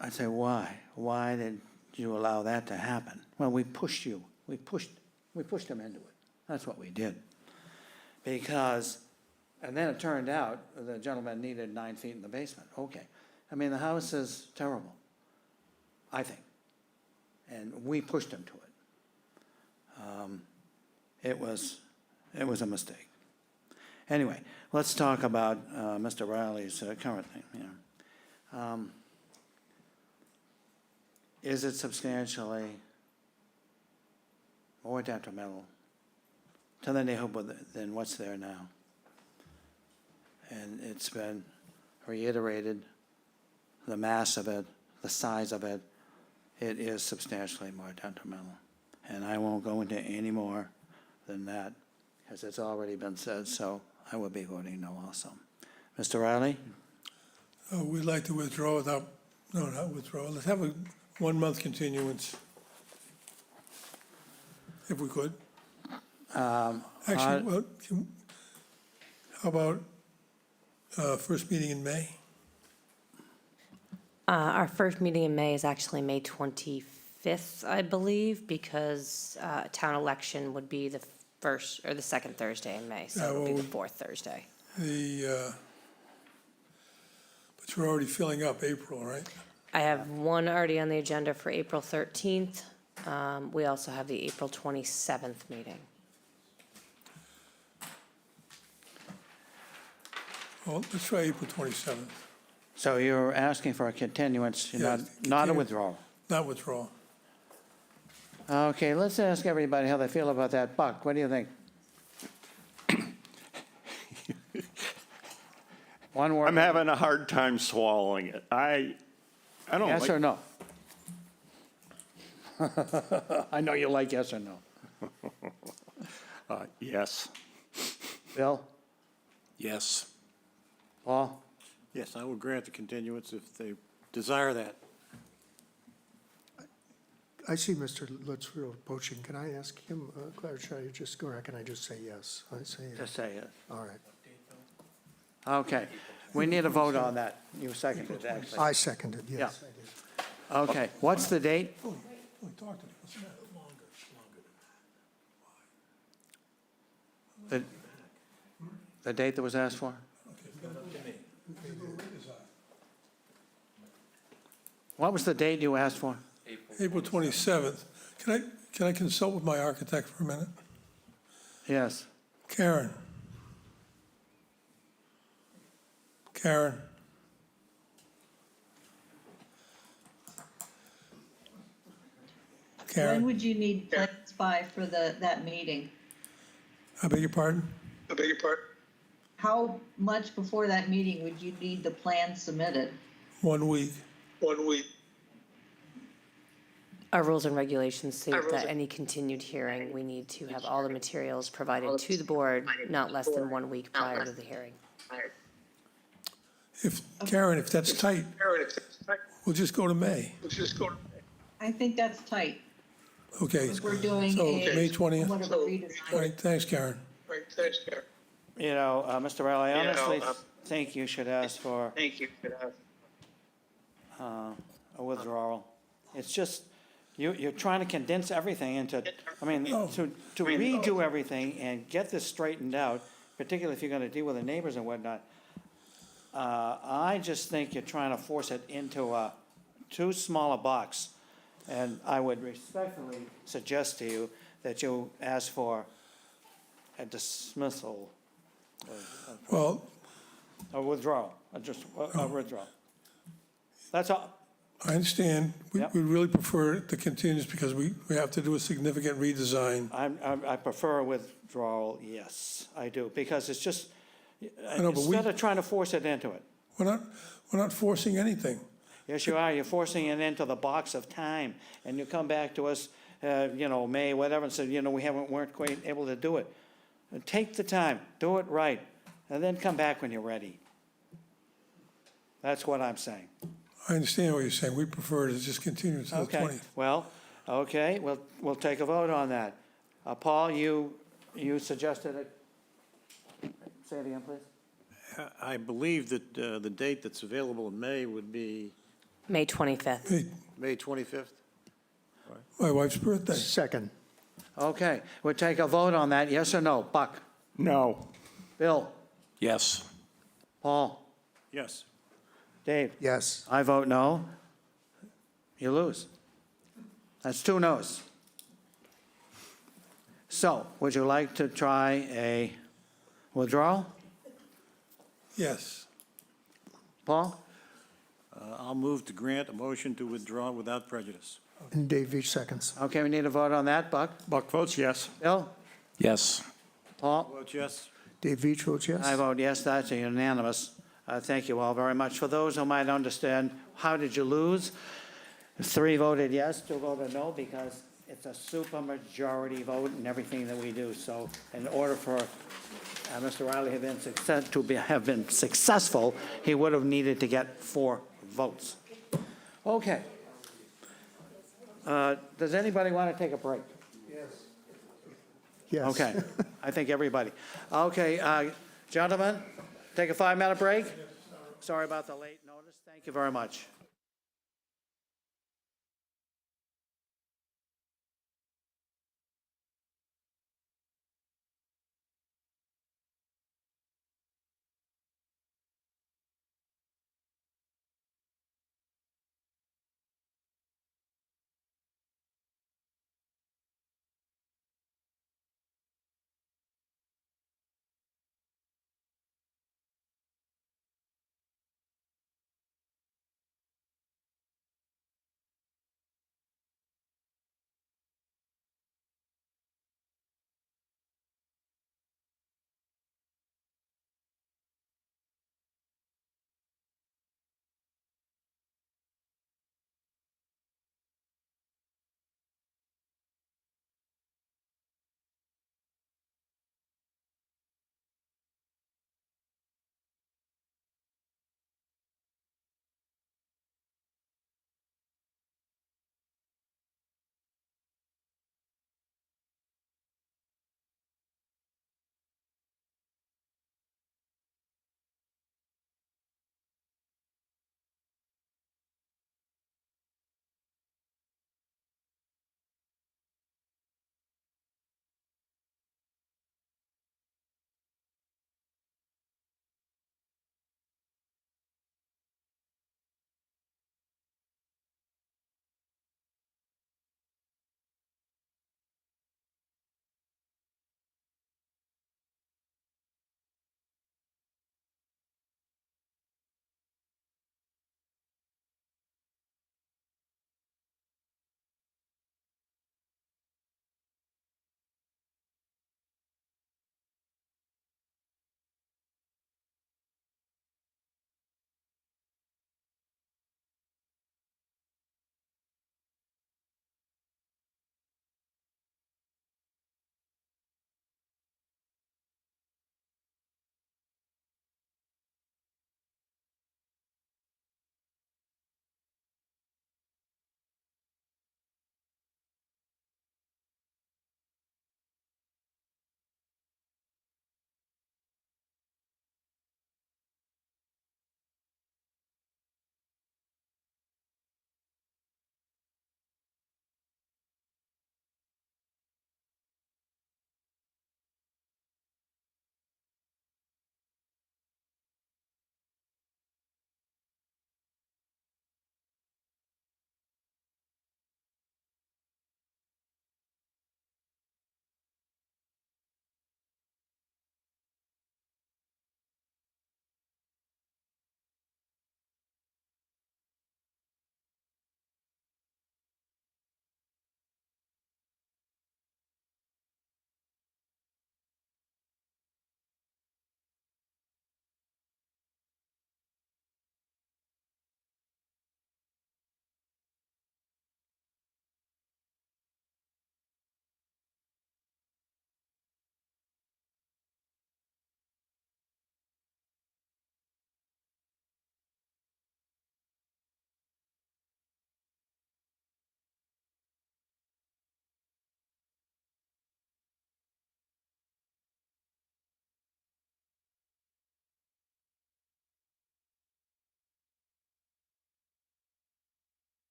I say, why? Why did you allow that to happen? Well, we pushed you. We pushed them into it. That's what we did. Because, and then it turned out the gentleman needed 9 feet in the basement. Okay. I mean, the house is terrible, I think. And we pushed him to it. It was a mistake. Anyway, let's talk about Mr. Riley's current thing here. Is it substantially more detrimental to the neighborhood than what's there now. And it's been reiterated, the mass of it, the size of it, it is substantially more detrimental. And I won't go into any more than that, because it's already been said, so I will be voting no also. Mr. Riley? We'd like to withdraw without, no, not withdraw. Let's have a 1-month continuance, if we could. Actually, well, how about first meeting in May? Our first meeting in May is actually May 25th, I believe, because town election would be the first or the second Thursday in May, so it would be the fourth Thursday. But you're already filling up April, right? I have one already on the agenda for April 13th. We also have the April 27th meeting. Well, let's try April 27th, So you're asking for a continuance, you're Yeah, not a continue. withdrawal? not withdrawal. Okay, let's ask everybody how they feel about that. Buck, what do you think? One word. I'm having a hard time swallowing it. I don't Yes like. or no? I know you like yes or no. Yes. Bill? Yes. Paul? Yes, I will grant the continuance if they desire that. I see Mr. Lutzfield approaching. Can I ask him, Claire, should I just go, or can I just say yes? I say yes. Just say it. All right. Okay, we need a vote on that. You seconded, actually. I seconded, yes, I did. Okay, what's the date? We talked to what's the matter? The date that was asked for? What was the date you asked for? April 27th. Can I consult with my architect for a minute? Yes. Karen? Karen? When Karen, would you need plans by for that meeting? I beg your pardon? How much before that meeting would you need the plans submitted? 1 week. Our rules and regulations state that any continued hearing, we need to have all the materials provided to the board not less than 1 week prior to the hearing. Karen, if that's tight, we'll just go to May. I think that's tight. Okay. If we're doing So, a May 20th? somewhat of a redesign. All right, thanks, Karen. You know, Mr. Riley, I honestly think you should ask for a withdrawal. It's just, you're trying to condense everything into, I mean, to redo everything and get this straightened out, particularly if you're gonna deal with the neighbors and whatnot. I just think you're trying to force it into a too small a box. And I would respectfully suggest to you that you ask for a dismissal, Well, a withdrawal, a withdrawal. That's all. I understand. We Yep. really prefer the continuance because we have to do a significant redesign. I prefer a withdrawal, yes, I do, because it's just, know, but we- instead of trying to force it into it. We're not forcing anything. Yes, you are, you're forcing it into the box of time, and you come back to us, May, whatever, and say, weren't quite able to do it. Take the time, do it right, and then come back when you're ready. That's what I'm saying. I understand what you're saying. We prefer to just continue until the Okay, 20th. well, okay, we'll take a vote on that. Paul, you suggested it. Say it again, please. I believe that the date that's available in May would be May 25th. Hey, May 25th? my wife's birthday. Second. Okay, we'll take a vote on that, yes or no? Buck? No. Bill? Yes. Paul? Yes. Dave? Yes. I vote no. You lose. That's 2 noes. So, would you like to try a withdrawal? Yes. Paul? I'll move to grant a motion to withdraw without prejudice. And Dave Veach seconds. Okay, we need a vote on that. Buck? Buck votes yes. Bill? Yes. Paul? Vote yes. Dave Veach votes yes. I vote yes, that's unanimous. Thank you all very much. For those who might understand, how did you lose? 3 voted yes, 2 voted no, because it's a supermajority vote in everything that we do. So in order for Mr. Riley have been successful, he would have needed to get 4 votes. Okay. Does anybody want to take a break? Yes. Okay, I think everybody. Okay, gentlemen, take a 5-minute break. Sorry about the late notice. Thank you very much.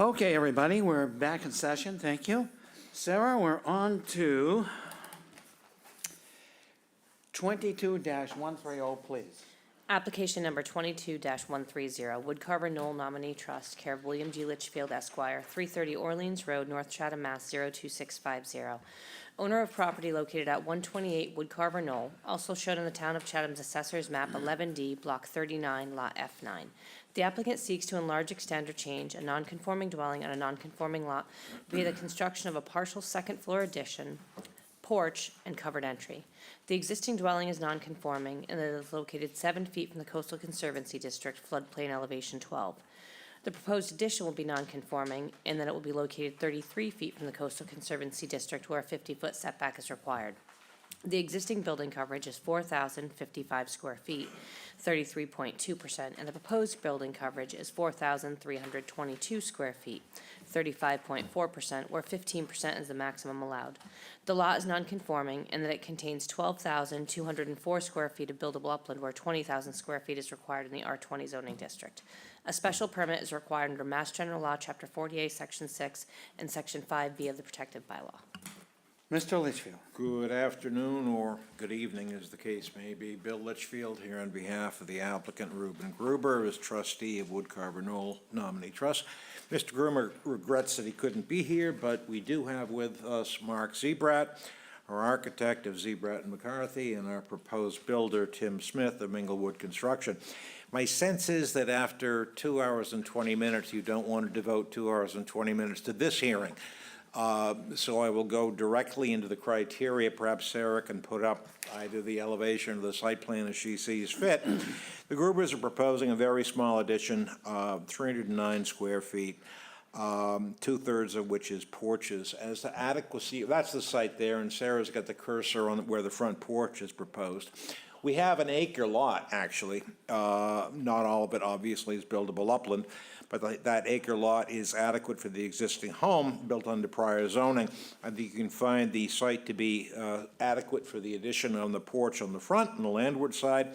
Okay, everybody, we're back in session. Thank you. Sarah, we're on to 22-130, please. Application number 22-130, Woodcarver Knoll Nominee Trust, care of William G. Litchfield Esquire, 330 Orleans Road, North Chatham, Mass. 02650. Owner of property located at 128 Woodcarver Knoll, also shown in the Town of Chatham's Assessor's Map 11D, Block 39, Lot F9. The applicant seeks to enlarge, extend, or change a non-conforming dwelling on a non-conforming lot via the construction of a partial second-floor addition, porch, and covered entry. The existing dwelling is non-conforming and it is located 7 feet from the Coastal Conservancy District, floodplain elevation 12. The proposed addition will be non-conforming in that it will be located 33 feet from the Coastal Conservancy District where a 50-foot setback is required. The existing building coverage is 4,055 square feet, 33.2%, and the proposed building coverage is 4,322 square feet, 35.4%, where 15% is the maximum allowed. The lot is non-conforming in that it contains 12,204 square feet of buildable upland, where 20,000 square feet is required in the R20 zoning district. A special permit is required under Mass General Law, Chapter 48, Section 6, and Section 5B of the protective bylaw. Mr. Litchfield. Good afternoon, or good evening, as the case may be. Bill Litchfield here on behalf of the applicant, Reuben Gruber, as trustee of Woodcarver Knoll Nominee Trust. Mr. Gruber regrets that he couldn't be here, but we do have with us Mark Zebrat, our architect of Zebrat and McCarthy, and our proposed builder, Tim Smith of Minglewood Construction. My sense is that after 2 hours and 20 minutes, you don't want to devote 2 hours and 20 minutes to this hearing. So I will go directly into the criteria. Perhaps Sarah can put up either the elevation or the site plan as she sees fit. The Grubers are proposing a very small addition, 309 square feet, 2/3 of which is porches. As to adequacy, that's the site there, and Sarah's got the cursor on where the front porch is proposed. We have an acre lot, actually. Not all of it, obviously, is buildable upland, but that acre lot is adequate for the existing home built under prior zoning. I think you can find the site to be adequate for the addition on the porch on the front and the landward side,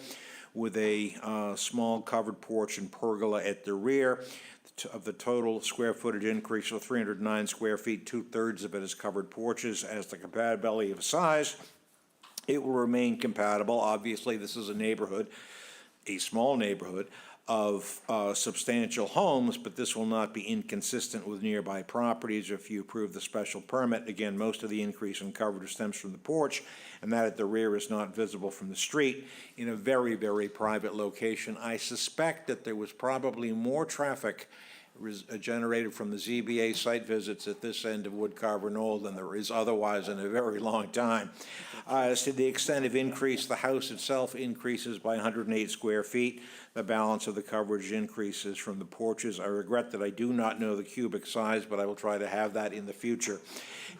with a small covered porch and pergola at the rear. Of the total square footage increase of 309 square feet, 2/3 of it is covered porches. As the compatibility of size, it will remain compatible. Obviously, this is a neighborhood, a small neighborhood of substantial homes, but this will not be inconsistent with nearby properties if you approve the special permit. Again, most of the increase in coverage stems from the porch, and that at the rear is not visible from the street in a very, very private location. I suspect that there was probably more traffic generated from the ZBA site visits at this end of Woodcarver Knoll than there is otherwise in a very long time. As to the extent of increase, the house itself increases by 108 square feet. The balance of the coverage increases from the porches. I regret that I do not know the cubic size, but I will try to have that in the future.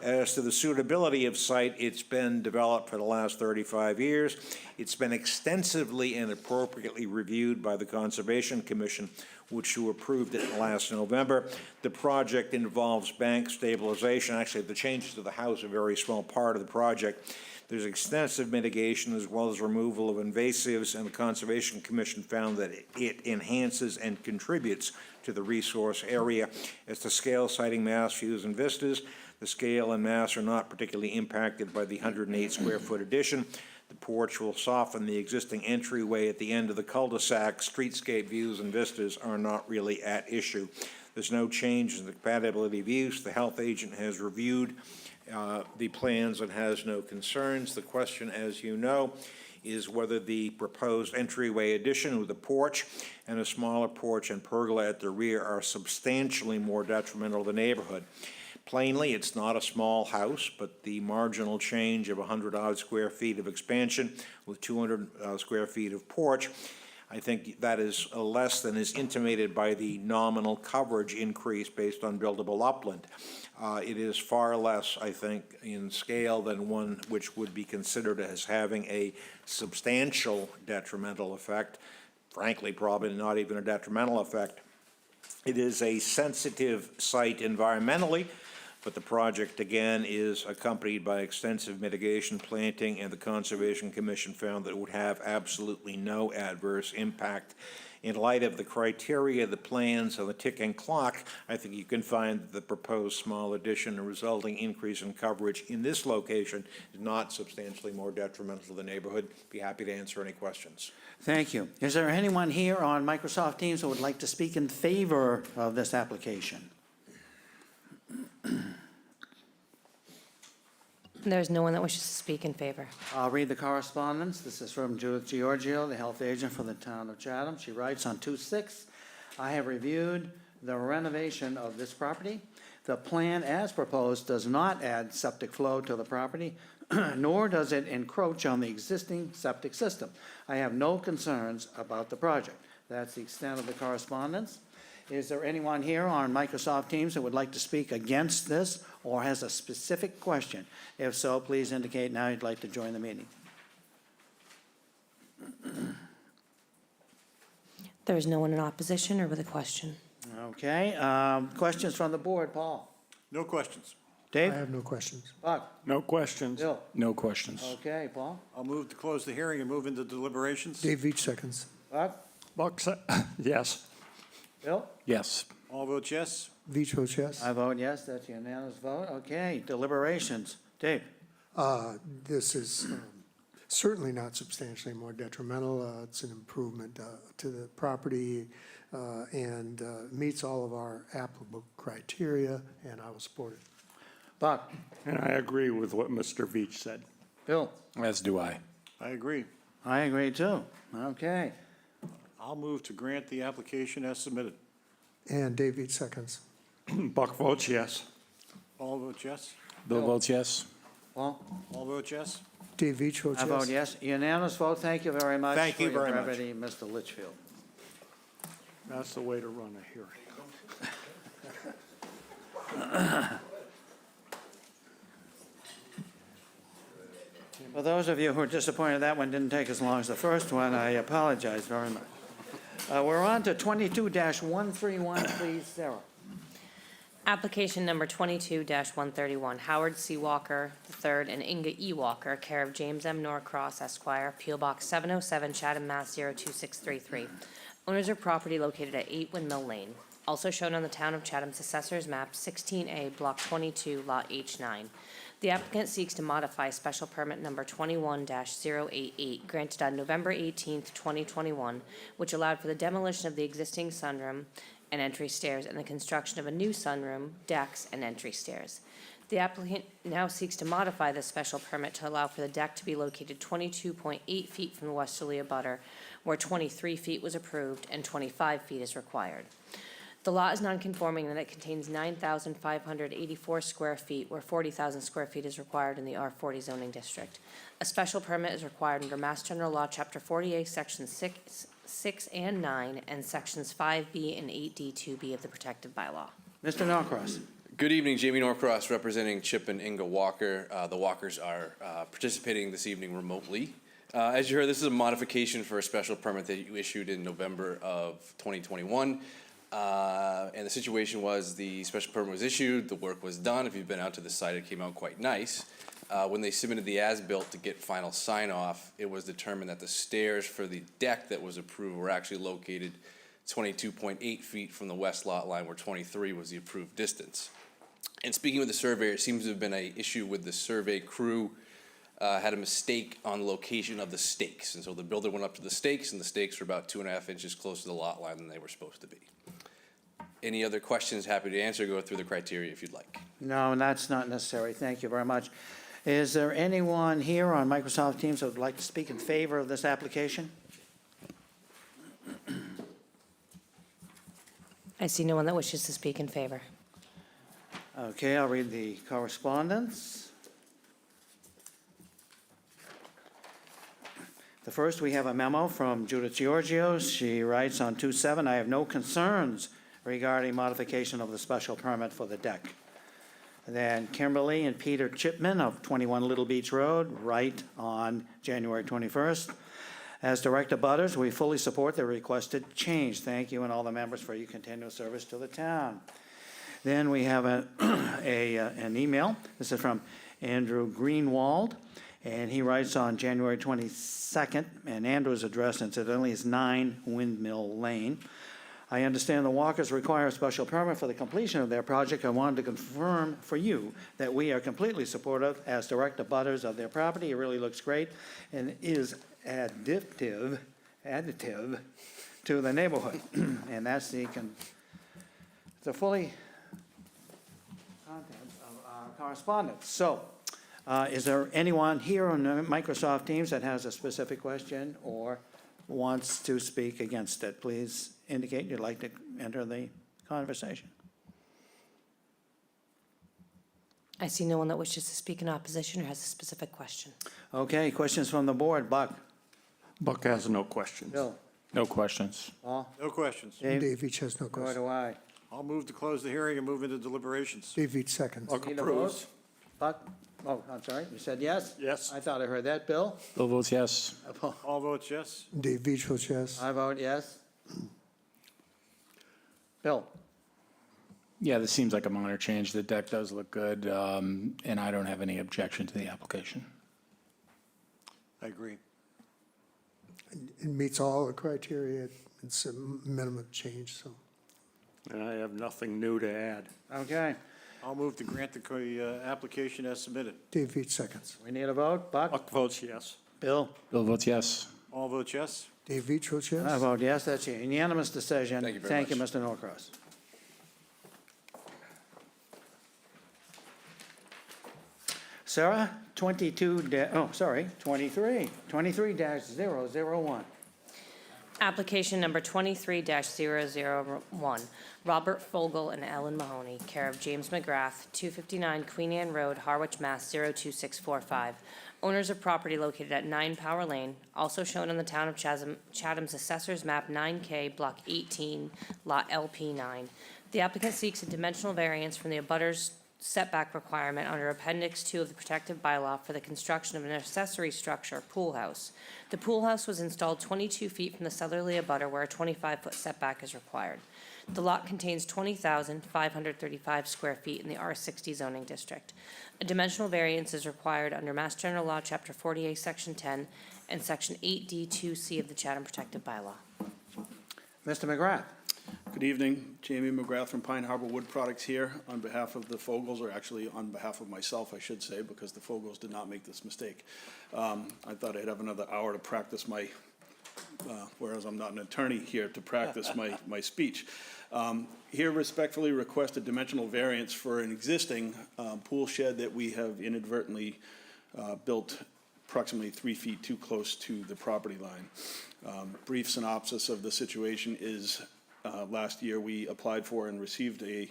As to the suitability of site, it's been developed for the last 35 years. It's been extensively and appropriately reviewed by the Conservation Commission, which you approved it last November. The project involves bank stabilization. Actually, the changes to the house are a very small part of the project. There's extensive mitigation as well as removal of invasives, and the Conservation Commission found that it enhances and contributes to the resource area. As to scale, siting, mass, views, and vistas, the scale and mass are not particularly impacted by the 108 square foot addition. The porch will soften the existing entryway at the end of the cul-de-sac. Streetscape views and vistas are not really at issue. There's no change in the compatibility of use. The health agent has reviewed the plans and has no concerns. The question, as you know, is whether the proposed entryway addition with a porch and a smaller porch and pergola at the rear are substantially more detrimental to the neighborhood. Plainly, it's not a small house, but the marginal change of 100-odd square feet of expansion with 200 square feet of porch, I think that is less than is intimated by the nominal coverage increase based on buildable upland. It is far less, I think, in scale than one which would be considered as having a substantial detrimental effect. Frankly, probably not even a detrimental effect. It is a sensitive site environmentally. but the project, again, is accompanied by extensive mitigation planting, and the Conservation Commission found that it would have absolutely no adverse impact. In light of the criteria, the plans, and the ticking clock, I think you can find that the proposed small addition and resulting increase in coverage in this location is not substantially more detrimental to the neighborhood. Be happy to answer any questions. Thank you. Is there anyone here on Microsoft Teams who would like to speak in favor of this application? There's no one that wishes to speak in favor. I'll read the correspondence. This is from Judith Giorgio, the health agent for the town of Chatham. She writes on 2/6, I have reviewed the renovation of this property. The plan as proposed does not add septic flow to the property, nor does it encroach on the existing septic system. I have no concerns about the project. That's the extent of the correspondence. Is there anyone here on Microsoft Teams that would like to speak against this or has a specific question? If so, please indicate now you'd like to join the meeting. There is no one in opposition or with a question. Okay, questions from the board, Paul? No questions. I Dave? have no questions. Buck? No questions. Bill? No questions. Okay, Paul? I'll move to close the hearing and move into deliberations. Dave Veach seconds. Buck? Buck, yes. Bill? Yes. All vote yes. Veach votes yes. I vote yes, that's a unanimous vote. Okay, deliberations. Dave? This is certainly not substantially more detrimental. It's an improvement to the property and meets all of our applicable criteria, and I will support it. Buck? And I agree with what Mr. Veach said. Bill? As do I. I agree. I agree too. Okay. I'll move to grant the application as submitted. And Dave Veach seconds. Buck votes yes. All vote yes. Bill votes yes. Paul? All vote yes. Dave Veach votes I yes. vote yes. Unanimous vote. Thank you very much. Thank you very much. For your brevity, Mr. Litchfield. That's the way to run a hearing. For those of you who are disappointed that one didn't take as long as the first one, I apologize very much. We're on to 22-131, please, Sarah. Application number 22-131, Howard C. Walker III and Inga E. Walker, care of James M. Norcross Esquire, P.O. Box 707, Chatham, Mass. 02633. Owners of property located at 8 Windmill Lane. Also shown on the Town of Chatham's Assessor's Map 16A, Block 22, Lot H9. The applicant seeks to modify special permit number 21-088, granted on November 18th, 2021, which allowed for the demolition of the existing sunroom and entry stairs and the construction of a new sunroom, decks, and entry stairs. The applicant now seeks to modify this special permit to allow for the deck to be located 22.8 feet from the westerly abutter, where 23 feet was approved and 25 feet is required. The lot is non-conforming in that it contains 9,584 square feet, where 40,000 square feet is required in the R40 zoning district. A special permit is required under Mass General Law, Chapter 48, Sections 6 and 9, and Sections 5B and 8D2B of the protective bylaw. Mr. Norcross. Good evening, Jamie Norcross, representing Chip and Inga Walker. The Walkers are participating this evening remotely. As you heard, this is a modification for a special permit that you issued in November of 2021. And the situation was the special permit was issued, the work was done. If you've been out to the site, it came out quite nice. When they submitted the as-built to get final sign-off, it was determined that the stairs for the deck that was approved were actually located 22.8 feet from the west lot line, where 23 was the approved distance. And speaking with the surveyor, it seems to have been an issue with the survey crew had a mistake on the location of the stakes. And so the builder went up to the stakes, and the stakes were about 2.5 inches closer to the lot line than they were supposed to be. Any other questions? Happy to answer. Go through the criteria if you'd like. No, that's not necessary. Thank you very much. Is there anyone here on Microsoft Teams that would like to speak in favor of this application? I see no one that wishes to speak in favor. Okay, I'll read the correspondence. The first, we have a memo from Judith Giorgio. She writes on 2/7, I have no concerns regarding modification of the special permit for the deck. Then Kimberly and Peter Chipman of 21 Little Beach Road write on January 21st. As direct abutters, we fully support the requested change. Thank you and all the members for your continuous service to the town. Then we have an email. This is from Andrew Greenwald, and he writes on January 22nd, and Andrew's address incidentally is 9 Windmill Lane. I understand the Walkers require a special permit for the completion of their project. I wanted to confirm for you that we are completely supportive as direct abutters of their property. It really looks great and is additive to the neighborhood. And that's the fully content of our correspondence. So, is there anyone here on the Microsoft Teams that has a specific question or wants to speak against it? Please indicate you'd like to enter the conversation. I see no one that wishes to speak in opposition or has a specific question. Okay, questions from the board. Buck? Buck has no questions. Bill? No questions. Paul? No questions. Dave? Dave Veach has no Nor question. do I. I'll move to close the hearing and move into deliberations. Dave Veach seconds. Buck Need a approves. vote? Buck? Oh, I'm sorry, you said yes? Yes. I thought I heard that. Bill? Bill votes yes. All votes yes. Dave Veach votes yes. I vote yes. Bill? Yeah, this seems like a minor change. The deck does look good, and I don't have any objection to the application. I agree. It meets all the criteria. It's a minimum change, so. And I have nothing new to add. Okay, I'll move to grant the application as submitted. Dave Veach seconds. we need a vote. Buck? Buck votes yes. Bill? Bill votes yes. All votes yes. Dave Veach votes yes. I vote yes, that's a unanimous decision. Thank you very Thank you, much. Mr. Norcross. Sarah, 23-001. Application number 23-001, Robert Fogel and Ellen Mahoney, care of James McGrath, 259 Queen Anne Road, Harwich, Mass. 02645. Owners of property located at 9 Power Lane, also shown on the Town of Chatham's Assessors Map 9K, Block 18, Lot LP9. The applicant seeks a dimensional variance from the abutters setback requirement under Appendix 2 of the protective bylaw for the construction of an accessory structure, pool house. The pool house was installed 22 feet from the southerly abutter where a 25-foot setback is required. The lot contains 20,535 square feet in the R60 zoning district. A dimensional variance is required under Mass General Law, Chapter 48, Section 10, and Section 8D2C of the Chatham Protective Bylaw. Mr. McGrath? Good evening, Jamie McGrath from Pine Harbor Wood Products here on behalf of the Fogels, or actually on behalf of myself, I should say, because the Fogels did not make this mistake. I thought I'd have another hour to practice my, whereas I'm not an attorney here, to practice my speech. Here respectfully request a dimensional variance for an existing pool shed that we have inadvertently built approximately 3 feet too close to the property line. Brief synopsis of the situation is last year, we applied for and received a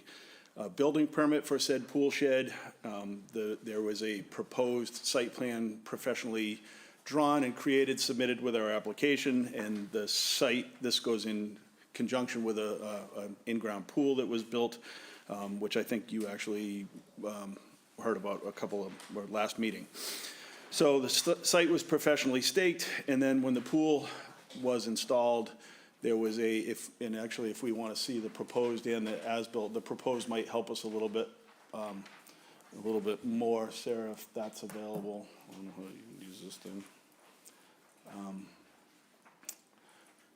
building permit for said pool shed. There was a proposed site plan professionally drawn and created, submitted with our application, and the site, this goes in conjunction with an in-ground pool that was built, which I think you actually heard about or last meeting. So the site was professionally staked, and then when the pool was installed, there was if we want to see the proposed and the as-built, the proposed might help us a little bit more. Sarah, if that's available. I don't know how you use this thing.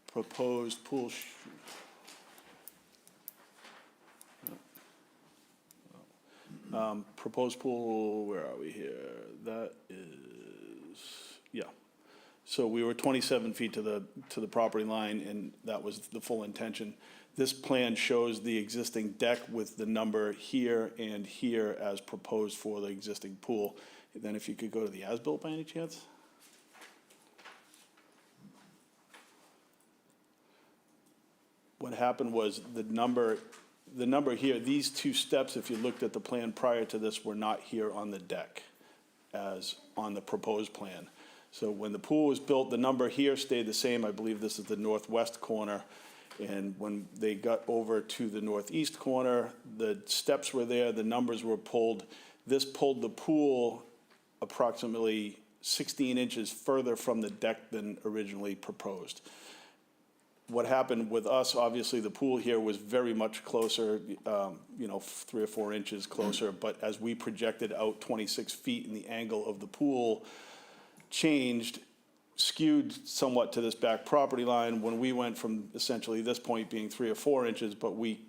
Proposed pool. Proposed pool, where are we here? That is, yeah. So we were 27 feet to the property line, and that was the full intention. This plan shows the existing deck with the number here and here as proposed for the existing pool. Then if you could go to the as-built by any chance? What happened was the number here, these two steps, if you looked at the plan prior to this, were not here on the deck as on the proposed plan. So when the pool was built, the number here stayed the same. I believe this is the northwest corner. And when they got over to the northeast corner, the steps were there, the numbers were pulled. This pulled the pool approximately 16 inches further from the deck than originally proposed. what happened with us, obviously, the pool here was very much closer, 3 or 4 inches closer, but as we projected out 26 feet and the angle of the pool changed, skewed somewhat to this back property line, when we went from essentially this point being 3 or 4 inches, but we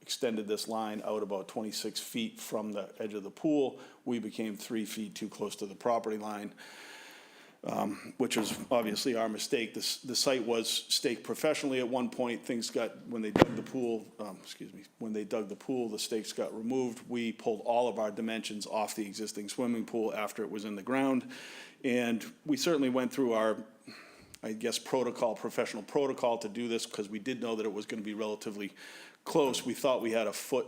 extended this line out about 26 feet from the edge of the pool, we became 3 feet too close to the property line, which was obviously our mistake. The site was staked professionally at one point. Things got, when they dug the pool, the stakes got removed. We pulled all of our dimensions off the existing swimming pool after it was in the ground. And we certainly went through our, I guess, professional protocol to do this, because we did know that it was going to be relatively close. We thought we had a foot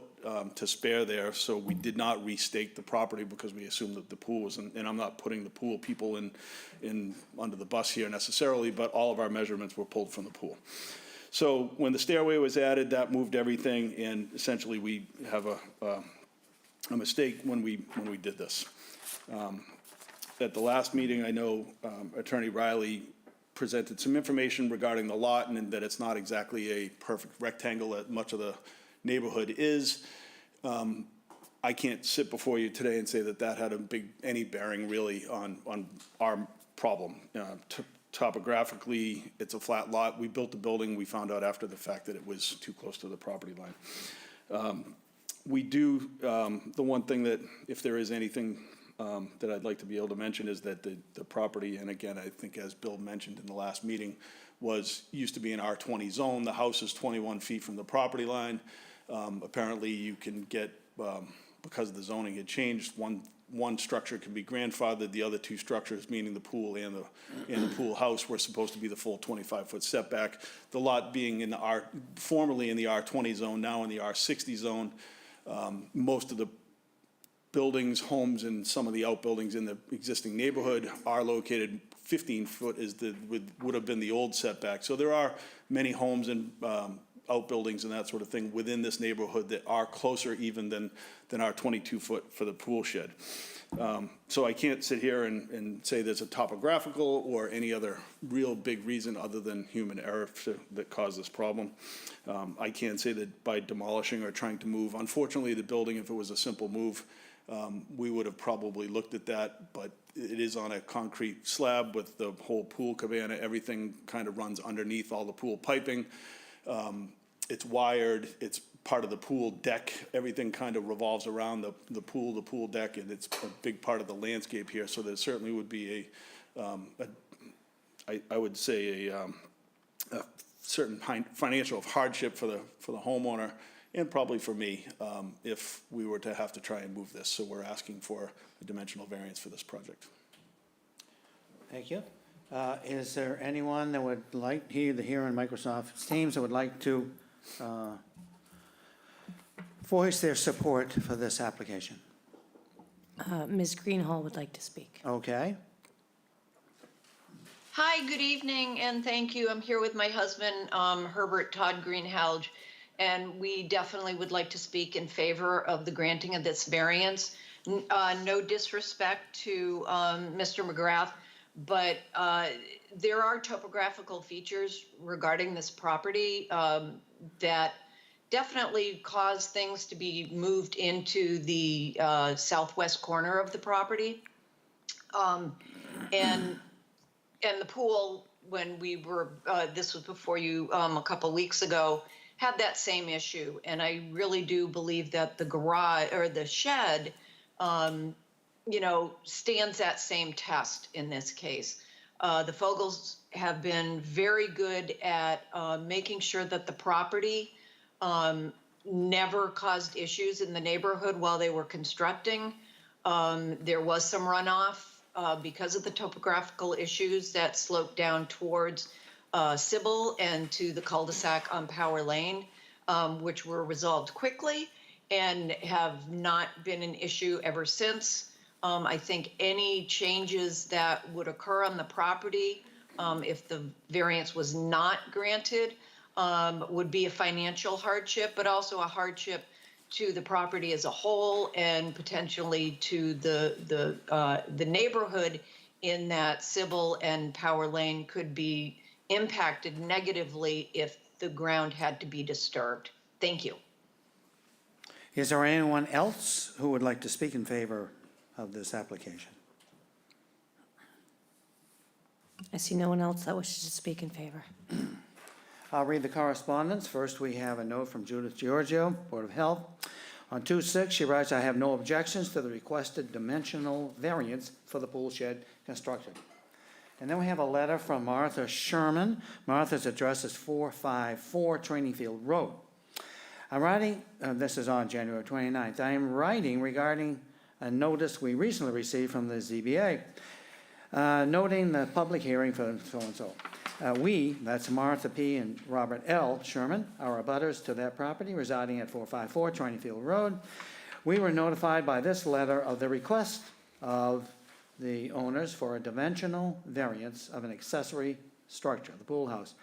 to spare there, so we did not restake the property because we assumed that the pool was, and I'm not putting the pool people in under the bus here necessarily, but all of our measurements were pulled from the pool. So when the stairway was added, that moved everything, and essentially we have a mistake when we did this. At the last meeting, I know Attorney Riley presented some information regarding the lot, and that it's not exactly a perfect rectangle that much of the neighborhood is. I can't sit before you today and say that that had any bearing really on our problem. Topographically, it's a flat lot. We built the building. We found out after the fact that it was too close to the property line. We do, the one thing that, if there is anything that I'd like to be able to mention, is that the property, and again, I think as Bill mentioned in the last meeting, used to be an R20 zone. The house is 21 feet from the property line. Apparently you can get, because the zoning had changed, one structure can be grandfathered. The other two structures, meaning the pool and the pool house, were supposed to be the full 25-foot setback. The lot being formerly in the R20 zone, now in the R60 zone. Most of the buildings, homes, and some of the outbuildings in the existing neighborhood are located 15 foot would have been the old setback. So there are many homes and outbuildings and that sort of thing within this neighborhood that are closer even than our 22-foot for the pool shed. So I can't sit here and say there's a topographical or any other real big reason other than human error that caused this problem. I can say that by demolishing or trying to move, unfortunately, the building, if it was a simple move, we would have probably looked at that, but it is on a concrete slab with the whole pool cabana. Everything kind of runs underneath all the pool piping. It's wired. It's part of the pool deck. Everything kind of revolves around the pool deck, and it's a big part of the landscape here. So there certainly would be I would say a certain financial hardship for the homeowner, and probably for me, if we were to have to try and move this. So we're asking for a dimensional variance for this project. Thank you. Is there anyone that would like, either here in Microsoft Teams, that would like to voice their support for this application? Ms. Greenhall would like to speak. Okay. Hi, good evening, and thank you. I'm here with my husband, Herbert Todd Greenhalgh, and we definitely would like to speak in favor of the granting of this variance. No disrespect to Mr. McGrath, but there are topographical features regarding this property that definitely cause things to be moved into the southwest corner of the property. And the pool, when we were, this was before you a couple weeks ago, had that same issue. And I really do believe that the garage or the shed, stands that same test in this case. The Fogels have been very good at making sure that the property never caused issues in the neighborhood while they were constructing. There was some runoff because of the topographical issues that sloped down towards Sybil and to the cul-de-sac on Power Lane, which were resolved quickly and have not been an issue ever since. I think any changes that would occur on the property if the variance was not granted would be a financial hardship, but also a hardship to the property as a whole and potentially to the neighborhood, in that Sybil and Power Lane could be impacted negatively if the ground had to be disturbed. Thank you. Is there anyone else who would like to speak in favor of this application? I see no one else that wishes to speak in favor. I'll read the correspondence. First, we have a note from Judith Giorgio, Board of Health. On 2/6, she writes, "I have no objections to the requested dimensional variance for the pool shed construction." And then we have a letter from Martha Sherman. Martha's address is 454 Training Field Road. I'm writing, this is on January 29th, I am writing regarding a notice we recently received from the ZBA, noting the public hearing for so-and-so. We, that's Martha P. and Robert L. Sherman, are abutters to that property residing at 454 Training Field Road. We were notified by this letter of the request of the owners for a dimensional variance of an accessory structure, the pool house,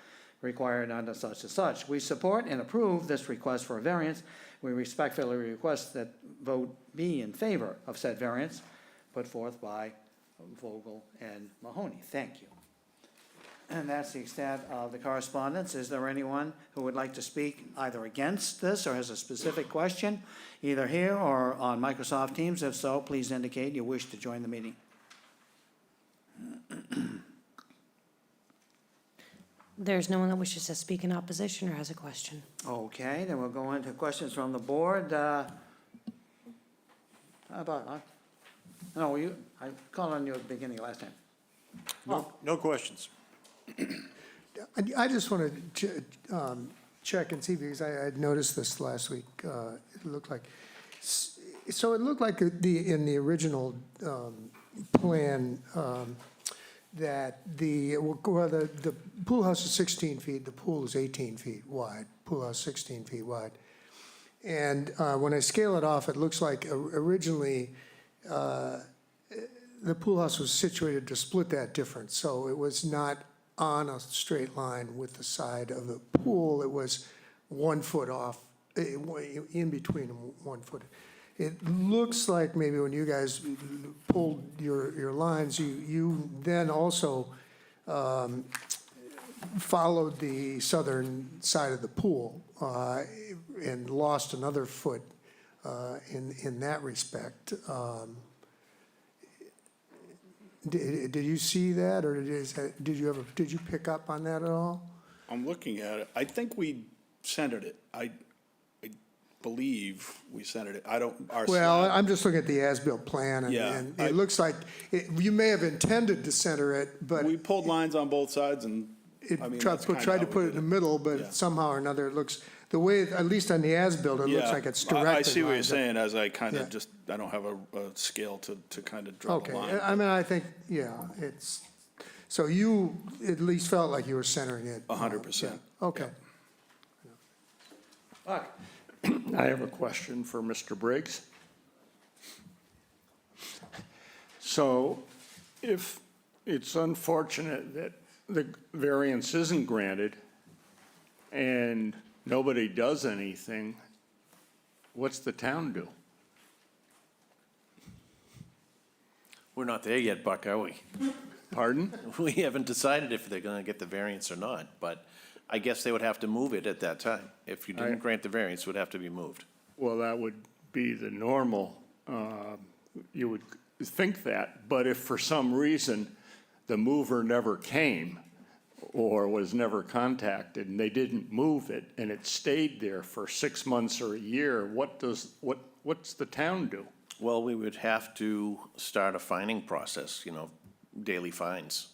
required under such and such. We support and approve this request for a variance. We respectfully request that vote be in favor of said variance put forth by Vogel and Mahoney. Thank you. And that's the extent of the correspondence. Is there anyone who would like to speak either against this or has a specific question, either here or on Microsoft Teams? If so, please indicate you wish to join the meeting. There's no one that wishes to speak in opposition or has a question. Okay, then we'll go into questions from the board. How about, no, I called on you at the beginning last time. No questions. I just want to check and see, because I had noticed this last week. It looked like, so it looked like in the original plan, that the pool house is 16 feet, the pool is 18 feet wide, pool house 16 feet wide. And when I scale it off, it looks like originally the pool house was situated to split that difference. So it was not on a straight line with the side of the pool. It was 1 foot off, in between 1 foot. It looks like maybe when you guys pulled your lines, you then also followed the southern side of the pool and lost another foot in that respect. Did you see that, or did you pick up on that at all? I'm looking at it. I think we centered it. I believe we centered it. I don't, our Well, slab- I'm just looking at the as-built plan, Yeah, and it looks like you may have intended to center it, but we pulled lines on both sides and, I mean, that's kinda tried to how put we it in did the middle, Yeah. but somehow or another, it looks, the way, at least on the as-built, it looks Yeah, like it's I directly see what you're lined up. saying, as I kind Yeah. of just, I don't have a scale to kind of draw the Okay, line. I mean, I think, yeah, it's, so you at least felt like you were centering it. 100%. Yeah, okay. I have a question for Mr. Briggs. So if it's unfortunate that the variance isn't granted and nobody does anything, what's the town do? We're not there yet, Buck, are we? Pardon? We haven't decided if they're gonna get the variance or not, but I guess they would have to move it at that time. If you didn't grant the variance, it would have to be moved. Well, that would be the normal, you would think that, but if for some reason the mover never came or was never contacted and they didn't move it and it stayed there for 6 months or a year, what's the town do? Well, we would have to start a fining process, daily fines.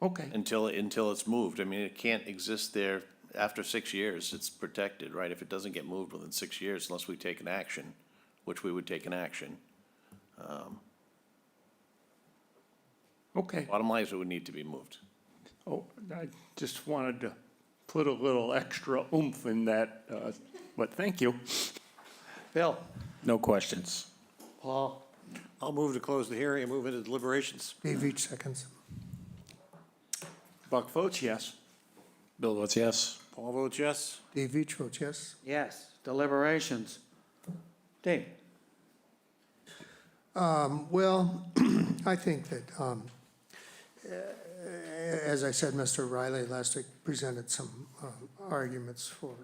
Okay. Until it's moved. I mean, it can't exist there after 6 years. It's protected, right? If it doesn't get moved within 6 years, unless we take an action, which we would take an action. Okay. Bottom line is it would need to be moved. Oh, I just wanted to put a little extra oomph in that, but thank you. Bill? No questions. Paul? I'll move to close the hearing and move into deliberations. Dave each seconds. Buck votes yes. Bill votes yes. Paul votes yes. Dave each votes yes. Yes. Deliberations. Dave? Well, I think that, as I said, Mr. Riley last week presented some arguments for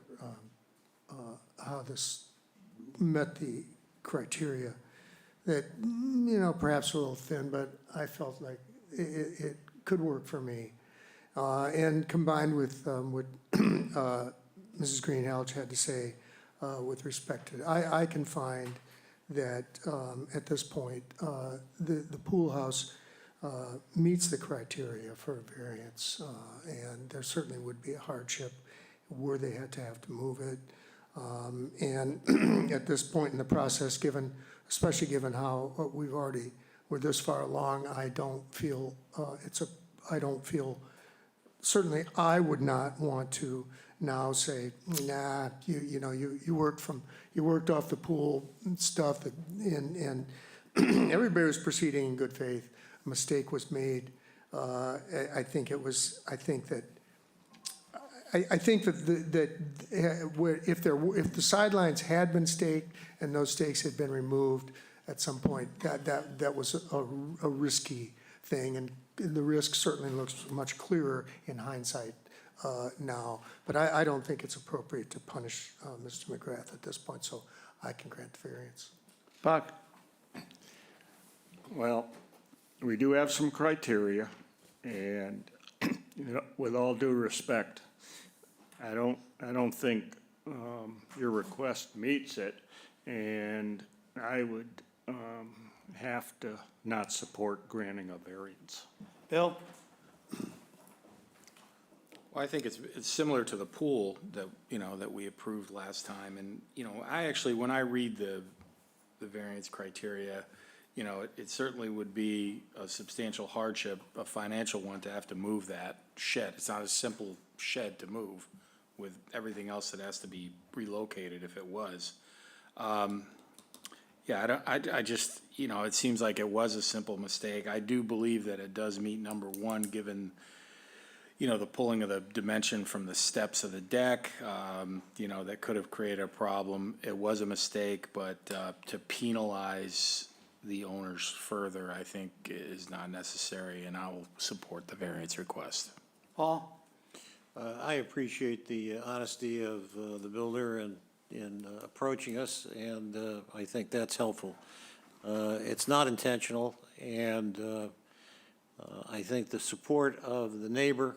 how this met the criteria that, perhaps a little thin, but I felt like it could work for me. And combined with what Mrs. Green-Halch had to say with respect to, I can find that at this point, the pool house meets the criteria for a variance, and there certainly would be a hardship were they had to have to move it. And at this point in the process, especially given how we're this far along, I don't feel certainly I would not want to now say, nah, you worked off the pool and stuff, and everybody was proceeding in good faith. A mistake was made. I think that if the sidelines had been staked and those stakes had been removed at some point, that was a risky thing, and the risk certainly looks much clearer in hindsight now. But I don't think it's appropriate to punish Mr. McGrath at this point, so I can grant the variance. Buck? Well, we do have some criteria, and with all due respect, I don't think your request meets it, and I would have to not support granting a variance. Bill? Well, I think it's similar to the pool that, that we approved last time. And, I actually, when I read the variance criteria, it certainly would be a substantial hardship, a financial one, to have to move that shed. It's not a simple shed to move with everything else that has to be relocated if it was. Yeah, I just, it seems like it was a simple mistake. I do believe that it does meet number one, given, the pulling of the dimension from the steps of the deck, that could have created a problem. It was a mistake, but to penalize the owners further, I think, is not necessary, and I will support the variance request. Paul? I appreciate the honesty of the builder in approaching us, and I think that's helpful. It's not intentional, and I think the support of the neighbor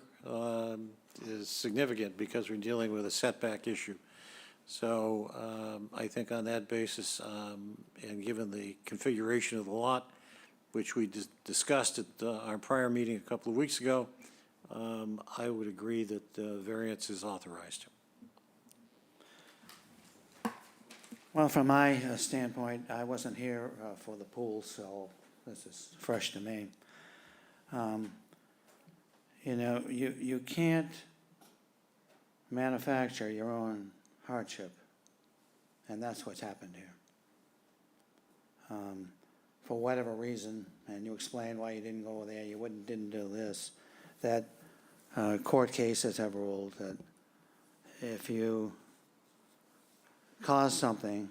is significant because we're dealing with a setback issue. So I think on that basis, and given the configuration of the lot, which we discussed at our prior meeting a couple of weeks ago, I would agree that variance is authorized. Well, from my standpoint, I wasn't here for the pool, so this is fresh to me. You can't manufacture your own hardship, and that's what's happened here. For whatever reason, and you explained why you didn't go there, you didn't do this, that court cases have ruled that if you cause something,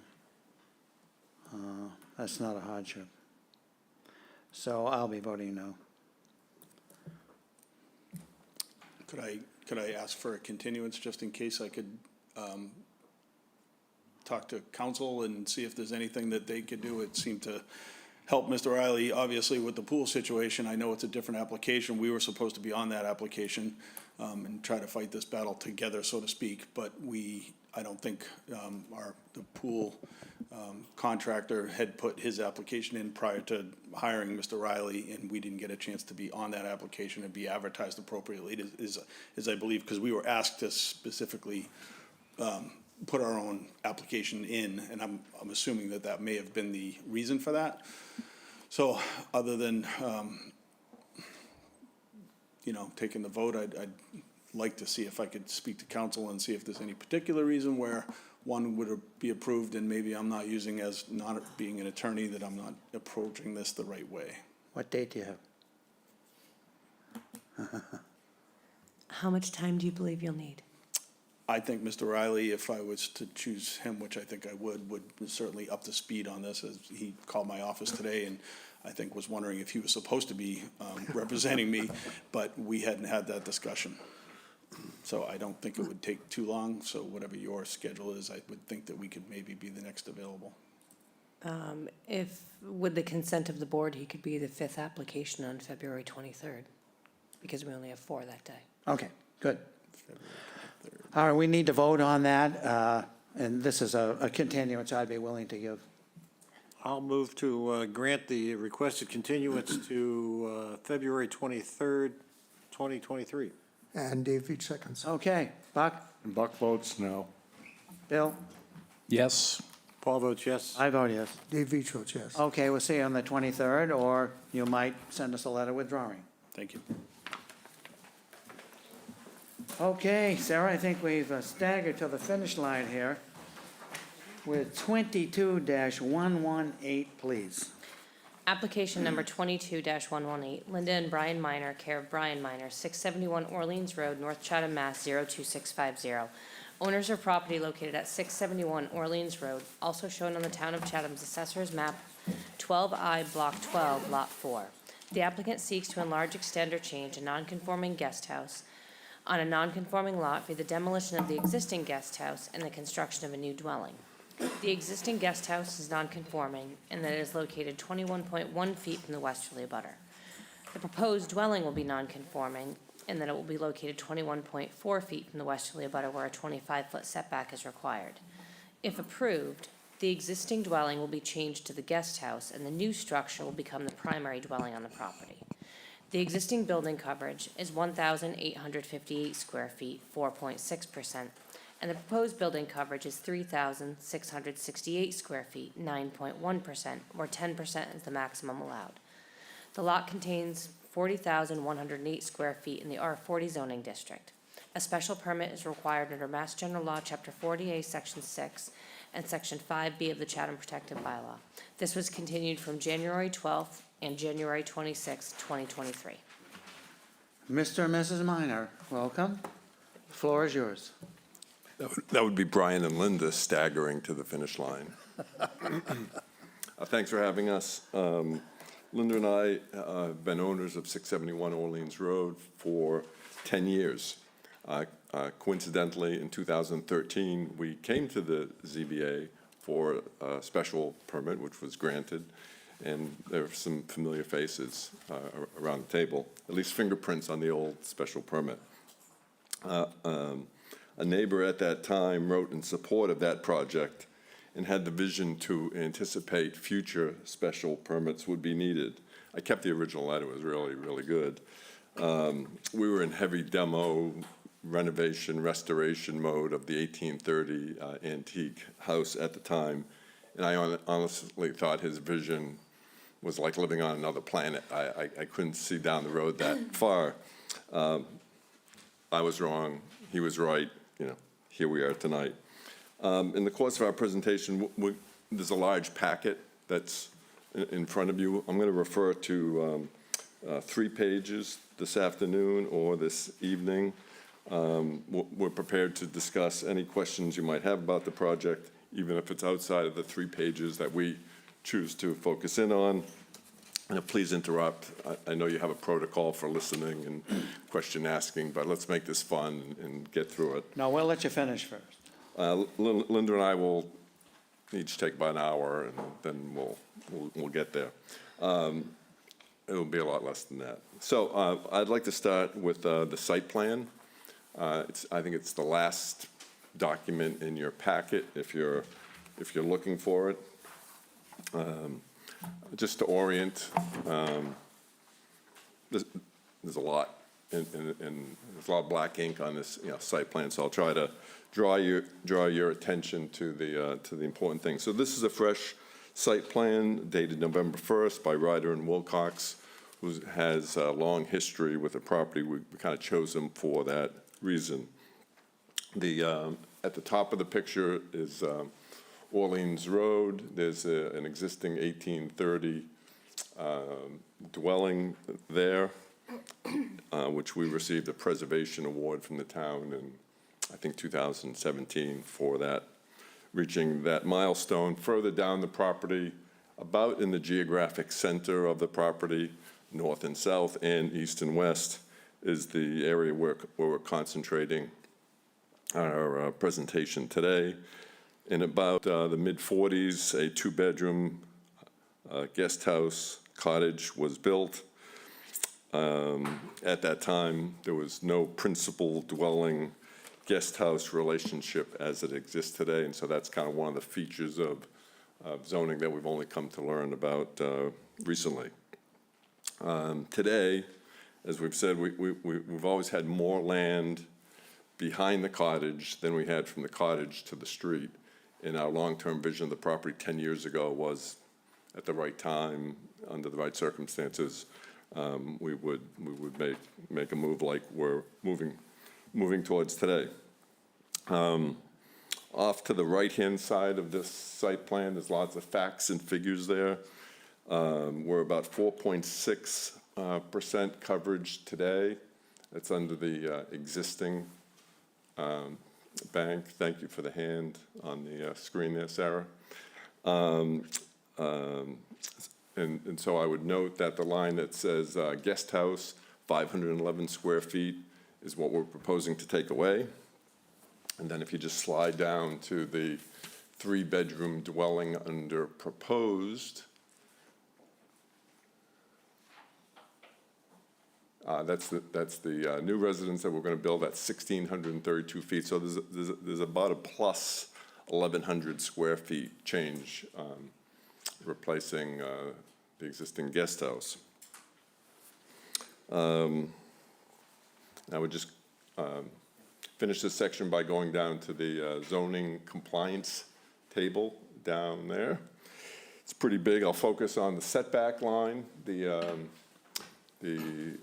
that's not a hardship. So I'll be voting no. Could I ask for a continuance just in case I could talk to council and see if there's anything that they could do? It seemed to help Mr. Riley, obviously, with the pool situation. I know it's a different application. We were supposed to be on that application and try to fight this battle together, so to speak, but I don't think the pool contractor had put his application in prior to hiring Mr. Riley, and we didn't get a chance to be on that application and be advertised appropriately, is I believe, because we were asked to specifically put our own application in, and I'm assuming that may have been the reason for that. So other than, taking the vote, I'd like to see if I could speak to council and see if there's any particular reason where one would be approved and maybe I'm not using, as not being an attorney, that I'm not approaching this the right way. What date do you have? How much time do you believe you'll need? I think Mr. Riley, if I was to choose him, which I think I would certainly up the speed on this, as he called my office today and I think was wondering if he was supposed to be representing me, but we hadn't had that discussion. So I don't think it would take too long, so whatever your schedule is, I would think that we could maybe be the next available. If, with the consent of the board, he could be the fifth application on February 23rd, because we only have 4 that day. Okay, good. All right, we need to vote on that, and this is a continuance I'd be willing to give. I'll move to grant the requested continuance to February 23rd, 2023. And Dave Veach seconds. Okay, Buck? And Buck votes no. Bill? Yes. Paul votes yes. I vote yes. Dave Veach votes yes. Okay, we'll see you on the 23rd, or you might send us a letter withdrawing. Thank you. Okay, Sarah, I think we've staggered to the finish line here with 22-118, please. Application number 22-118, Linda and Brian Minor, care of Brian Minor, 671 Orleans Road, North Chatham, Mass. 02650. Owners of property located at 671 Orleans Road, also shown on the Town of Chatham's Assessor's Map 12I, Block 12, Lot 4. The applicant seeks to enlarge, extend, or change a non-conforming guest house on a non-conforming lot via the demolition of the existing guest house and the construction of a new dwelling. The existing guest house is non-conforming in that it is located 21.1 feet from the westerly abutter. The proposed dwelling will be non-conforming in that it will be located 21.4 feet from the westerly abutter where a 25-foot setback is required. If approved, the existing dwelling will be changed to the guest house and the new structure will become the primary dwelling on the property. The existing building coverage is 1,858 square feet, 4.6%, and the proposed building coverage is 3,668 square feet, 9.1%, where 10% is the maximum allowed. The lot contains 40,108 square feet in the R40 zoning district. A special permit is required under Mass General Law, Chapter 40A, Section 6, and Section 5B of the Chatham Protective Bylaw. This was continued from January 12th and January 26th, 2023. Mr. and Mrs. Minor, welcome. The floor is yours. That would be Brian and Linda staggering to the finish line. Thanks for having us. Linda and I have been owners of 671 Orleans Road for 10 years. Coincidentally, in 2013, we came to the ZBA for a special permit, which was granted, and there are some familiar faces around the table, at least fingerprints on the old special permit. A neighbor at that time wrote in support of that project and had the vision to anticipate future special permits would be needed. I kept the original letter, it was really, really good. We were in heavy demo, renovation, restoration mode of the 1830 antique house at the time, and I honestly thought his vision was like living on another planet. I couldn't see down the road that far. I was wrong, he was right, you know, here we are tonight. In the course of our presentation, there's a large packet that's in front of you. I'm going to refer to 3 pages this afternoon or this evening. We're prepared to discuss any questions you might have about the project, even if it's outside of the 3 pages that we choose to focus in on. And please interrupt. I know you have a protocol for listening and question asking, but let's make this fun and get through it. No, we'll let you finish first. Linda and I will each take about an hour, and then we'll get there. It'll be a lot less than that. So I'd like to start with the site plan. I think it's the last document in your packet if you're looking for it. Just to orient, there's a lot, and there's a lot of black ink on this, site plan. So I'll try to draw your attention to the important things. So this is a fresh site plan dated November 1st by Ryder and Wilcox, who has a long history with the property. We kind of chose them for that reason. At the top of the picture is Orleans Road. There's an existing 1830 dwelling there, which we received a preservation award from the town in I think 2017 for that, reaching that milestone. Further down the property, about in the geographic center of the property, north and south and east and west, is the area where we're concentrating our presentation today. In about the mid-40s, a two-bedroom guest house cottage was built. At that time, there was no principal dwelling guest house relationship as it exists today, and so that's kind of one of the features of zoning that we've only come to learn about recently. Today, as we've said, we've always had more land behind the cottage than we had from the cottage to the street. And our long-term vision of the property 10 years ago was, at the right time, under the right circumstances, we would make a move like we're moving towards today. Off to the right-hand side of this site plan, there's lots of facts and figures there. We're about 4.6% coverage today. That's under the existing bank. Thank you for the hand on the screen there, Sarah. And so I would note that the line that says guest house, 511 square feet, is what we're proposing to take away. And then if you just slide down to the three-bedroom dwelling under proposed, that's the new residence that we're going to build. That's 1,632 feet. So there's about a plus 1,100 square feet change, replacing the existing guest house. I would just finish this section by going down to the zoning compliance table down there. It's pretty big. I'll focus on the setback line. The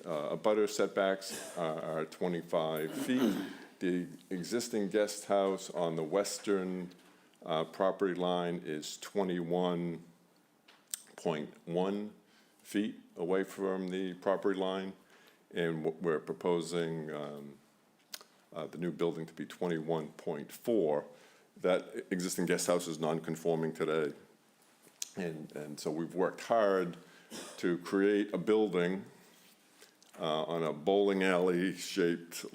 abutter setbacks are 25 feet. The existing guest house on the western property line is 21.1 feet away from the property line, and we're proposing the new building to be 21.4. That existing guest house is non-conforming today, and so we've worked hard to create a building on a bowling alley-shaped,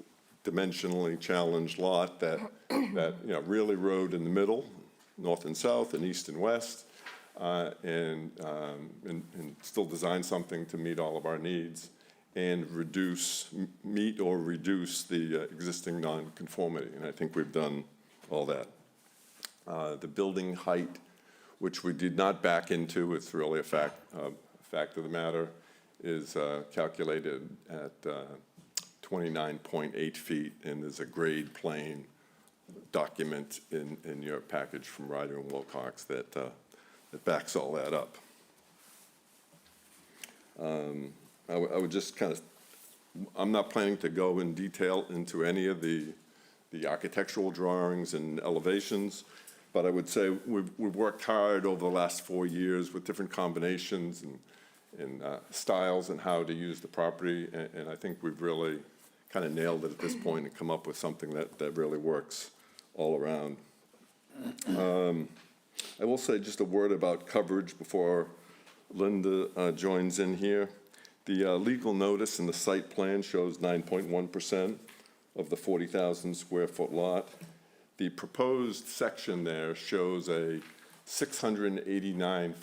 dimensionally challenged lot that really rode in the middle, north and south, and east and west, and still design something to meet all of our needs and meet or reduce the existing nonconformity. And I think we've done all that. The building height, which we did not back into, it's really a fact of the matter, is calculated at 29.8 feet, and there's a grade plane document in your package from Ryder and Wilcox that backs all that up. I would just kind of, I'm not planning to go in detail into any of the architectural drawings and elevations, but I would say we've worked hard over the last 4 years with different combinations and styles and how to use the property, and I think we've really kind of nailed it at this point and come up with something that really works all around. I will say just a word about coverage before Linda joins in here. The legal notice in the site plan shows 9.1% of the 40,000 square foot lot. The proposed section there shows a 689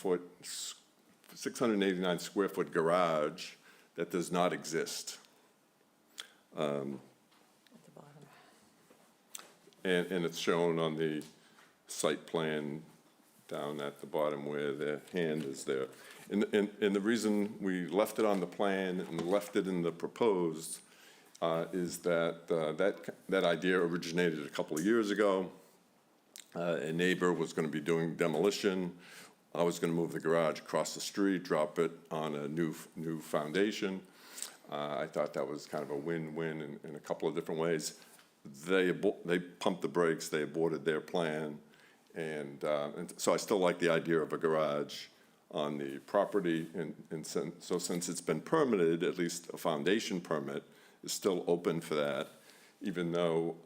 square foot garage that does not exist. And it's shown on the site plan down at the bottom where the hand is there. And the reason we left it on the plan and left it in the proposed is that that idea originated a couple of years ago. A neighbor was going to be doing demolition. I was going to move the garage across the street, drop it on a new foundation. I thought that was kind of a win-win in a couple of different ways. They pumped the brakes. They aborted their plan. And so I still like the idea of a garage on the property, and so since it's been permitted, at least a foundation permit is still open for that, even though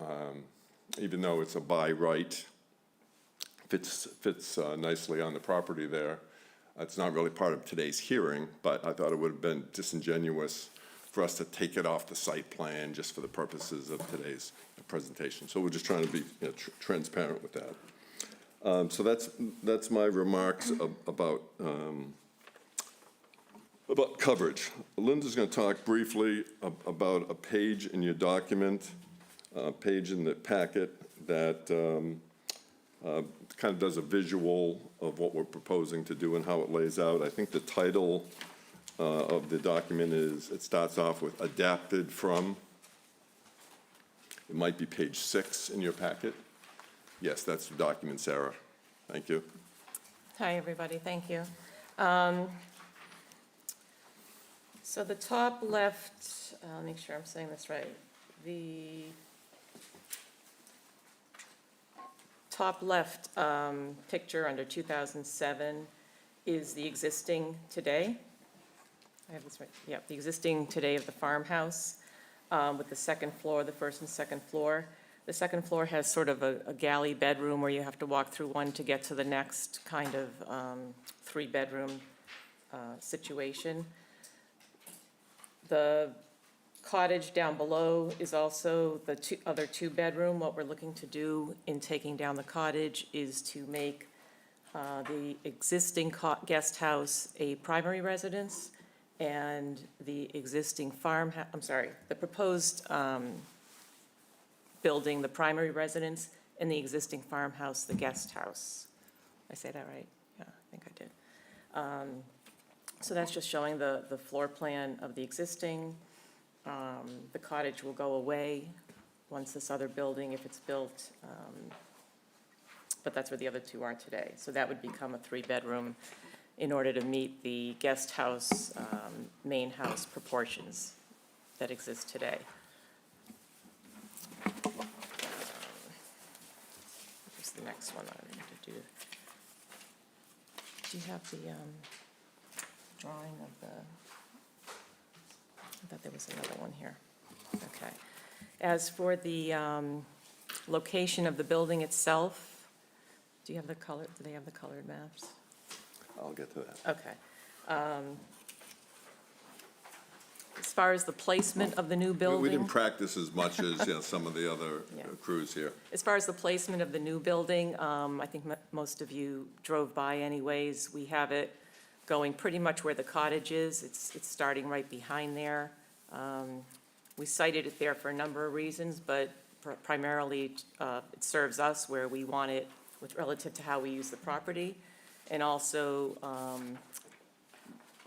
even though it's a by right, fits nicely on the property there. It's not really part of today's hearing, but I thought it would have been disingenuous for us to take it off the site plan just for the purposes of today's presentation. So we're just trying to be transparent with that. So that's my remarks about coverage. Linda's going to talk briefly about a page in your document, a page in the packet that kind of does a visual of what we're proposing to do and how it lays out. I think the title of the document it starts off with adapted from. It might be page 6 in your packet. Yes, that's the document, Sarah. Thank you. Hi, everybody, thank you. So the top left, I'll make sure I'm saying this right. The top left picture under 2007 is the existing today. I have this right, yeah, the existing today of the farmhouse with the second floor, the first and second floor. The second floor has sort of a galley bedroom where you have to walk through one to get to the next kind of 3-bedroom situation. The cottage down below is also the other 2-bedroom. What we're looking to do in taking down the cottage is to make the existing guest house a primary residence and the existing the proposed building, the primary residence, and the existing farmhouse, the guest house. I say that right? Yeah, I think I did. So that's just showing the floor plan of the existing. The cottage will go away once this other building, if it's built, but that's where the other 2 are today. So that would become a 3-bedroom in order to meet the guest house, main house proportions that exist today. Here's the next one I need to do. Do you have the drawing of the, I thought there was another one here. Okay. As for the location of the building itself, do you have the color, do they have the colored maps? I'll get to that. Okay. As far as the placement of the new building. We didn't practice as much as some of the other Yeah. crews here. As far as the placement of the new building, I think most of you drove by anyways. We have it going pretty much where the cottage is. It's starting right behind there. We cited it there for a number of reasons, but primarily it serves us where we want it with relative to how we use the property, and also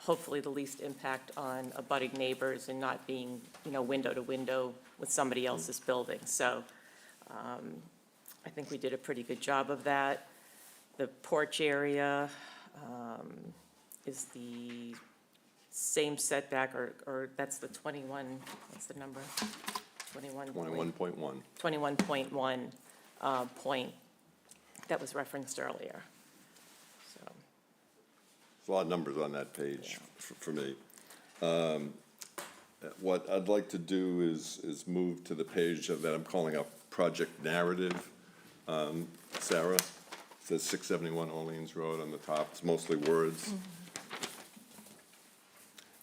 hopefully the least impact on abutting neighbors and not being, window to window with somebody else's building. So I think we did a pretty good job of that. The porch area is the same setback, or that's the 21, what's the number? 21.1. 21.1 point that was referenced earlier. So, There's a lot of numbers on that page for me. What I'd like to do is move to the page that I'm calling a project narrative. Sarah, it says 671 Orleans Road on the top. It's mostly words.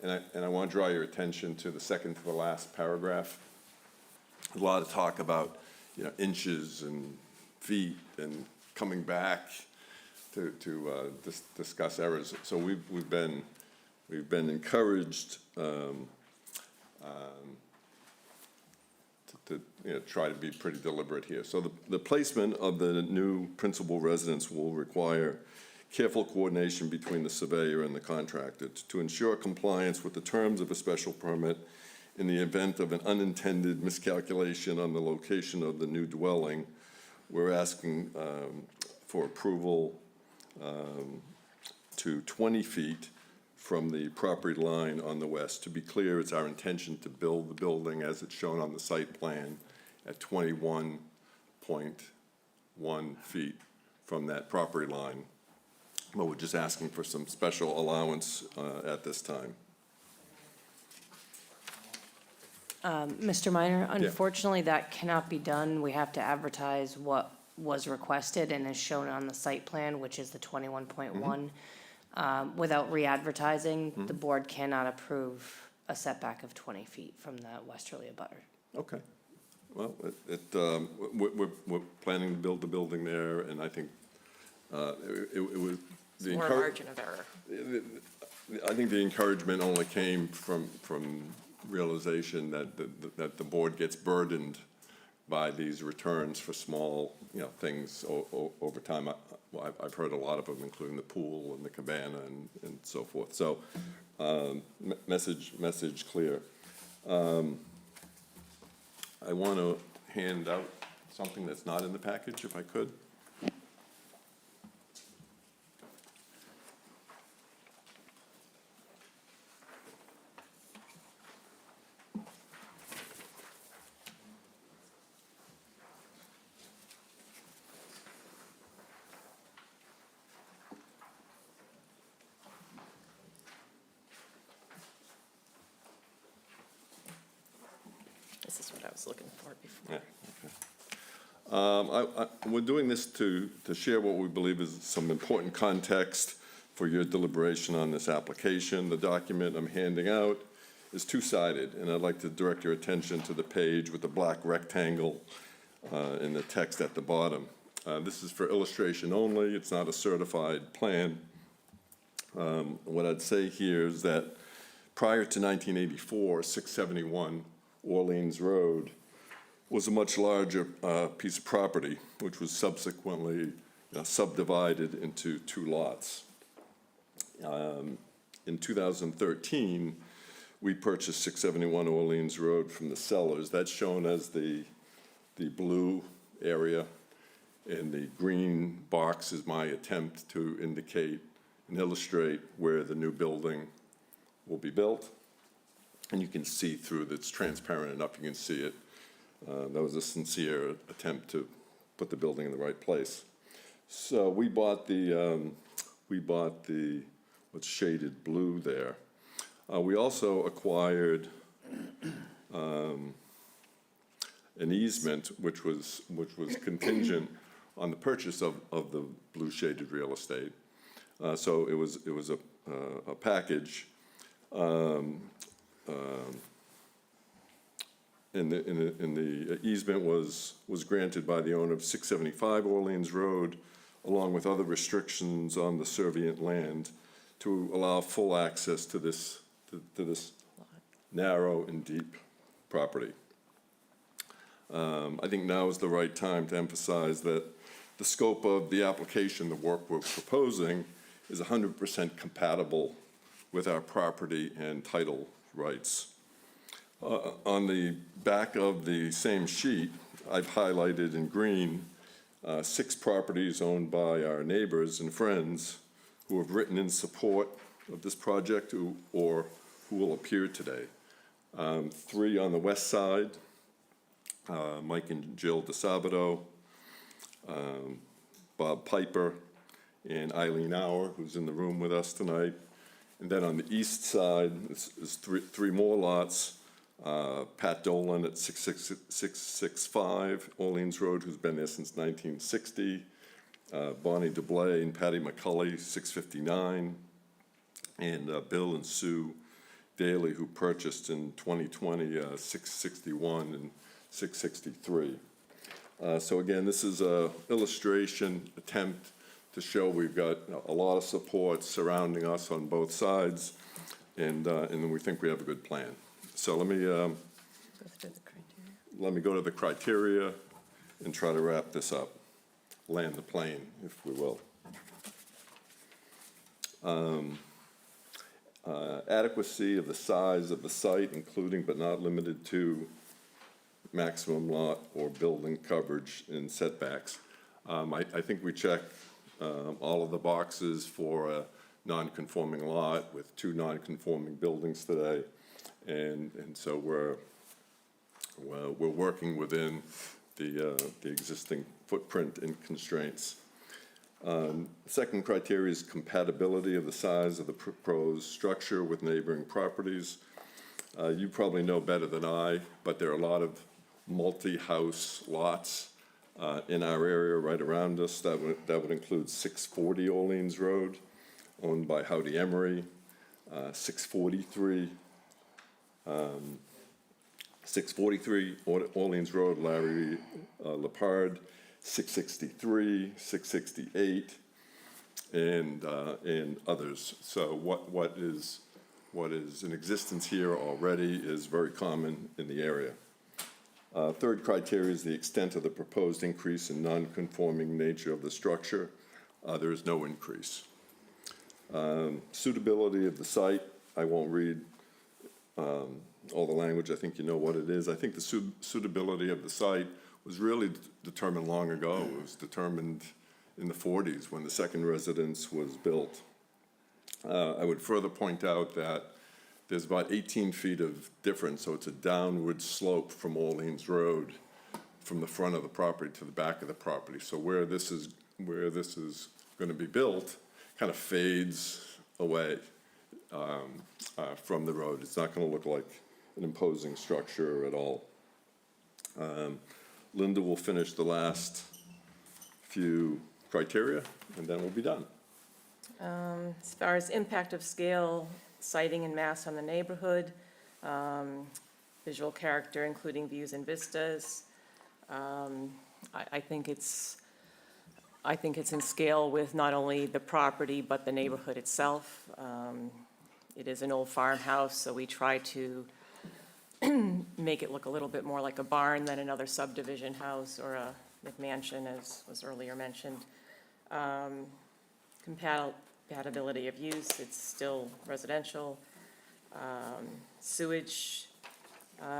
And I want to draw your attention to the second to the last paragraph. There's a lot of talk about, inches and feet and coming back to discuss errors. So we've been encouraged to try to be pretty deliberate here. So the placement of the new principal residence will require careful coordination between the surveyor and the contractor to ensure compliance with the terms of a special permit in the event of an unintended miscalculation on the location of the new dwelling. We're asking for approval to 20 feet from the property line on the west. To be clear, it's our intention to build the building as it's shown on the site plan at 21.1 feet from that property line. But we're just asking for some special allowance at this time. Mr. Minor, unfortunately, that cannot be done. We have to advertise what was requested and is shown on the site plan, which is the 21.1. Without re-advertising, the board cannot approve a setback of 20 feet from the westerly abutter. Okay. Well, we're planning to build the building there, and I think it was. It's more margin of error. I think the encouragement only came from realization that the board gets burdened by these returns for small, things over time. I've heard a lot of them, including the pool and the cabana and so forth. So, message clear. I want to hand out something that's not in the package, if I could. This is what I was looking for before. Yeah, okay. We're doing this to share what we believe is some important context for your deliberation on this application. The document I'm handing out is two-sided, and I'd like to direct your attention to the page with the black rectangle in the text at the bottom. This is for illustration only. It's not a certified plan. What I'd say here is that prior to 1984, 671 Orleans Road was a much larger piece of property, which was subsequently subdivided into 2 lots. In 2013, we purchased 671 Orleans Road from the sellers. That's shown as the blue area, and the green box is my attempt to indicate and illustrate where the new building will be built. And you can see through, that's transparent enough, you can see it. That was a sincere attempt to put the building in the right place. So we bought the what's shaded blue there. We also acquired an easement, which was contingent on the purchase of the blue shaded real estate. So it was a package. And the easement was granted by the owner of 675 Orleans Road, along with other restrictions on the servient land, to allow full access to this narrow and deep property. I think now is the right time to emphasize that the scope of the application, the work we're proposing, is 100% compatible with our property and title rights. On the back of the same sheet, I've highlighted in green 6 properties owned by our neighbors and friends who have written in support of this project or who will appear today. 3 on the west side, Mike and Jill DeSabato, Bob Piper, and Eileen Auer, who's in the room with us tonight. And then on the east side is 3 more lots. Pat Dolan at 665 Orleans Road, who's been there since 1960. Bonnie DeBlay and Patty McCulley, 659. And Bill and Sue Daly, who purchased in 2020, 661 and 663. So again, this is an illustration attempt to show we've got a lot of support surrounding us on both sides, and we think we have a good plan. So let me go to the criteria and try to wrap this up, land the plane, if we will. Adequacy of the size of the site, including but not limited to maximum lot or building coverage and setbacks. I think we check all of the boxes for a non-conforming lot with 2 non-conforming buildings today. And so we're working within the existing footprint and constraints. Second criteria is compatibility of the size of the proposed structure with neighboring properties. You probably know better than I, but there are a lot of multi-house lots in our area right around us. That would include 640 Orleans Road, owned by Howdy Emery, 643 Orleans Road, Larry Lepard, 663, 668, and others. So what is in existence here already is very common in the area. Third criteria is the extent of the proposed increase in non-conforming nature of the structure. There is no increase. Suitability of the site, I won't read all the language. I think you know what it is. I think the suitability of the site was really determined long ago. It was determined in the 40s when the second residence was built. I would further point out that there's about 18 feet of difference, so it's a downward slope from Orleans Road, from the front of the property to the back of the property. So where this is going to be built kind of fades away from the road. It's not going to look like an imposing structure at all. Linda will finish the last few criteria, and then we'll be done. As far as impact of scale, sighting and mass on the neighborhood, visual character, including views and vistas. I think it's in scale with not only the property, but the neighborhood itself. It is an old farmhouse, so we try to make it look a little bit more like a barn than another subdivision house or a McMansion, as was earlier mentioned. Compatibility of use, it's still residential. Sewage,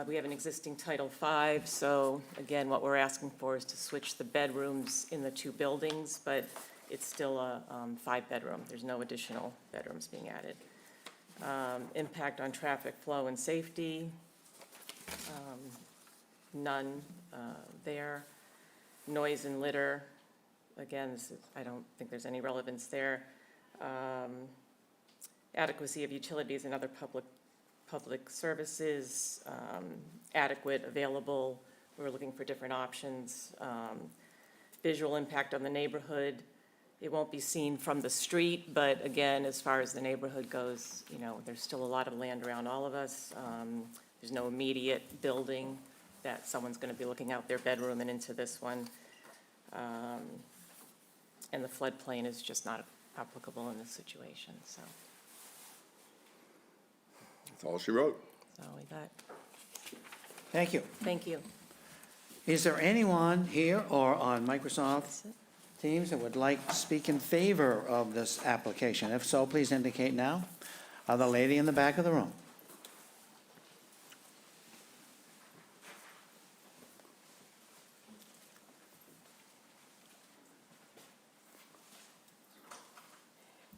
we have an existing Title V, so again, what we're asking for is to switch the bedrooms in the two buildings, but it's still a 5-bedroom. There's no additional bedrooms being added. Impact on traffic flow and safety, none there. Noise and litter, again, I don't think there's any relevance there. Adequacy of utilities and other public services, adequate, available. We're looking for different options. Visual impact on the neighborhood. It won't be seen from the street, but again, as far as the neighborhood goes, you know, there's still a lot of land around all of us. There's no immediate building that someone's going to be looking out their bedroom and into this one. And the floodplain is just not applicable in this situation, so. That's all she wrote. That's all we got. Thank you. Thank you. Is there anyone here or on Microsoft Teams that would like to speak in favor of this application? If so, please indicate now. The lady in the back of the room.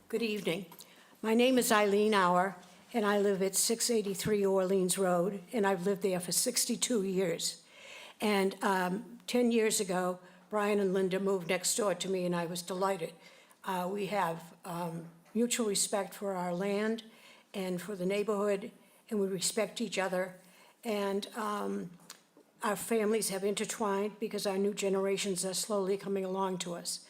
Good evening. My name is Eileen Auer, and I live at 683 Orleans Road, and I've lived there for 62 years. And 10 years ago, Brian and Linda moved next door to me, and I was delighted. We have mutual respect for our land and for the neighborhood, and we respect each other. And our families have intertwined because our new generations are slowly coming along to us.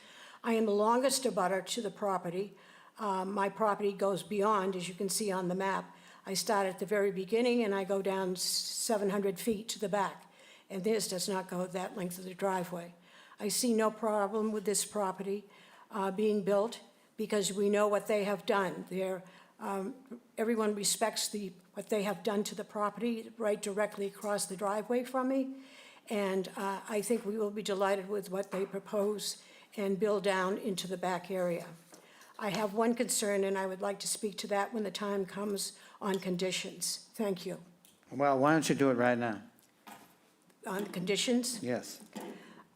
I am the longest abutter to the property. My property goes beyond, as you can see on the map. I start at the very beginning and I go down 700 feet to the back. And this does not go that length of the driveway. I see no problem with this property being built because we know what they have done. Everyone respects what they have done to the property right directly across the driveway from me. And I think we will be delighted with what they propose and build down into the back area. I have one concern, and I would like to speak to that when the time comes on conditions. Thank you. Well, why don't you do it right now? On the conditions? Yes.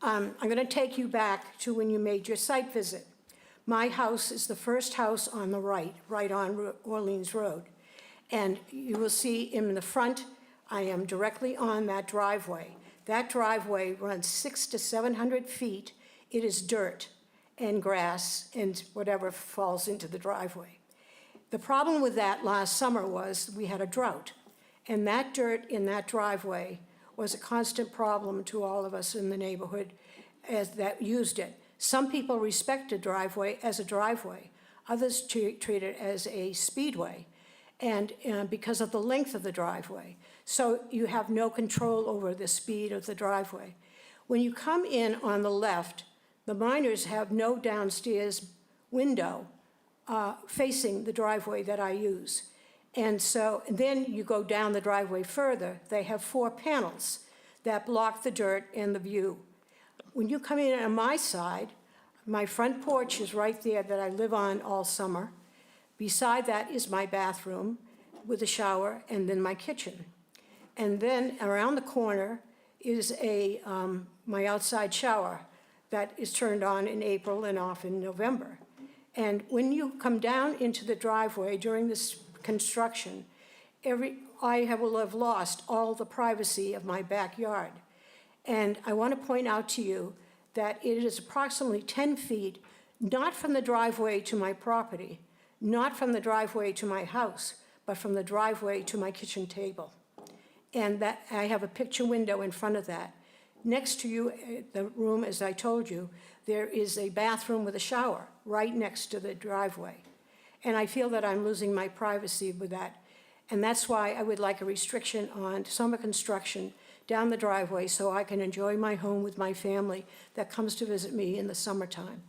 I'm going to take you back to when you made your site visit. My house is the first house on the right on Orleans Road. And you will see in the front, I am directly on that driveway. That driveway runs 600 to 700 feet. It is dirt and grass and whatever falls into the driveway. The problem with that last summer was we had a drought. And that dirt in that driveway was a constant problem to all of us in the neighborhood that used it. Some people respect a driveway as a driveway. Others treat it as a speedway, and because of the length of the driveway. So you have no control over the speed of the driveway. When you come in on the left, the miners have no downstairs window facing the driveway that I use. And so then you go down the driveway further, they have 4 panels that block the dirt and the view. When you come in on my side, my front porch is right there that I live on all summer. Beside that is my bathroom with a shower and then my kitchen. And then around the corner is my outside shower that is turned on in April and off in November. And when you come down into the driveway during this construction, I will have lost all the privacy of my backyard. And I want to point out to you that it is approximately 10 feet, not from the driveway to my property, not from the driveway to my house, but from the driveway to my kitchen table. And that I have a picture window in front of that. Next to you, the room, as I told you, there is a bathroom with a shower right next to the driveway. And I feel that I'm losing my privacy with that. And that's why I would like a restriction on summer construction down the driveway so I can enjoy my home with my family that comes to visit me in the summertime.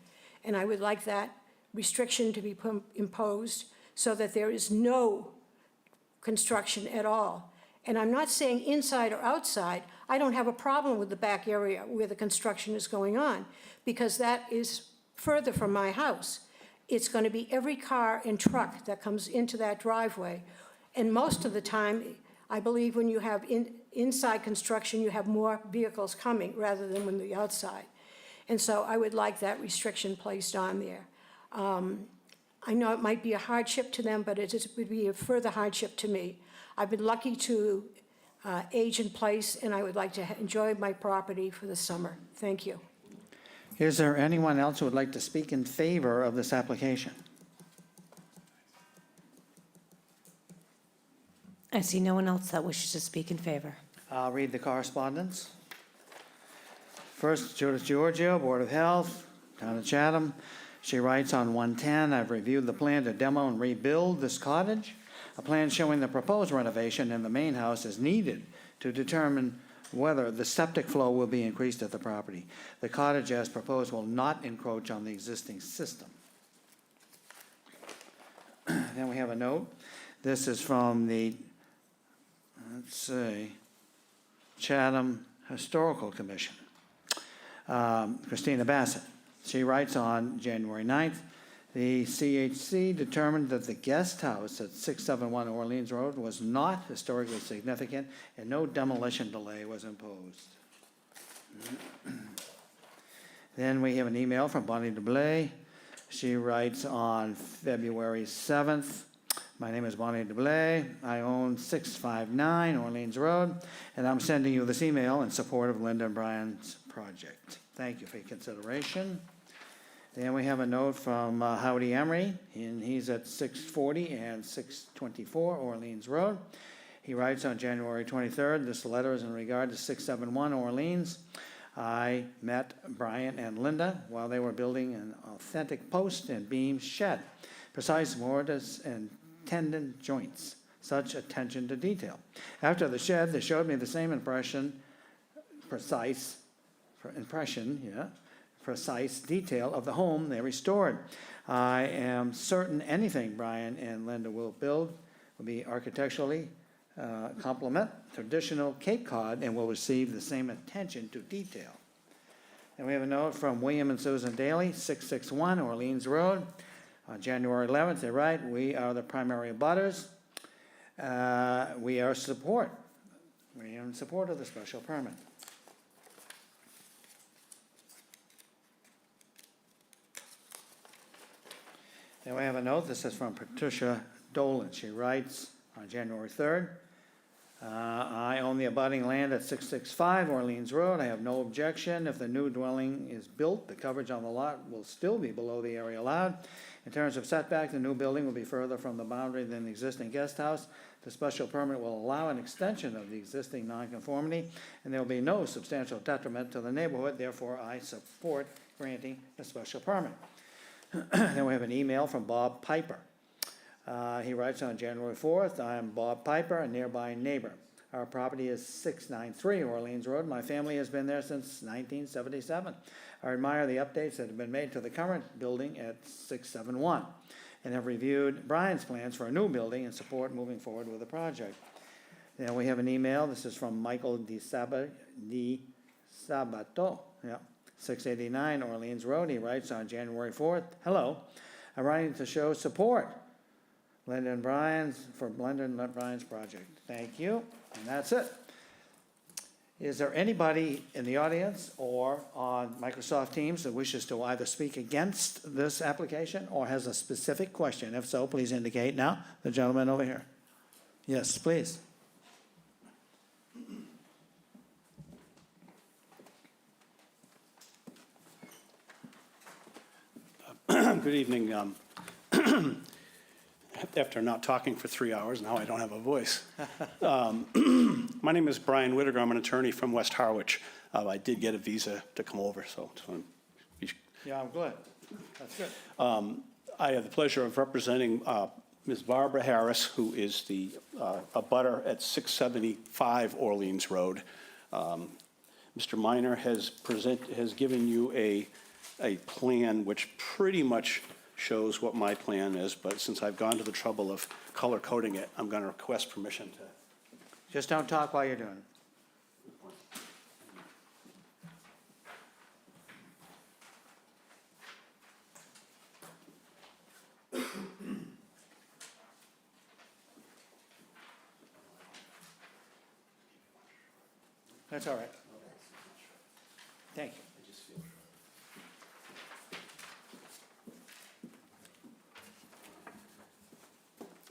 And I would like that restriction to be imposed so that there is no construction at all. And I'm not saying inside or outside. I don't have a problem with the back area where the construction is going on, because that is further from my house. It's going to be every car and truck that comes into that driveway. And most of the time, I believe when you have inside construction, you have more vehicles coming rather than when the outside. And so I would like that restriction placed on there. I know it might be a hardship to them, but it would be a further hardship to me. I've been lucky to age in place, and I would like to enjoy my property for the summer. Thank you. Is there anyone else who would like to speak in favor of this application? I see no one else that wishes to speak in favor. I'll read the correspondence. First, Judith Giorgio, Board of Health, Town of Chatham. She writes on 110, I've reviewed the plan to demo and rebuild this cottage. A plan showing the proposed renovation in the main house is needed to determine whether the septic flow will be increased at the property. The cottage as proposed will not encroach on the existing system. Then we have a note. This is from the, let's see, Chatham Historical Commission. Christina Bassett. She writes on January 9th, the CHC determined that the guest house at 671 Orleans Road was not historically significant and no demolition delay was imposed. Then we have an email from Bonnie DeBlay. She writes on February 7th, my name is Bonnie DeBlay. I own 659 Orleans Road, and I'm sending you this email in support of Linda and Brian's project. Thank you for your consideration. Then we have a note from Howdy Emery, and he's at 640 and 624 Orleans Road. He writes on January 23rd, this letter is in regard to 671 Orleans. I met Brian and Linda while they were building an authentic post and beam shed. Precise mortise and tendon joints, such attention to detail. After the shed, they showed me the same precise detail of the home they restored. I am certain anything Brian and Linda will build will be architecturally complement traditional Cape Cod and will receive the same attention to detail. And we have a note from William and Susan Daly, 661 Orleans Road. On January 11th, they write, we are the primary abutters. We are in support of the special permit. Then we have a note. This is from Patricia Dolan. She writes on January 3rd, I own the abutting land at 665 Orleans Road. I have no objection. If the new dwelling is built, the coverage on the lot will still be below the area allowed. In terms of setback, the new building will be further from the boundary than the existing guest house. The special permit will allow an extension of the existing nonconformity, and there will be no substantial detriment to the neighborhood. Therefore, I support granting the special permit. Then we have an email from Bob Piper. He writes on January 4th, I am Bob Piper, a nearby neighbor. Our property is 693 Orleans Road. My family has been there since 1977. I admire the updates that have been made to the current building at 671 and have reviewed Brian's plans for a new building and support moving forward with the project. Then we have an email. This is from Michael Di Sabato, 689 Orleans Road. He writes on January 4th, hello, I'm writing to show support for Linda and Brian's project. Thank you, and that's it. Is there anybody in the audience or on Microsoft Teams that wishes to either speak against this application or has a specific question? If so, please indicate now. The gentleman over here. Yes, please. Good evening. After not talking for 3 hours, now I don't have a voice. My name is Brian Whittaker. I'm an attorney from West Harwich. I did get a visa to come over, so. Yeah, I'm glad. That's good. I have the pleasure of representing Ms. Barbara Harris, who is the abutter at 675 Orleans Road. Mr. Minor has given you a plan which pretty much shows what my plan is, but since I've gone to the trouble of color coding it, I'm going to request permission to. Just don't talk while you're doing it. That's all right. Thank you.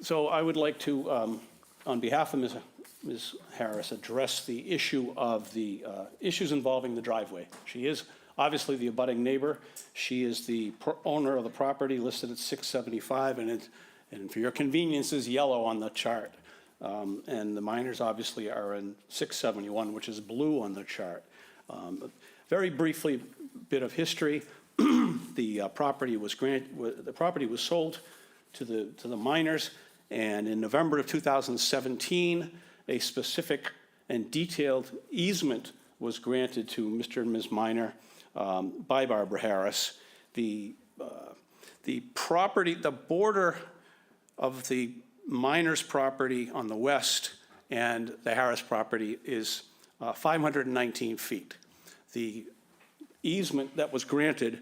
So I would like to, on behalf of Ms. Harris, address the issue of the issues involving the driveway. She is obviously the abutting neighbor. She is the owner of the property listed at 675, and for your convenience is yellow on the chart. And the minors obviously are in 671, which is blue on the chart. Very briefly, bit of history. The property was sold to the minors. And in November of 2017, a specific and detailed easement was granted to Mr. and Ms. Minor by Barbara Harris. The property, the border of the Minor's property on the west and the Harris property is 519 feet. The easement that was granted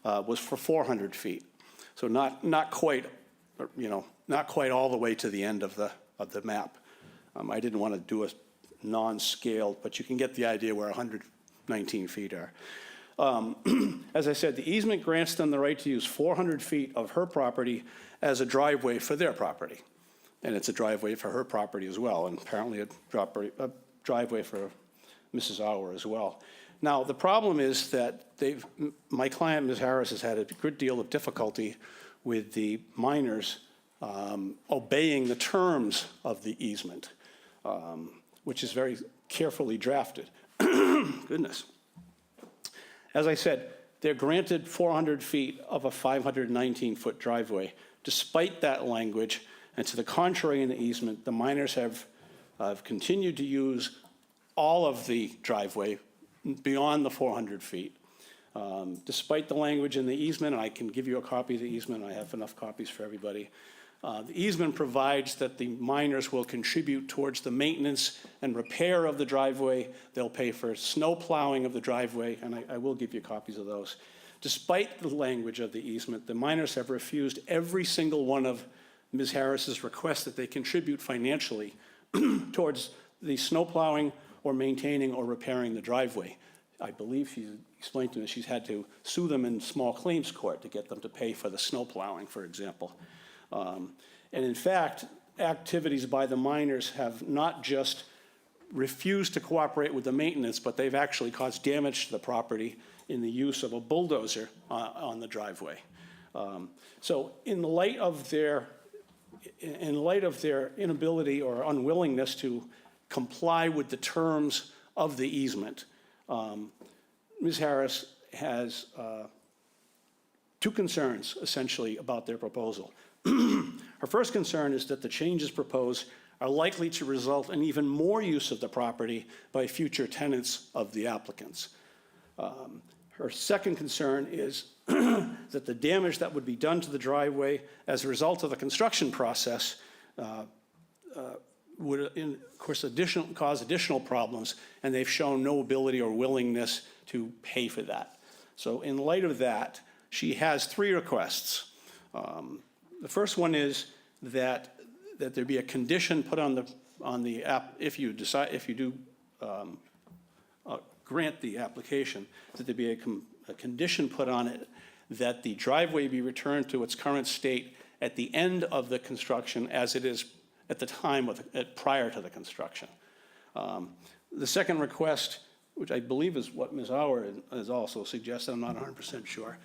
was for 400 feet. So not quite, not quite all the way to the end of the map. I didn't want to do a non-scaled, but you can get the idea where 119 feet are. As I said, the easement grants them the right to use 400 feet of her property as a driveway for their property. And it's a driveway for her property as well, and apparently a driveway for Mrs. Auer as well. Now, the problem is that my client, Ms. Harris, has had a good deal of difficulty with the minors obeying the terms of the easement, which is very carefully drafted. Goodness. As I said, they're granted 400 feet of a 519-foot driveway. Despite that language, and to the contrary in the easement, the minors have continued to use all of the driveway beyond the 400 feet. Despite the language in the easement, and I can give you a copy of the easement, I have enough copies for everybody. The easement provides that the minors will contribute towards the maintenance and repair of the driveway. They'll pay for snow plowing of the driveway, and I will give you copies of those. Despite the language of the easement, the minors have refused every single one of Ms. Harris's requests that they contribute financially towards the snow plowing or maintaining or repairing the driveway. I believe she explained to me she's had to sue them in small claims court to get them to pay for the snow plowing, for example. And in fact, activities by the miners have not just refused to cooperate with the maintenance, but they've actually caused damage to the property in the use of a bulldozer on the driveway. So in light of their inability or unwillingness to comply with the terms of the easement, Ms. Harris has two concerns, essentially, about their proposal. Her first concern is that the changes proposed are likely to result in even more use of the property by future tenants of the applicants. Her second concern is that the damage that would be done to the driveway as a result of the construction process would, of course, cause additional problems, and they've shown no ability or willingness to pay for that. So in light of that, she has three requests. The first one is that there be a condition put on the app, if you do grant the application, that there be a condition put on it that the driveway be returned to its current state at the end of the construction as it is at the time prior to the construction. The second request, which I believe is what Ms. Auer has also suggested, I'm not 100% sure.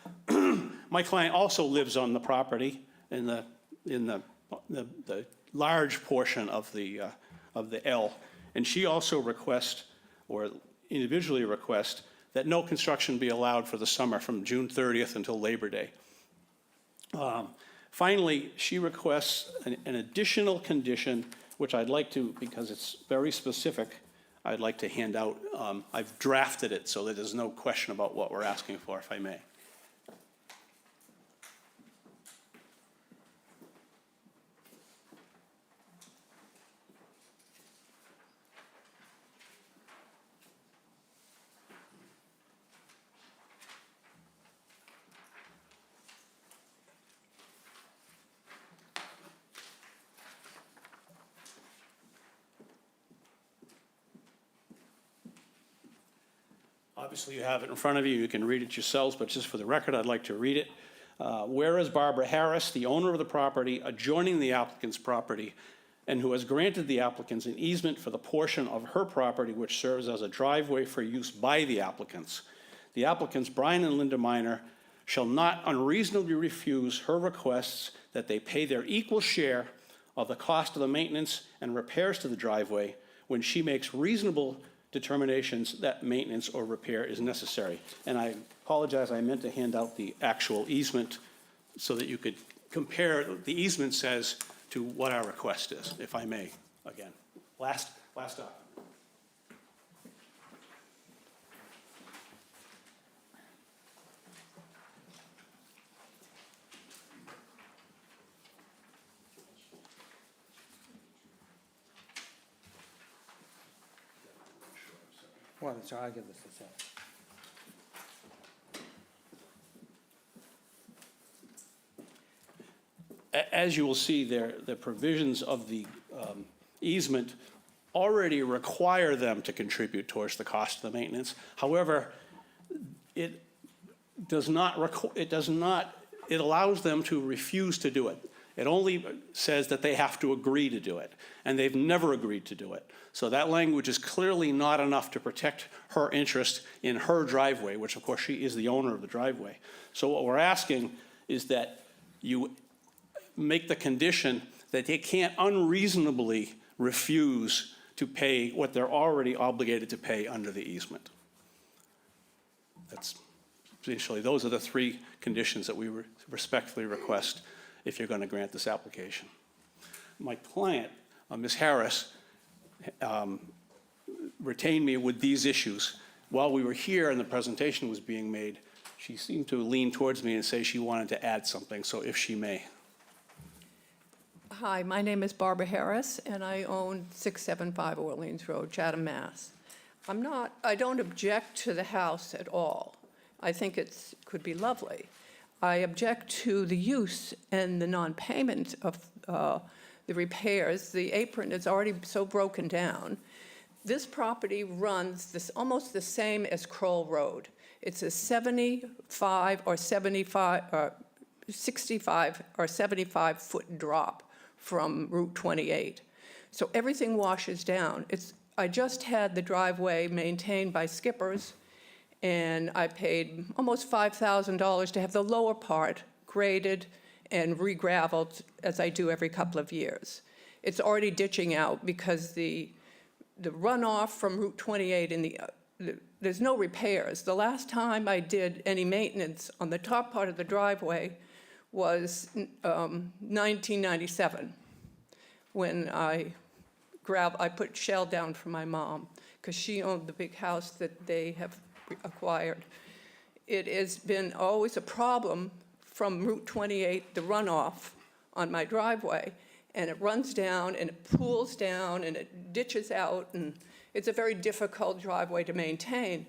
My client also lives on the property in the large portion of the L, and she also requests, or individually requests, that no construction be allowed for the summer from June 30th until Labor Day. Finally, she requests an additional condition, which I'd like to, because it's very specific, I'd like to hand out. I've drafted it so that there's no question about what we're asking for, if I may. Obviously, you have it in front of you. You can read it yourselves, but just for the record, I'd like to read it. Whereas Barbara Harris, the owner of the property adjoining the applicant's property, and who has granted the applicants an easement for the portion of her property which serves as a driveway for use by the applicants, Brian and Linda Miner, shall not unreasonably refuse her requests that they pay their equal share of the cost of the maintenance and repairs to the driveway when she makes reasonable determinations that maintenance or repair is necessary. And I apologize, I meant to hand out the actual easement so that you could compare the easement says to what our request is, if I may, again. Last up. Well, that's, I'll give this to Seth. As you will see, the provisions of the easement already require them to contribute towards the cost of the maintenance. However, it allows them to refuse to do it. It only says that they have to agree to do it, and they've never agreed to do it. So that language is clearly not enough to protect her interest in her driveway, which of course she is the owner of the driveway. So what we're asking is that you make the condition that they can't unreasonably refuse to pay what they're already obligated to pay under the easement. That's essentially, those are the three conditions that we respectfully request if you're going to grant this application. My client, Ms. Harris, retained me with these issues. While we were here and the presentation was being made, she seemed to lean towards me and say she wanted to add something, so if she may. Hi, my name is Barbara Harris, and I own 675 Orleans Road, Chatham, Mass. I don't object to the house at all. I think it could be lovely. I object to the use and the non-payment of the repairs. The apron is already so broken down. This property runs almost the same as Kroll Road. It's a 65 or 75 foot drop from Route 28. So everything washes down. I just had the driveway maintained by skippers, and I paid almost $5,000 to have the lower part graded and re-gravelled, as I do every couple of years. It's already ditching out because the runoff from Route 28 there's no repairs. The last time I did any maintenance on the top part of the driveway was 1997, when I put shell down for my mom, because she owned the big house that they have acquired. It has been always a problem from Route 28, the runoff on my driveway, and it runs down and it pools down and it ditches out, and it's a very difficult driveway to maintain.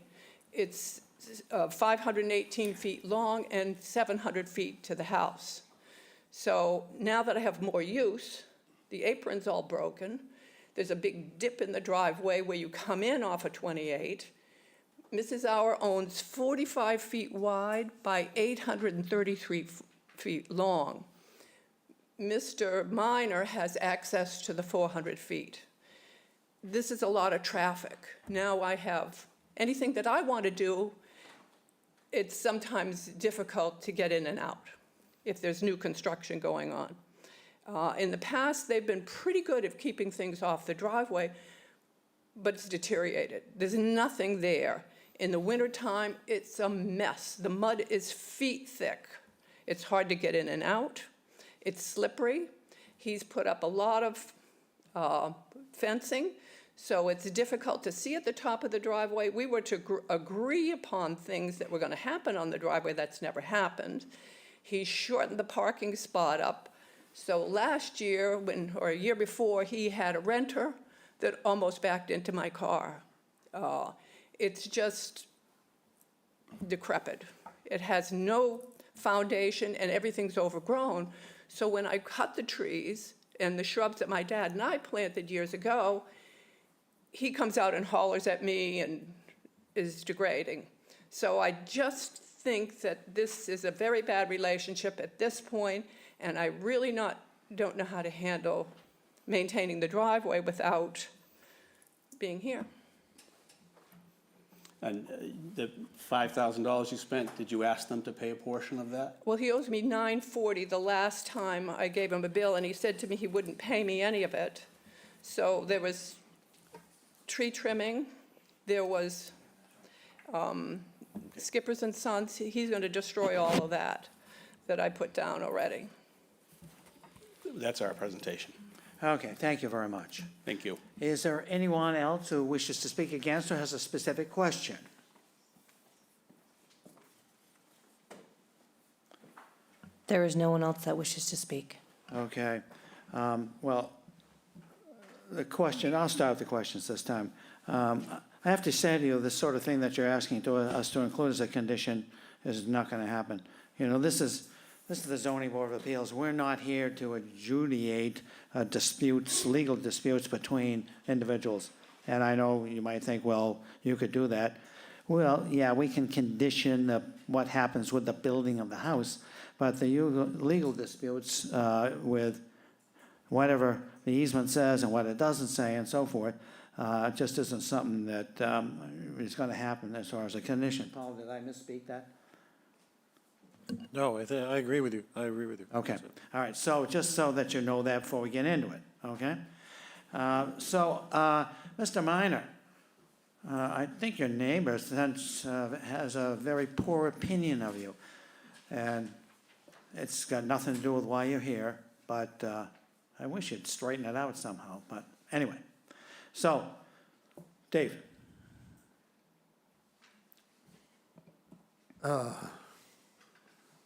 It's 518 feet long and 700 feet to the house. So now that I have more use, the apron's all broken. There's a big dip in the driveway where you come in off of 28. Mrs. Auer owns 45 feet wide by 833 feet long. Mr. Minor has access to the 400 feet. This is a lot of traffic. Now I have anything that I want to do, it's sometimes difficult to get in and out if there's new construction going on. In the past, they've been pretty good at keeping things off the driveway, but it's deteriorated. There's nothing there. In the wintertime, it's a mess. The mud is feet thick. It's hard to get in and out. It's slippery. He's put up a lot of fencing, so it's difficult to see at the top of the driveway. We were to agree upon things that were going to happen on the driveway. That's never happened. He shortened the parking spot up. So last year, or a year before, he had a renter that almost backed into my car. It's just decrepit. It has no foundation and everything's overgrown. So when I cut the trees and the shrubs that my dad and I planted years ago, he comes out and hollers at me and is degrading. So I just think that this is a very bad relationship at this point, and I really don't know how to handle maintaining the driveway without being here. And the $5,000 you spent, did you ask them to pay a portion of that? Well, he owes me $940 the last time I gave him a bill, and he said to me he wouldn't pay me any of it. So there was tree trimming, there was Skippers and Sons. He's going to destroy all of that I put down already. That's our presentation. Okay, thank you very much. Thank you. Is there anyone else who wishes to speak against or has a specific question? There is no one else that wishes to speak. Okay. Well, the question, I'll start with the questions this time. I have to say to you, this sort of thing that you're asking us to include as a condition is not going to happen. You know, this is the Zoning Board of Appeals. We're not here to adjudicate disputes, legal disputes between individuals. And I know you might think, well, you could do that. Well, yeah, we can condition what happens with the building of the house, but the legal disputes with whatever the easement says and what it doesn't say and so forth, just isn't something that is going to happen as far as a condition. Paul, did I misspeak that? No, I agree with you. I agree with you. Okay, all right, so just so that you know that before we get into it, okay? Mr. Minor, I think your neighbor has a very poor opinion of you, and it's got nothing to do with why you're here, but I wish you'd straighten it out somehow, but anyway. So, Dave.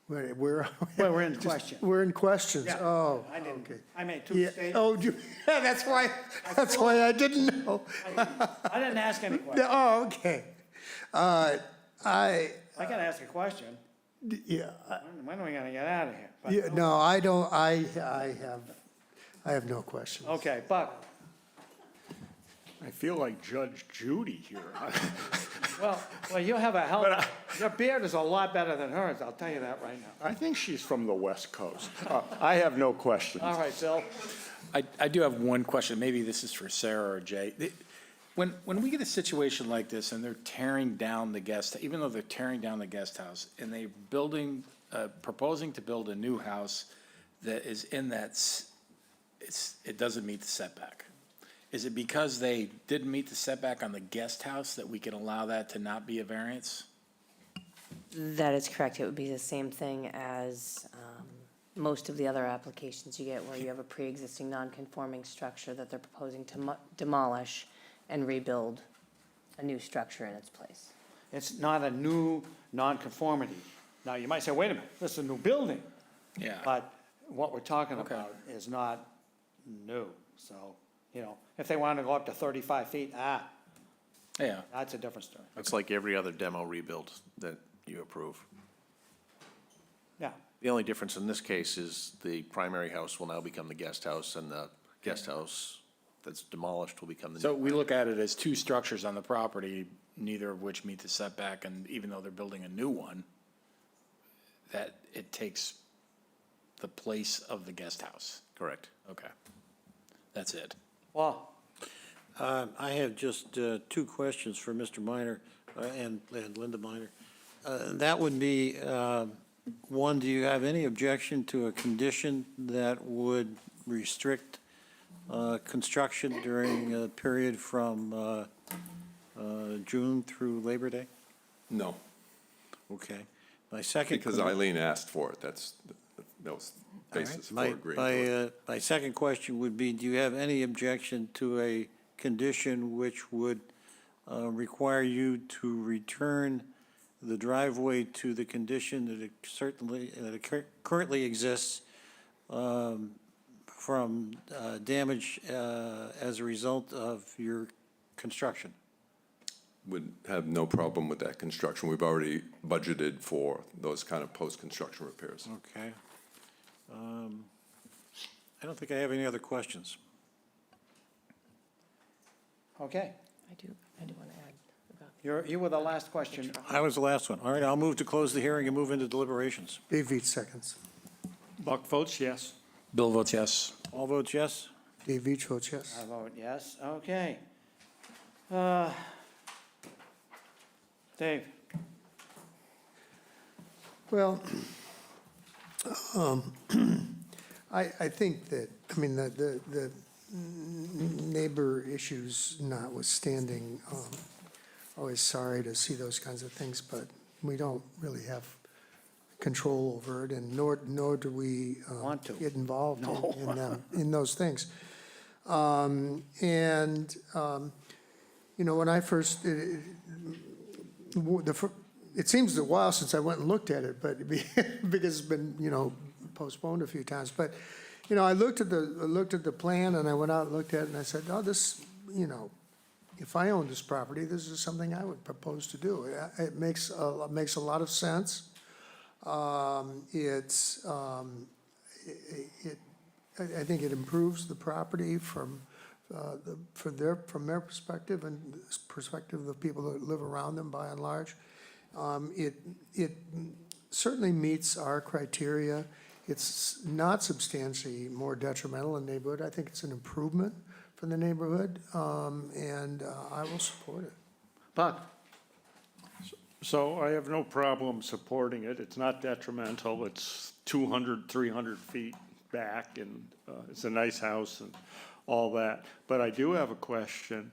Wait, Well, we're in questions. We're in questions. Yeah, Oh, I didn't, okay. I made two Yeah. statements. Oh, yeah, that's why I didn't know. I didn't ask any questions. Oh, okay. I gotta ask a question. yeah, When are we gonna get out of here? But- yeah, no, I don't, I have no questions. Okay, Buck. I feel like Judge Judy here. Well, you have a hell, your beard is a lot better than hers, I'll tell you that right now. I think she's from the West Coast. I have no questions. All right, Bill. I do have one question, maybe this is for Sarah or Jay. When we get a situation like this and they're tearing down the even though they're tearing down the guest house and they're proposing to build a new house that is in it doesn't meet the setback. Is it because they didn't meet the setback on the guest house that we can allow that to not be a variance? That is correct. It would be the same thing as most of the other applications you get where you have a pre-existing non-conforming structure that they're proposing to demolish and rebuild a new structure in its place. It's not a new nonconformity. Now, you might say, wait a minute, this is a new building. Yeah. But what we're talking about is not new. So, if they want to go up to 35 feet, Yeah. that's a different story. It's like every other demo rebuild that you approve. Yeah. The only difference in this case is the primary house will now become the guest house, and the guest house that's demolished will become the new. So we look at it as two structures on the property, neither of which meet the setback, and even though they're building a new one, that it takes the place of the guest house. Correct. Okay. That's it. Well, I have just two questions for Mr. Minor and Linda Minor. That would be, one, do you have any objection to a condition that would restrict construction during a period from June through Labor Day? No, Okay. My second. because Eileen asked for it. That was All right. basis for agreeing to it. My second question would be, do you have any objection to a condition which would require you to return the driveway to the condition that it currently exists from damage as a result of your construction? Would have no problem with that construction. We've already budgeted for those kind of post-construction repairs. Okay. I don't think I have any other questions. okay. I do want to add about. You were the last question. I was the last one. All right, I'll move to close the hearing and move into deliberations. Dave Veach seconds. Buck votes yes. Bill votes yes. All votes yes? Dave Veach votes yes. I vote yes. Okay. Dave? Well, I think that, the neighbor issues notwithstanding, always sorry to see those kinds of things, but we don't really have control over it, and nor do we Want to. get involved in them, in those things. When I first, it seems a while since I went and looked at it, but because it's been, postponed a few times. But, I looked at the plan and I went out and looked at it and I said, oh, this, if I owned this property, this is something I would propose to do. It makes a lot of sense. I think it improves the property from their perspective and the perspective of the people that live around them by and large. It certainly meets our criteria. It's not substantially more detrimental in the neighborhood. I think it's an improvement for the neighborhood, and I will support it. Buck? So I have no problem supporting it. It's not detrimental. It's 200, 300 feet back, and it's a nice house and all that. But I do have a question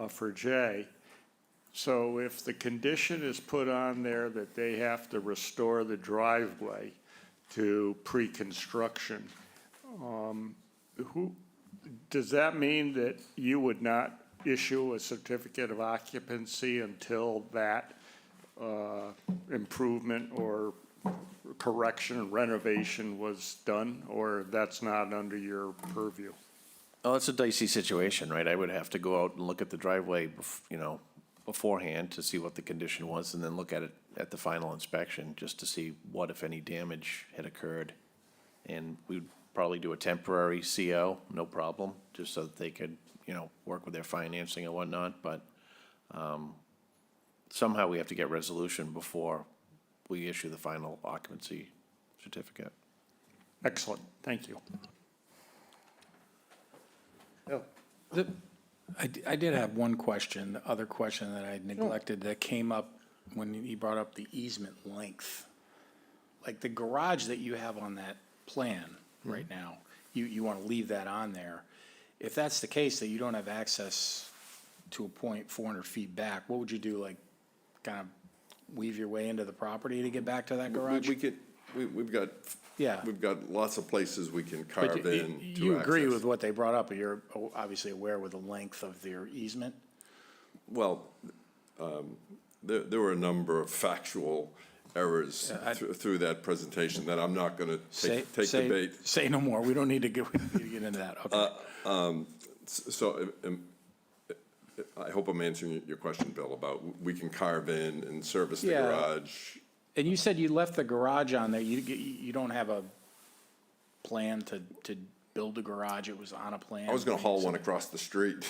for Jay. So if the condition is put on there that they have to restore the driveway to pre-construction, does that mean that you would not issue a certificate of occupancy until that improvement or correction, renovation was done, or that's not under your purview? Oh, it's a dicey situation, right? I would have to go out and look at the driveway, beforehand to see what the condition was, and then look at it at the final inspection, just to see what, if any, damage had occurred. And we'd probably do a temporary CO, no problem, just so that they could work with their financing and whatnot, but somehow we have to get resolution before we issue the final occupancy certificate. Excellent, thank you. I did have one question, the other question that I neglected that came up when he brought up the easement length. Like the garage that you have on that plan right now, you want to leave that on there. If that's the case, that you don't have access to a point 400 feet back, what would you do, like kind of weave your way into the property to get back to that garage? We've got, Yeah. we've got lots of places we can carve But in to you agree access. with what they brought up, you're obviously aware with the length of their easement? Well, there were a number of factual errors through that presentation that I'm not going to take debate. Say no more, we don't need to get into that, okay. So I hope I'm answering your question, Bill, about we can carve in and service the Yeah. garage. And you said you left the garage on there, you don't have a plan to build a garage, it was on a plan? I was going to haul one across the street,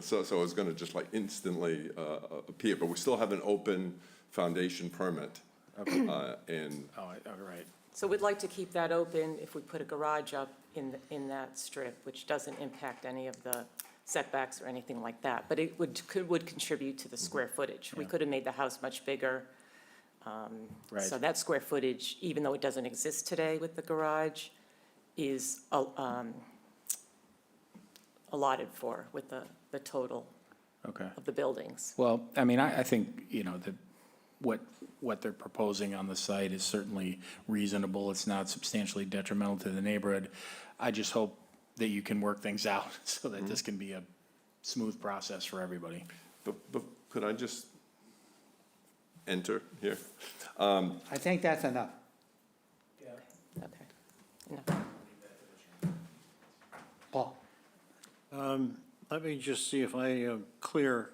so I was going to just like instantly appear, but we still have an open foundation permit. Okay. And Oh, all right. So we'd like to keep that open if we put a garage up in that strip, which doesn't impact any of the setbacks or anything like that, but it would contribute to the square footage. We Yeah. could have made the house much bigger. Right. So that square footage, even though it doesn't exist today with the garage, is allotted for with the total Okay. of the buildings. Well, I mean, I think, that what they're proposing on the site is certainly reasonable. It's not substantially detrimental to the neighborhood. I just hope that you can work things out so that this can be a smooth process for everybody. but could I just enter here? I think that's enough. Okay. No. Paul? Let me just see if I am clear.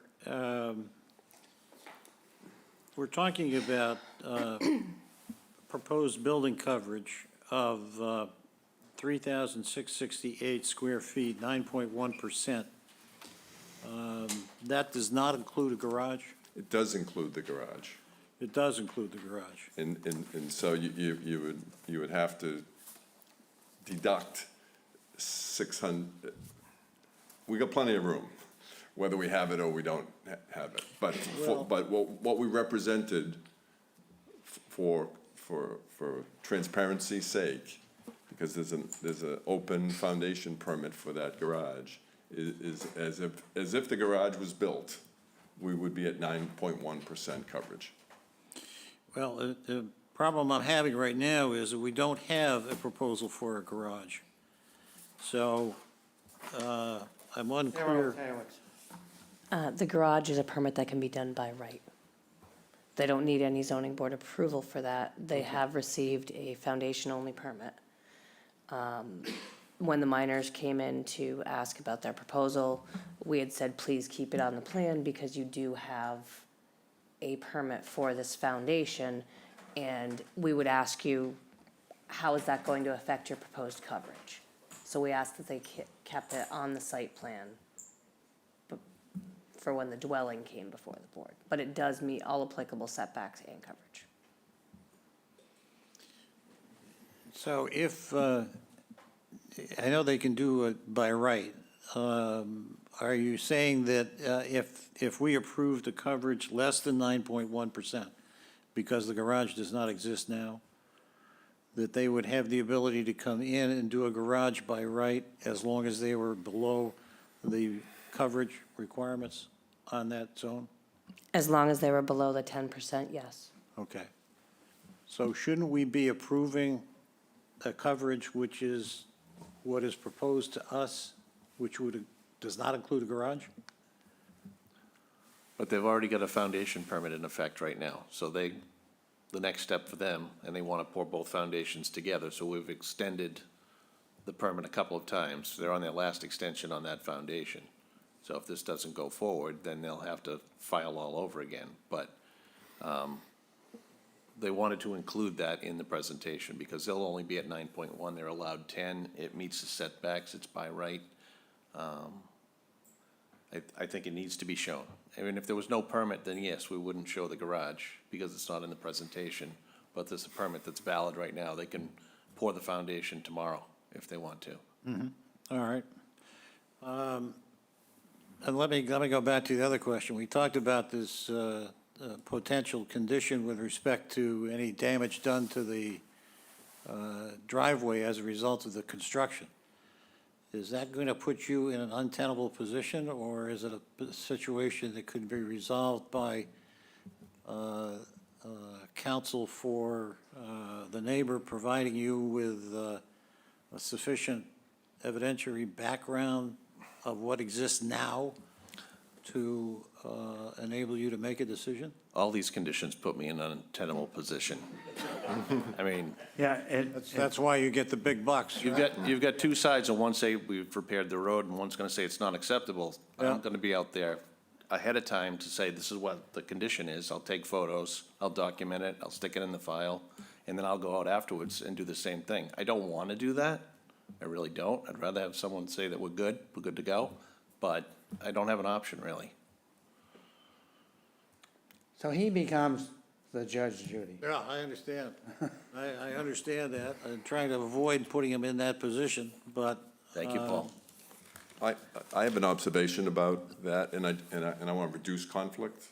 We're talking about proposed building coverage of 3,668 square feet, 9.1%. That does not include a garage? It does include the garage. It does include the garage. And so you would have to deduct 600, we got plenty of room, whether we have it or we don't have it. But, but what we represented for transparency's sake, because there's an open foundation permit for that garage, is as if the garage was built, we would be at 9.1% coverage. Well, the problem I'm having right now is that we don't have a proposal for a garage. So I'm unclear. The garage is a permit that can be done by right. They don't need any zoning board approval for that. They have received a foundation-only permit. When the miners came in to ask about their proposal, we had said, please keep it on the plan because you do have a permit for this foundation. And we would ask you, how is that going to affect your proposed coverage? So we asked that they kept it on the site plan for when the dwelling came before the board. But it does meet all applicable setbacks and coverage. So if, I know they can do it by right. Are you saying that if we approve the coverage less than 9.1%, because the garage does not exist now, that they would have the ability to come in and do a garage by right as long as they were below the coverage requirements on that zone? As long as they were below the 10%, yes. Okay. So shouldn't we be approving a coverage which is what is proposed to us, which does not include a garage? But they've already got a foundation permit in effect right now, so the next step for them, and they want to pour both foundations together, so we've extended the permit a couple of times. They're on their last extension on that foundation. So if this doesn't go forward, then they'll have to file all over again. But they wanted to include that in the presentation because they'll only be at 9.1. They're allowed 10. It meets the setbacks. It's by right. I think it needs to be shown. I mean, if there was no permit, then yes, we wouldn't show the garage because it's not in the presentation. But there's a permit that's valid right now. They can pour the foundation tomorrow if they want to. All right. And let me go back to the other question. We talked about this potential condition with respect to any damage done to the driveway as a result of the construction. Is that going to put you in an untenable position, or is it a situation that could be resolved by counsel for the neighbor providing you with a sufficient evidentiary background of what exists now to enable you to make a decision? All these conditions put me in an untenable position. I mean, Yeah, That's why you get the big bucks. you've got two sides, and one say we've repaired the road, and one's gonna say it's not acceptable. Yeah. I'm gonna be out there ahead of time to say, this is what the condition is. I'll take photos, I'll document it, I'll stick it in the file, and then I'll go out afterwards and do the same thing. I don't wanna do that. I really don't. I'd rather have someone say that we're good to go, but I don't have an option, really. so he becomes the Judge Judy. Yeah, I understand. I understand that. I'm trying to avoid putting him in that position, but. Thank you, Paul. I have an observation about that, and I want to reduce conflict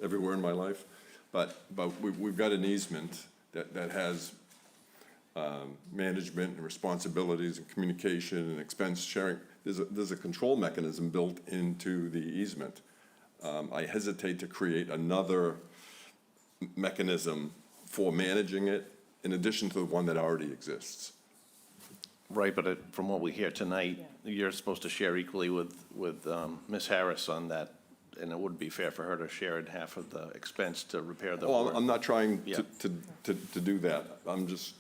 everywhere in my life, but we've got an easement that has management and responsibilities and communication and expense sharing. There's a control mechanism built into the easement. I hesitate to create another mechanism for managing it in addition to the one that already exists. Right, but from what we hear tonight, you're supposed to share equally with Ms. Harris on that, and it wouldn't be fair for her to share in half of the expense to repair the Well, board. I'm not trying Yeah. to do that. I'm just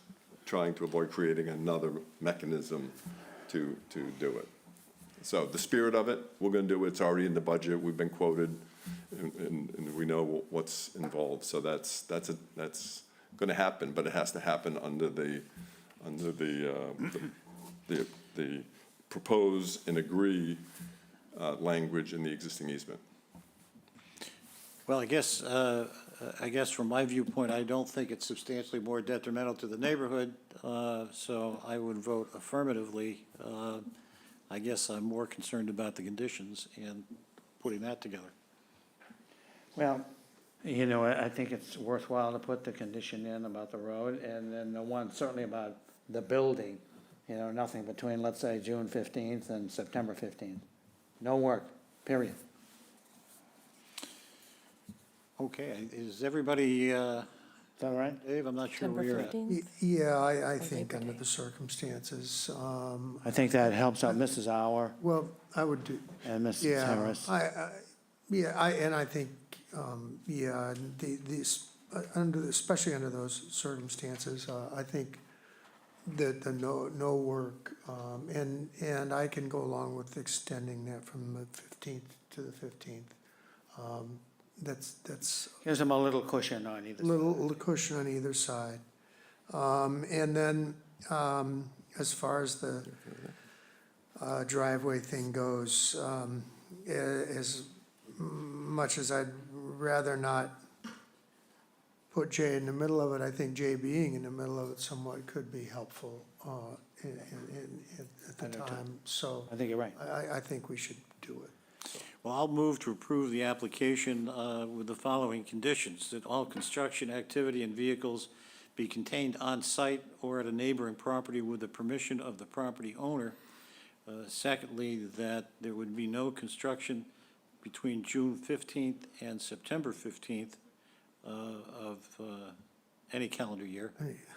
trying to avoid creating another mechanism to do it. So the spirit of it, we're gonna do it. It's already in the budget. We've been quoted, and we know what's involved. So that's gonna happen, but it has to happen under the propose and agree language in the existing easement. Well, I guess from my viewpoint, I don't think it's substantially more detrimental to the neighborhood, so I would vote affirmatively. I guess I'm more concerned about the conditions and putting that together. Well, you know, I think it's worthwhile to put the condition in about the road, and then the one certainly about the building, you know, nothing between, let's say, June 15th and September 15th. No work, period. Okay, is everybody, Is that all right? Dave, I'm not sure where you're at. Yeah, I think under the circumstances, I think that helps out Mrs. Hour well, I would do, and Mrs. yeah. Harris. I think, yeah, especially under those circumstances, I think that the no work, and I can go along with extending that from the 15th to the 15th. That's Gives them a little cushion on either side. little cushion on either side. And then, as far as the driveway thing goes, as much as I'd rather not put Jay in the middle of it, I think Jay being in the middle of it somewhat could be helpful at the time. So I think you're right. I think we should do it. Well, I'll move to approve the application with the following conditions: that all construction activity and vehicles be contained on site or at a neighboring property with the permission of the property owner. Secondly, that there would be no construction between June 15th and September 15th of any calendar year.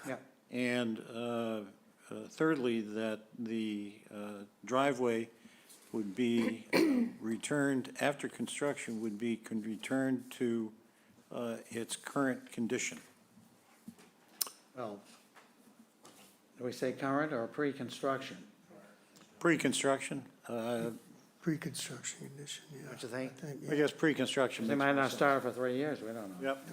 Yeah. And thirdly, that the driveway would be returned, after construction, would be returned to its current condition. Well, do we say current or pre-construction? Pre-construction, Pre-construction condition, yeah. What you think? I guess pre-construction. They makes might more not sense. start for 3 years, we don't know. Yep,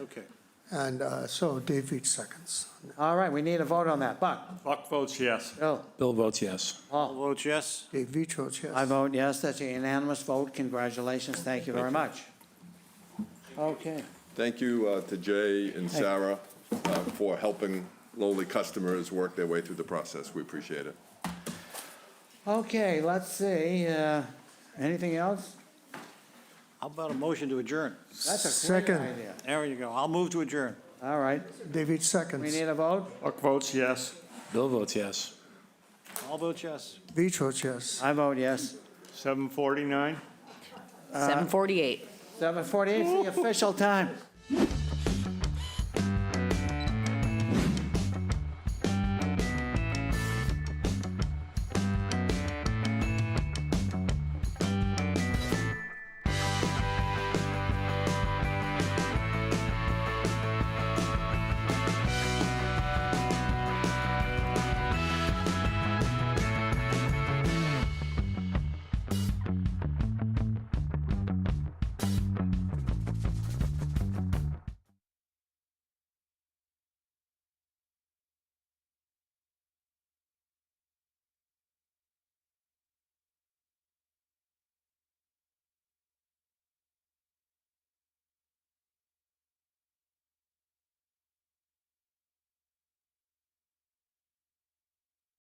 okay. And so Dave Veach seconds. All right, we need a vote on that. Buck? Buck votes yes. Bill? Bill votes yes. All votes yes? Dave Veach votes yes. I vote yes. That's a unanimous vote. Congratulations. Thank you very much. Okay. Thank you to Jay and Sarah for helping lowly customers work their way through the process. We appreciate it. Okay, let's see. Anything else? How about a motion to adjourn? That's a great Second. idea. There you go. I'll move to adjourn. All right. Dave Veach seconds. We need a vote? Buck votes yes. Bill votes yes. All votes yes. Veach votes yes. I vote yes. 7:49? 7:48. 7:48 is the official time.